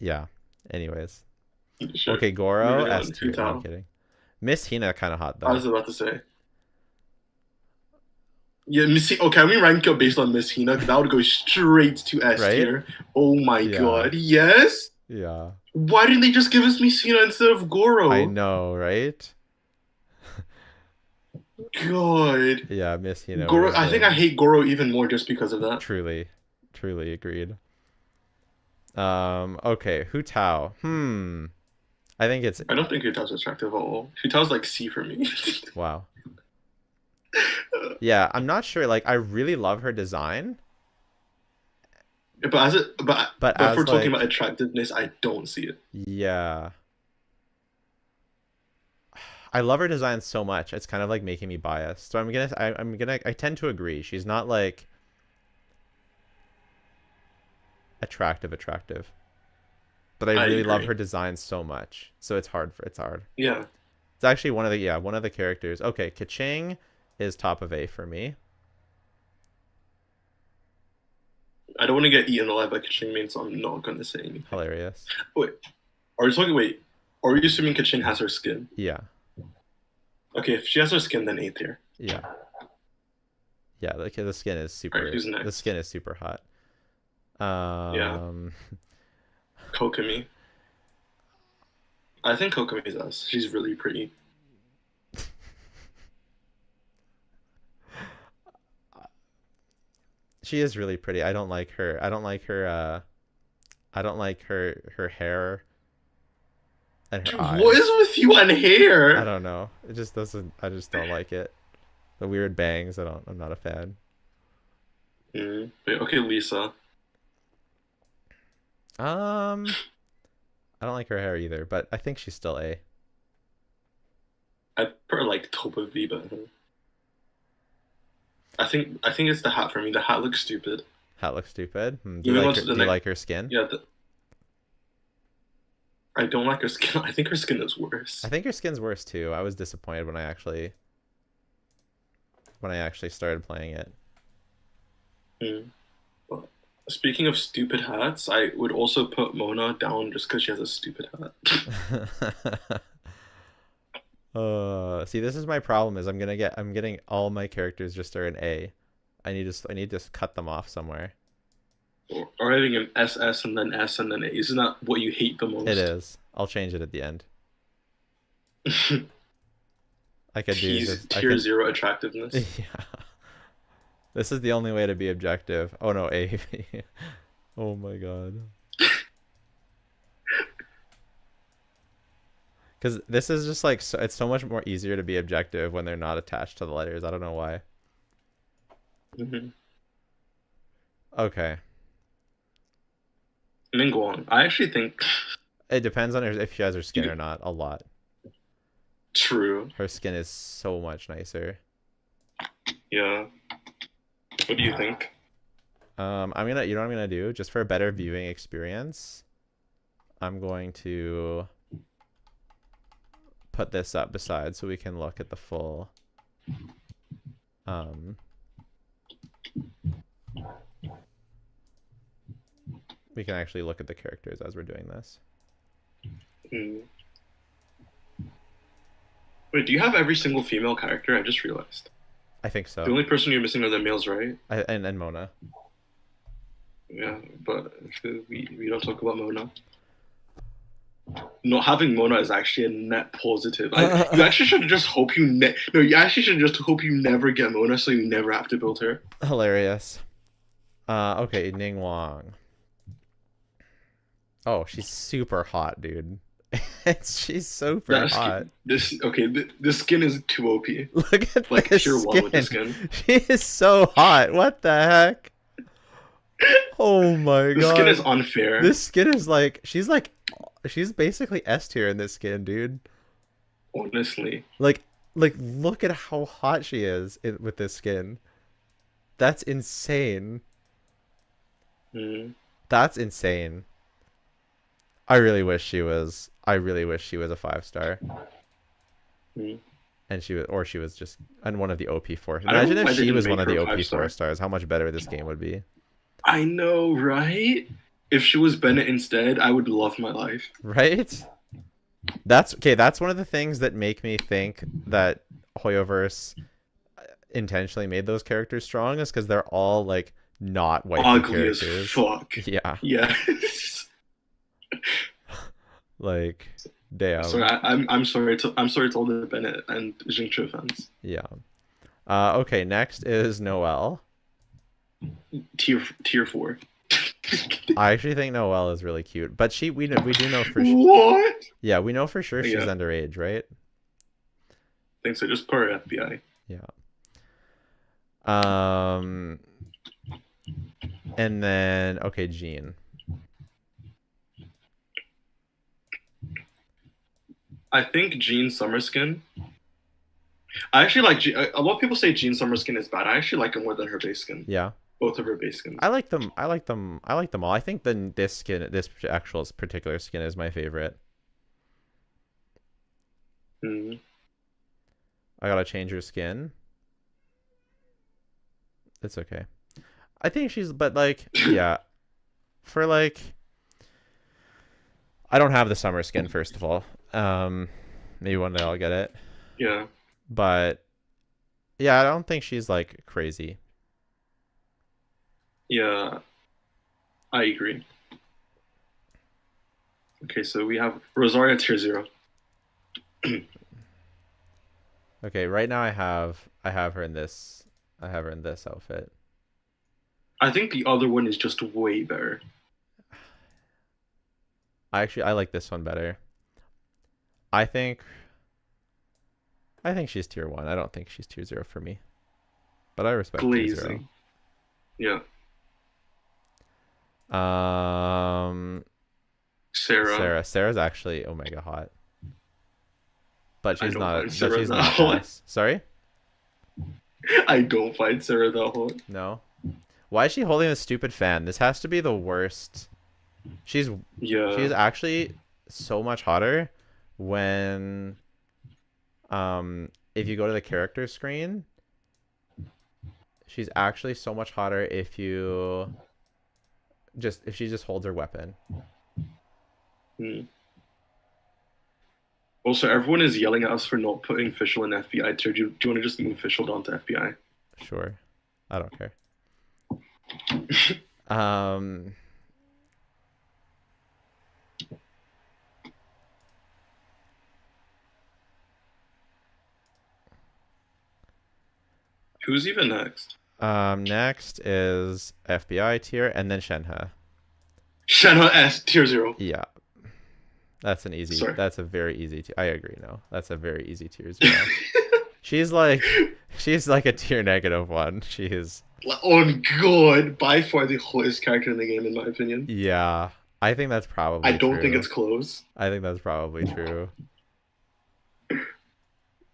Yeah. Anyways. Sure. Okay, Goro Moving on, S tier. No, I'm Hutao. kidding. Miss Hina kind of hot I was though. about to say. Yeah, Miss. Okay, can we rank up based on Miss Hina? That would go straight to S Right? tier. Oh my Yeah. god, yes. Yeah. Why didn't they just give us Miss Hina instead of Goro? I know, right? God, Yeah, Miss Hina. Goro. would've I think been- I hate Goro even more just because of that. Truly agreed. Okay, Hutao. I think it's I don't think Hutao's attractive at all. Hutao's like C for me. wow. Yeah, I'm not sure. Like, I really love her design. but as it, but as, if we're talking like- about attractiveness, I don't see it. Yeah. I love her design so much. It's kind of like making me biased. So I tend to agree. She's not like attractive. But I I really love agree. her design so much. So it's hard. Yeah. It's actually one of the characters. Okay, Kaching is top of A for me. I don't want to get eaten alive by Kaching main, so I'm not going to say anything. Hilarious. Wait, are we talking? Wait, are we assuming Kaching has her skin? Yeah. Okay, if she has her skin, then A tier. Yeah. Yeah, the skin is super. Alright, who's The next? skin is super hot. Kokomi. I think Kokomi's us. She's really pretty. She is really pretty. I don't like her. I don't like her hair and her Dude, eyes. what is with you on hair? I don't know. It just doesn't. I just don't like it. The weird bangs. I'm not a fan. Wait, okay, Lisa. I don't like her hair either, but I think she's still A. I put her like top of V, but I think it's the hat for me. The hat looks stupid. Hat looks stupid. Do Moving you on like to her, the do you next- like her skin? Yeah. I don't like her skin. I think her skin is worse. I think her skin's worse too. I was disappointed when I actually started playing it. But speaking of stupid hats, I would also put Mona down just because she has a stupid hat. See, this is my problem. Is I'm getting all my characters just are an A. I need to cut them off somewhere. Or having an SS and then S and then A. Isn't that what you hate the most? It is. I'll change it at the end. I could do this. Tier 0 attractiveness. Yeah. This is the only way to be objective. Oh no, A. Oh my god. Because this is just like it's so much more easier to be objective when they're not attached to the letters. I don't know why. Mm-hmm. Okay. Ningguang. I actually think It depends on if she has her skin or not. A lot. true. Her skin is so much nicer. Yeah. What do you think? You know what I'm gonna do? Just for a better viewing experience, I'm going to put this up beside so we can look at the full we can actually look at the characters as we're doing this. Hmm. Wait, do you have every single female character? I just realized. I think so. The only person you're missing are the males, right? And Mona. Yeah, but we don't talk about Mona. Not having Mona is actually a net positive. You actually should just hope you you actually should just hope you never get Mona, so you never have to build her. Hilarious. Okay, Ning Wang. Oh, she's super hot, dude. She's super hot. This skin is too OP. Look at like this tier skin. 1 with the skin. She is so hot. What the heck? Oh my god. The skin is unfair. This skin is she's basically S tier in this skin, dude. Honestly. Like look at how hot she is with this skin. That's insane. That's insane. I really wish she was a 5-star. And she was just one of the OP 4. Imagine if she was one of the OP 4 stars, how much better this game would be. I know, right? If she was Bennett instead, I would love my life. Right? That's one of the things that make me think that Hoyoverse intentionally made those characters strong, is because they're all like not white ugly characters. As fuck. Yeah. Yes. Like, damn. Sorry, I'm sorry to all the Bennett and Jingcho fans. Yeah. Okay, next is Noelle. Tier 4. I actually think Noelle is really cute, but we do know for sure. What? Yeah, we know for sure she's underage, right? I think so. Just put her FBI. Yeah. And then Jean. I think Jean's summer skin. I actually like a lot of people say Jean's summer skin is bad. I actually like it more than her base skin. Yeah. Both of her base skins. I like them all. I think this actual particular skin is my favorite. I gotta change her skin. It's okay. I think yeah. For I don't have the summer skin, first of all. Maybe one day I'll get it. Yeah. But yeah, I don't think she's like crazy. Yeah, I agree. Okay, so we have Rosaria tier 0. Okay, right now I have her in this. I have her in this outfit. I think the other one is just way better. I like this one better. I think she's tier 1. I don't think she's tier 0 for me. But I respect tier 0. Yeah. Sarah's actually omega hot. But she's not hot. nice. Sorry? I don't find Sarah that hot. No. Why is she holding a stupid fan? This has to be the worst. She's actually so much hotter when if you go to the character screen. She's actually so much hotter if she just holds her weapon. Also, everyone is yelling at us for not putting Fischl in FBI tier. Do you want to just move Fischl down to FBI? Sure. I don't care. Who's even next? Next is FBI tier and then Shenhe. Shenhe S tier 0. Yeah. That's an easy. Sorry. That's a very easy. I agree. No, that's a very easy tier 0. she's like a tier -1. She is. Oh god, by far the hottest character in the game, in my opinion. Yeah, I think that's probably. I don't think it's close. I think that's probably true.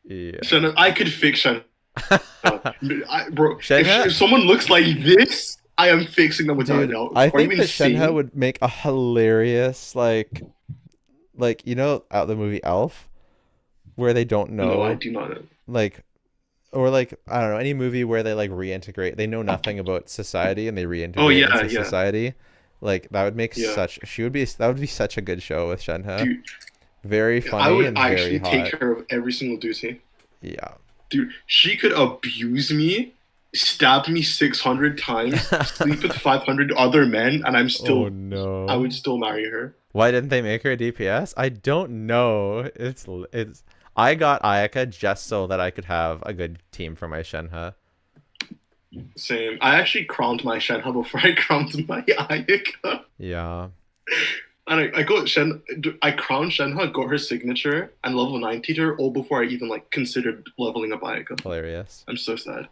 Yeah. Shenhe, I could fix Shenhe Bro, Shenhe? if someone looks like this, I am fixing them without a Dude, doubt. I Are you think that Shenhe insane? would make a hilarious you know out the movie Elf where they don't No, I know do not know. like or like I don't know any movie where they like reintegrate they know nothing about society and they Oh reintegrate yeah, into yeah, society. Like that would make yeah. that would be such a good show with Shenhe. Dude, Very I funny would and very actually take hot. care of every single duty. Yeah. Dude, she could abuse me, stab me 600 times, sleep with 500 other men, and Oh I no. would still marry her. Why didn't they make her a DPS? I don't know. It's I got Ayaka just so that I could have a good team for my Shenhe. Same. I actually crowned my Shenhe before I crowned my Ayaka. Yeah. And I crowned Shenhe, got her signature, and level 90'd her all before I even like considered leveling up Ayaka. Hilarious. I'm so sad.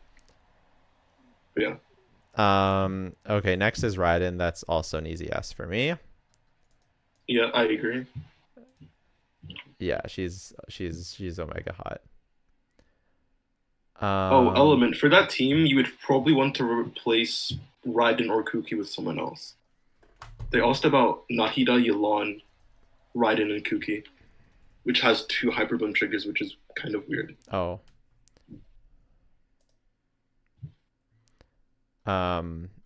But yeah. Okay, next is Raiden. That's also an easy S for me. Yeah, I agree. Yeah, she's omega hot. Oh, Element. For that team, you would probably want to replace Raiden or Kuki with someone else. They asked about Nahida, Yelan, Raiden, and Kuki, which has 2 Hyperbloom triggers, which is kind of weird. Oh.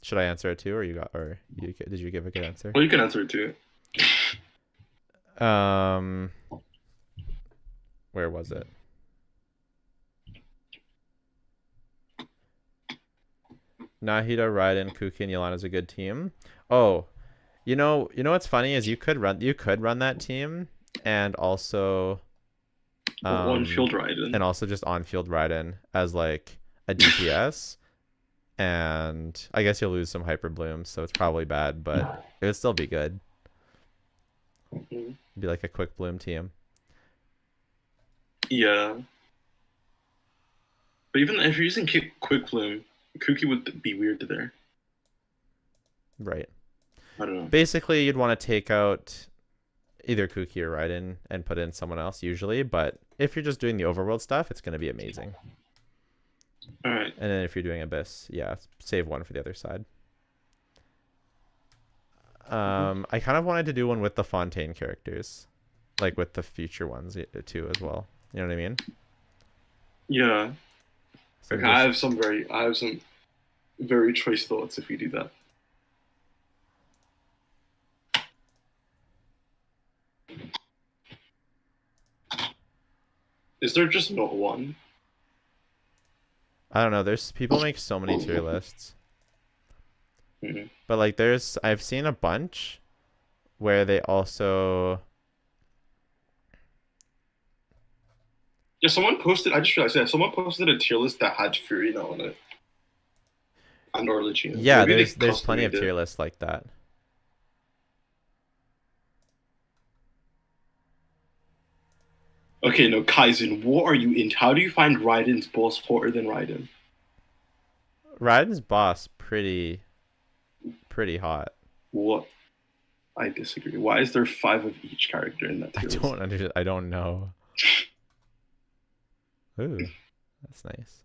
Should I answer it too, or did you give a good answer? Well, you can answer it too. Where was it? Nahida, Raiden, Kuki, and Yelan is a good team. Oh, you know what's funny is you could run that team and also On-field Raiden. and also just on-field Raiden as like a DPS. And I guess you'll lose some hyper blooms, so it's probably bad, but it would still be good. It'd be like a quick bloom team. Yeah. But even if you're using quick bloom, Kuki would be weird there. Right. I don't know. Basically, you'd want to take out either Kuki or Raiden and put in someone else usually, but if you're just doing the overworld stuff, it's going to be amazing. All right. And then if you're doing Abyss, yeah, save one for the other side. I kind of wanted to do one with the Fontaine characters, like with the future ones too as well. You know what I mean? Yeah. So Okay, I have some very choice thoughts if we do that. Is there just not one? I don't know. There's people make so many tier lists, Mhm. but like I've seen a bunch where they also Yeah, someone posted. I just realized that someone posted a tier list that had Furina on it, and Origin. yeah. Maybe they There's plenty of custom-made tier it. lists like that. Okay, no, Kaizen, what are you into? How do you find Raiden's boss hotter than Raiden? Raiden's boss pretty hot. What? I disagree. Why is there 5 of each character in that tier list? I don't know. Ooh, that's nice.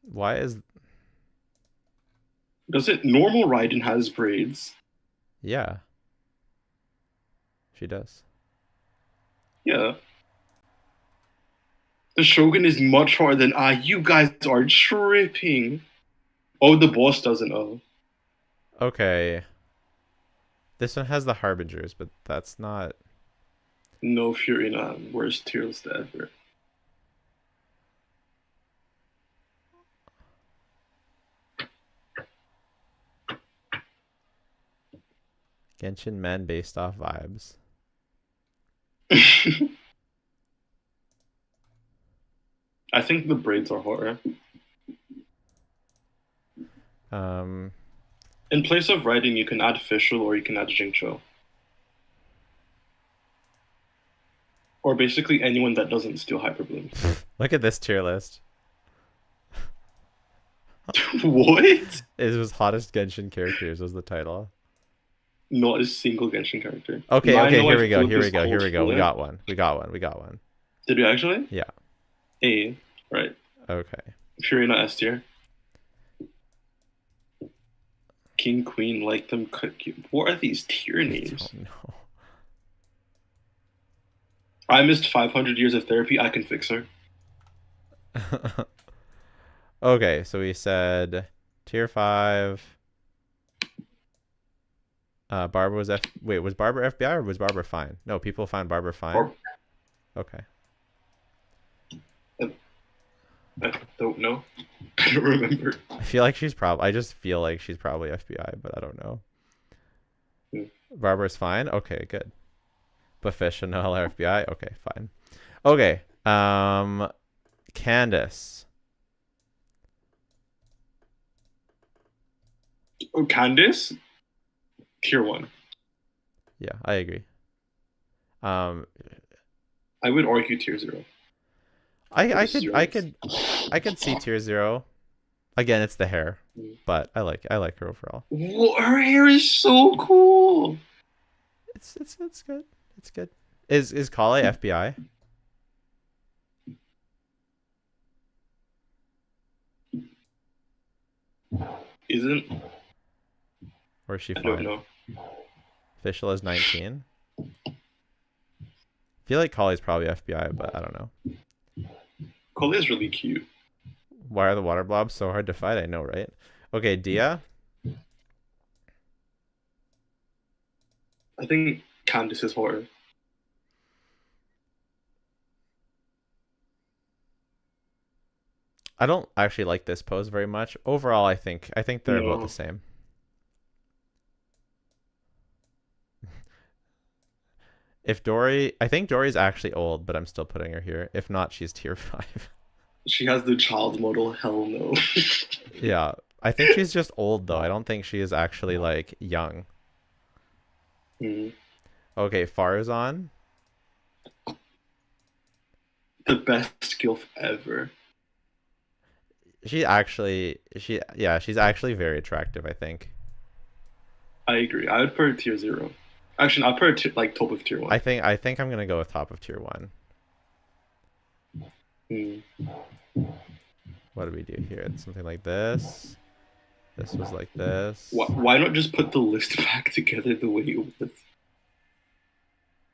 Why is Doesn't normal Raiden has braids? yeah? She does. Yeah. The Shogun is much harder than you guys are tripping. Oh, the boss doesn't. Oh. Okay. This one has the Harbingers, but that's not. No Furina, worst tier list ever. Genshin men based off vibes. I think the braids are hotter. In place of Raiden, you can add Fischl or you can add Jingcho. Or basically anyone that doesn't steal Hyperbloom. Look at this tier list. What? It was hottest Genshin characters was the title. Not a single Genshin character. Okay, Now I okay, know here I we go, flipped here we this go, here we cold go. We flip. got one. We got one. We got one. Did we actually? Yeah. A. Right. Okay. Fury not S tier. King, Queen, like them. What are these tier I names? don't know. I missed 500 years of therapy. I can fix her. Okay, so we said tier 5. Barbara was Wait, was Barbara FBI or was Barbara fine? No, people find Barbara fine. Okay. I don't know. I don't remember. I feel like I just feel like she's probably FBI, but I don't know. Barbara's fine? Okay, good. Professional FBI? Okay, fine. Okay. Candace. Oh, Candace? Tier 1. Yeah, I agree. I would argue tier 0. I could see tier 0. Again, it's the hair, but I like her overall. Whoa, her hair is so cool. It's good. It's good. Is Kale FBI? Isn't? Or is she I fine? don't know. Official is 19. I feel like Kale's probably FBI, but I don't know. Cole is really cute. Why are the water blobs so hard to fight? I know, right? Okay, Dia. I think Candace is horror. I don't actually like this pose very much. Overall, I think they're about the same. If Dory, I think Dory's actually old, but I'm still putting her here. If not, she's tier 5. She has the child model. Hell no. Yeah, I think she's just old though. I don't think she is actually like young. Okay, Farzan. The best gilf ever. She's actually very attractive, I think. I agree. I would put her tier 0. Actually, I'd put her like top of tier 1. I think I'm gonna go with top of tier 1. What do we do here? It's something like this. This was like this. Why not just put the list back together the way it was?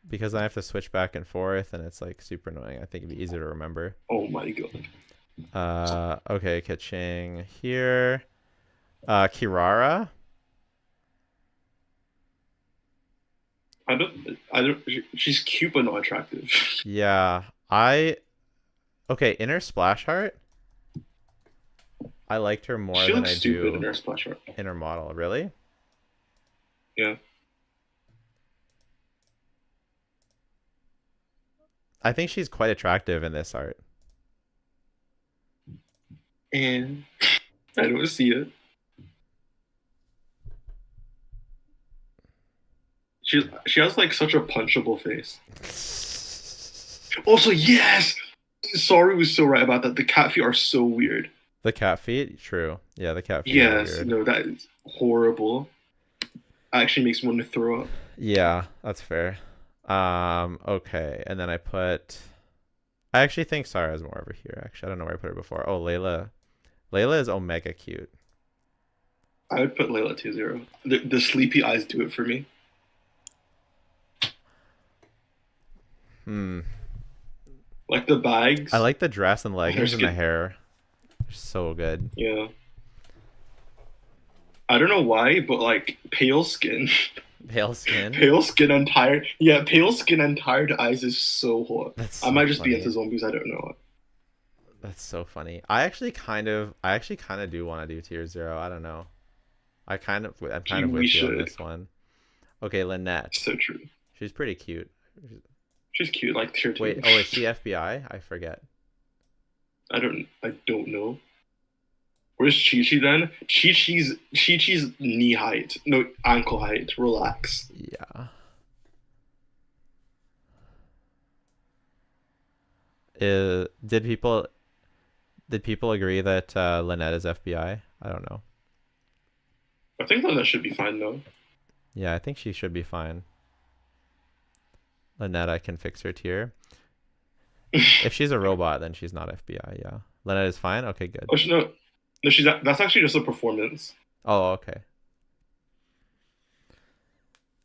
Because I have to switch back and forth, and it's like super annoying. I think it'd be easier to remember. Oh my god. Okay, Kaching here. Kirara. I don't. She's cute but not attractive. Yeah, okay, Inner Splash Heart. I liked her more She than looks I stupid do in her splash art. Inner Model. Really? Yeah. I think she's quite attractive in this art. And I don't see it. She has like such a punchable face. Also, yes! Sorry was so right about that. The cat feet are so weird. The cat feet? True. Yeah, the cat feet Yes, are weird. no, that is horrible. Actually makes me want to throw up. Yeah, that's fair. Okay, and then I actually think Sarah's more over here. Actually, I don't know where I put her before. Oh, Layla. Layla is omega cute. I would put Layla 2-0. The sleepy eyes do it for me. Like the bags. I like the dress and leggings and the good. hair. They're so good. Yeah. I don't know why, but like pale skin. Pale skin. Pale skin and tired. Yeah, pale skin and tired eyes is so hot. That's so I might just funny. be into zombies. I don't know. That's so funny. I actually kind of do want to do tier 0. I don't know. I'm kind of with you on this one. Okay, Lynette. So true. She's pretty cute. She's cute, like tier 2. Wait, oh, is she FBI? I forget. I don't know. Where's Chi-Chi then? Chi-Chi's knee height. No, ankle height. Relax. Yeah. Did people agree that Lynette is FBI? I don't know. I think that should be fine though. Yeah, I think she should be fine. Lynette, I can fix her tier. If she's a robot, then she's not FBI. Yeah, Lynette is fine. Okay, good. Oh, no, no, that's actually just a performance. Oh, okay.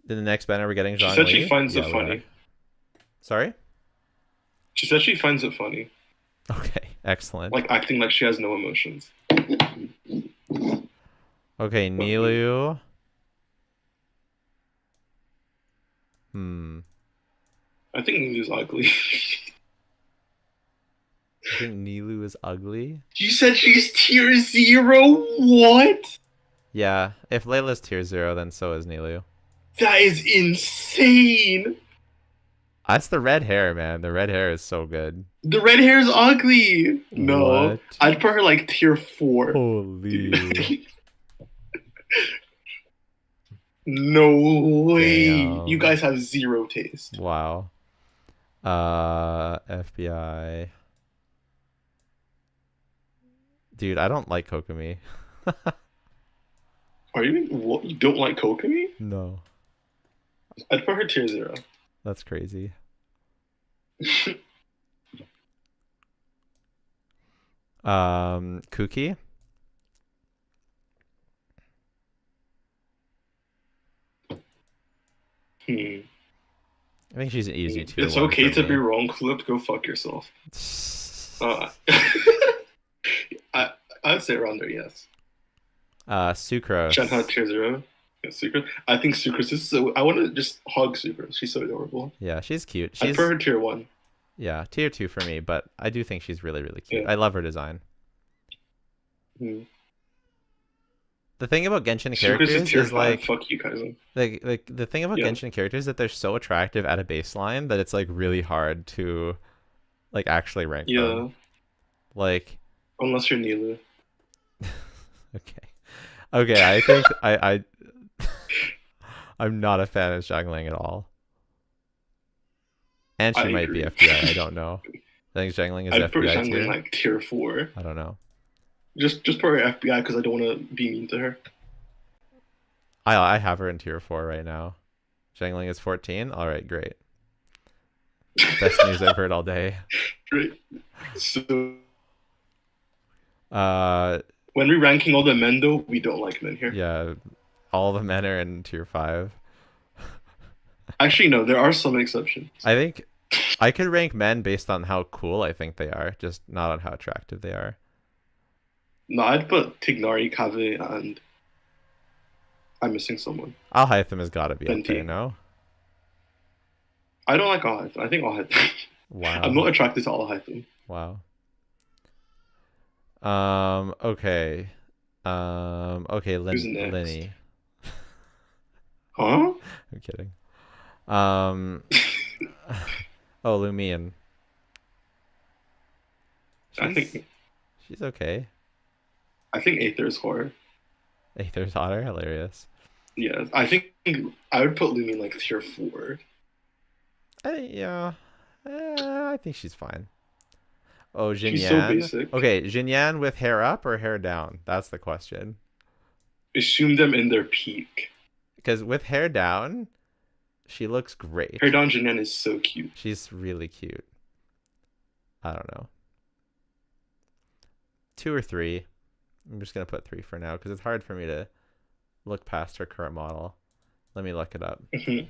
Then the next banner we're getting She Zhongli. said she finds it we funny. are. Sorry? She said she finds it funny, Okay, excellent. like acting like she has no emotions. Okay, Nilu. Hmm. I think Nilu's ugly. I think Nilu is ugly. You said she's tier 0? What? Yeah, if Layla's tier 0, then so is Nilu. That is insane. That's the red hair, man. The red hair is so good. The red hair is ugly. No. What? I'd put her like tier 4. Holy. No way. Damn. You guys have zero taste. Wow. FBI. Dude, I don't like Kokomi. Are you what? You don't like Kokomi? No. I'd put her tier 0. That's crazy. Kuki. Hmm. I think she's an easy tier It's 1 okay for to me. be wrong, Flip. Go fuck yourself. I'd say around there, yes. Sucrose. Shanha tier 0. Yeah, Sucrose. I think Sucrose is so. I want to just hug Sucrose. She's so adorable. Yeah, she's cute. I'd She's put her tier 1. yeah, tier 2 for me, but I do think she's really, really cute. Yeah. I love her design. Hmm. The thing about Genshin Sucrose characters is tier is 5. like Fuck you, Kaizen. the thing about Yeah. Genshin characters is that they're so attractive at a baseline that it's like really hard to like actually rank Yeah. them. Like Unless you're Nilu. okay, I think I I'm not a fan of Zhongli at all. And she I might be agree. FBI. I don't know. I think Zhongli is I'd put FBI Zhongli tier. like tier 4. I don't know. Just put her FBI because I don't want to be mean to her. I have her in tier 4 right now. Zhongli is 14. All right, great. Best news I've heard all day. Great. So Uh, when we're ranking all the men, though, we don't like men here. yeah, all the men are in tier 5. Actually, no, there are some exceptions. I think I could rank men based on how cool I think they are, just not on how attractive they are. No, I'd put Tignari, Kave, and I'm missing someone. Alhaitham has got to be up Venti. there, no? I don't like Alhaitham. I think Alhaitham. Wow. I'm not attracted to Alhaitham. Wow. Okay. Okay, Who's next? Lyney. Huh? I'm kidding. Oh, Lumion. I think She's okay. Aether is horror. Aether's hotter, hilarious. Yeah, I think I would put Lumi in like tier 4. Yeah. I think she's fine. Oh, Jinyan. She's so basic. Okay, Jinyan with hair up or hair down? That's the question. Assume them in their peak. Because with hair down, she looks great. Her Don Jinan is so cute. She's really cute. I don't know. 2 or 3. I'm just going to put 3 for now because it's hard for me to look past her current model. Let me look it up. Mhm.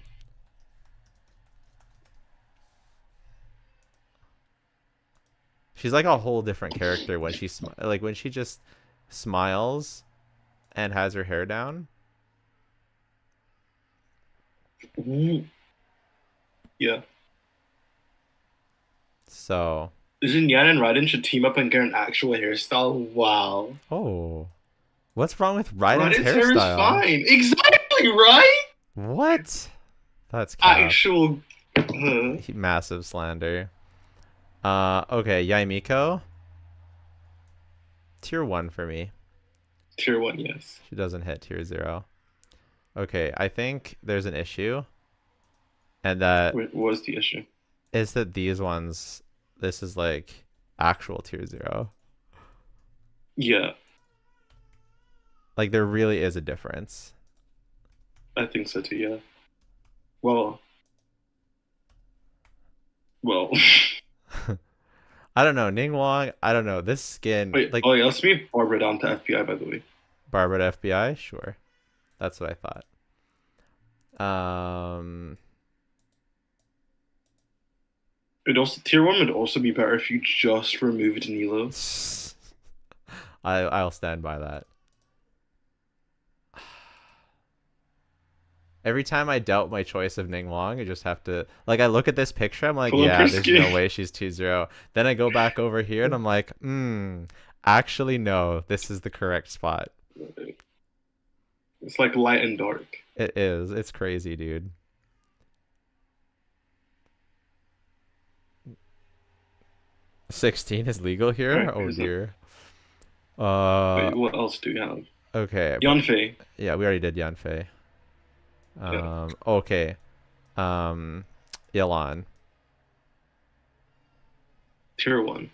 She's like a whole different character when she like when she just smiles and has her hair down. Ooh. Yeah. So, Jin Yan and Raiden should team up and get an actual hairstyle. Wow. oh, what's wrong with Raiden's Raiden's hair is hairstyle? fine. Exactly, right? What? That's cap. Actual. Massive slander. Okay, Yaimiko. Tier 1 for me. Tier 1, yes. She doesn't hit tier 0. Okay, I think there's an issue. And that What was the issue? is that these ones, this is like actual tier 0. Yeah, Like there really is a difference. I think so too, yeah. Well. I don't know. Ning Wong, I don't know. This skin, Wait, like oh yeah, let's move Barbara down to FBI, by the way. Barbara to FBI? Sure. That's what I thought. It also tier 1 would also be better if you just removed Nilo. I'll stand by that. Every time I doubt my choice of Ning Wong, I just have to like I look at this picture, I'm like, Pull up yeah, her there's skin. no way she's 2-0. Then I go back over here and I'm like, actually no, this is the correct spot. It's like light and dark. It is. It's crazy, dude. $16 is legal here? Alright, Oh is it? dear. Wait, what else do we have? Okay. Yanfei. Yeah, we already did Yanfei. Yeah. Okay. Yelan. Tier 1.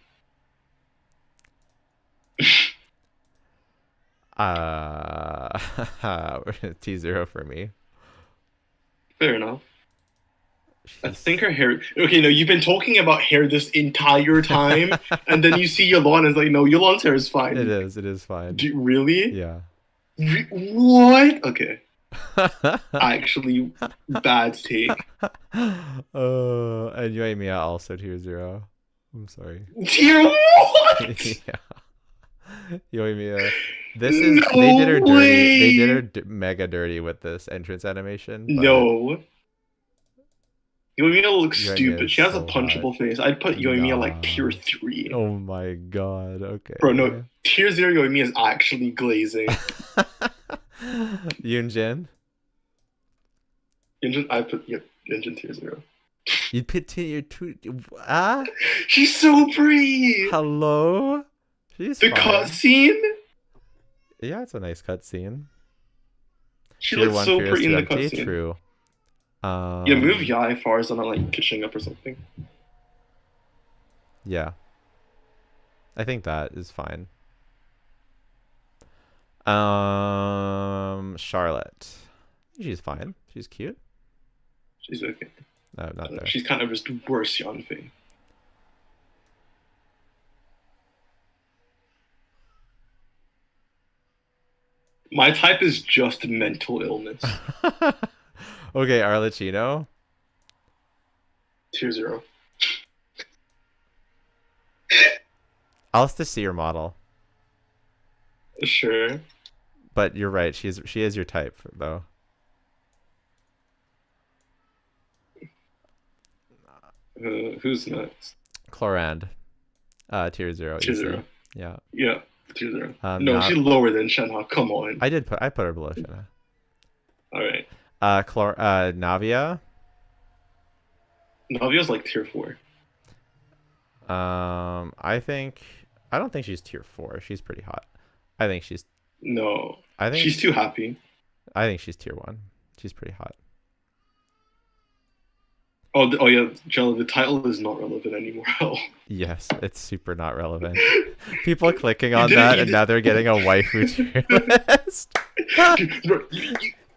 T0 for me. Fair enough. I think her hair. Okay, no, you've been talking about hair this entire time, and then you see Yolan is like, no, Yolan's hair is fine. It is. It is fine. Really? Yeah. What? Okay. Actually, bad take. And Yoimiya also tier 0. I'm sorry. Tier what? Yeah. Yoimiya. This is No they did her dirty. They did way. her mega dirty with this entrance animation. But No. Yoimiya looks Yoimiya stupid. is She has a so punchable face. I'd put Yoimiya like Nah. tier 3. Oh my god. Okay. Bro, no. Tier 0 Yoimiya is actually glazing. Yunjin. Yunjin, I put Yunjin tier 0. You put tier 2. Ah? She's so pretty. Hello? She's The fine. cutscene. Yeah, it's a nice cutscene. She Tier looks 1 so Fierce pretty in the to empty, cutscene. true. Yeah, move Yai far as I'm not like pitching up or something. Yeah. I think that is fine. Charlotte. She's fine. She's cute. She's okay. No, not there. She's kind of just worse Yanfei. My type is just mental illness. Okay, Arlecchino. Tier 0. I'll have to see your model. Sure. But you're right. She is your type, though. Who's next? Chlorand. Tier 0. Tier easy. 0. Yeah. Yeah, tier 0. No, Nav- she's lower than Shenhe. Come on. I put her below Shenhe. Alright. Navia. Navia's like tier 4. I don't think she's tier 4. She's pretty hot. I think she's She's too happy. I think she's tier 1. She's pretty hot. Oh yeah, Jello, the title is not relevant anymore. Yes, it's super not relevant. People clicking on did- that you and did- now they're getting a waifu tier list. Bro,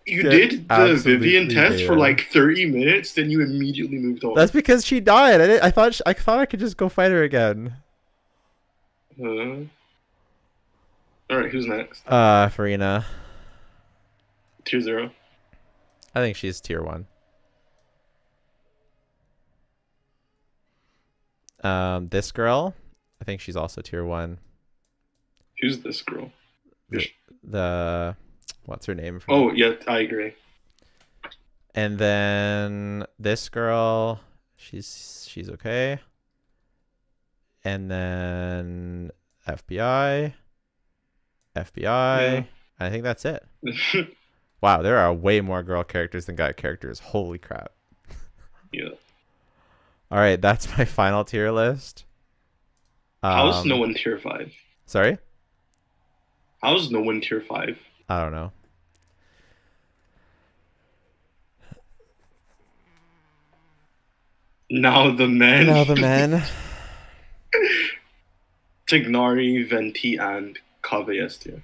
you Get did the absolutely Vivian test for banned. like 30 minutes, then you immediately moved on. That's because she died. I thought I could just go fight her again. Alright, who's next? Farina. Tier 0. I think she's tier 1. This girl, I think she's also tier 1. Who's this girl? The what's her name? Oh, yeah, I agree. And then this girl, she's okay. And then FBI. Yeah. I think that's it. Wow, there are way more girl characters than guy characters. Holy crap. Yeah. All right, that's my final tier list. How's no one tier 5? Sorry? How's no one tier 5? I don't know. Now the men. Now the men. Tignari, Venti, and Kaveh tier.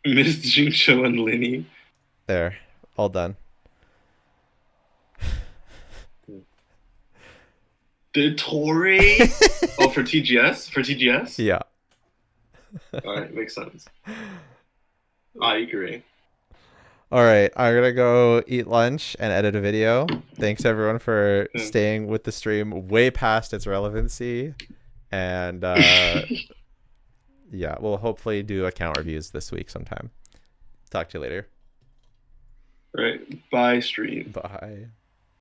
Miss Jingcho and Lyney. There. All done. The Tory? Oh, for TGS? For TGS? Yeah. Alright, makes sense. I agree. All right, I'm gonna go eat lunch and edit a video. Thanks everyone for staying with the stream way past its relevancy, and yeah, we'll hopefully do account reviews this week sometime. Talk to you later. Right. Bye, stream. Bye.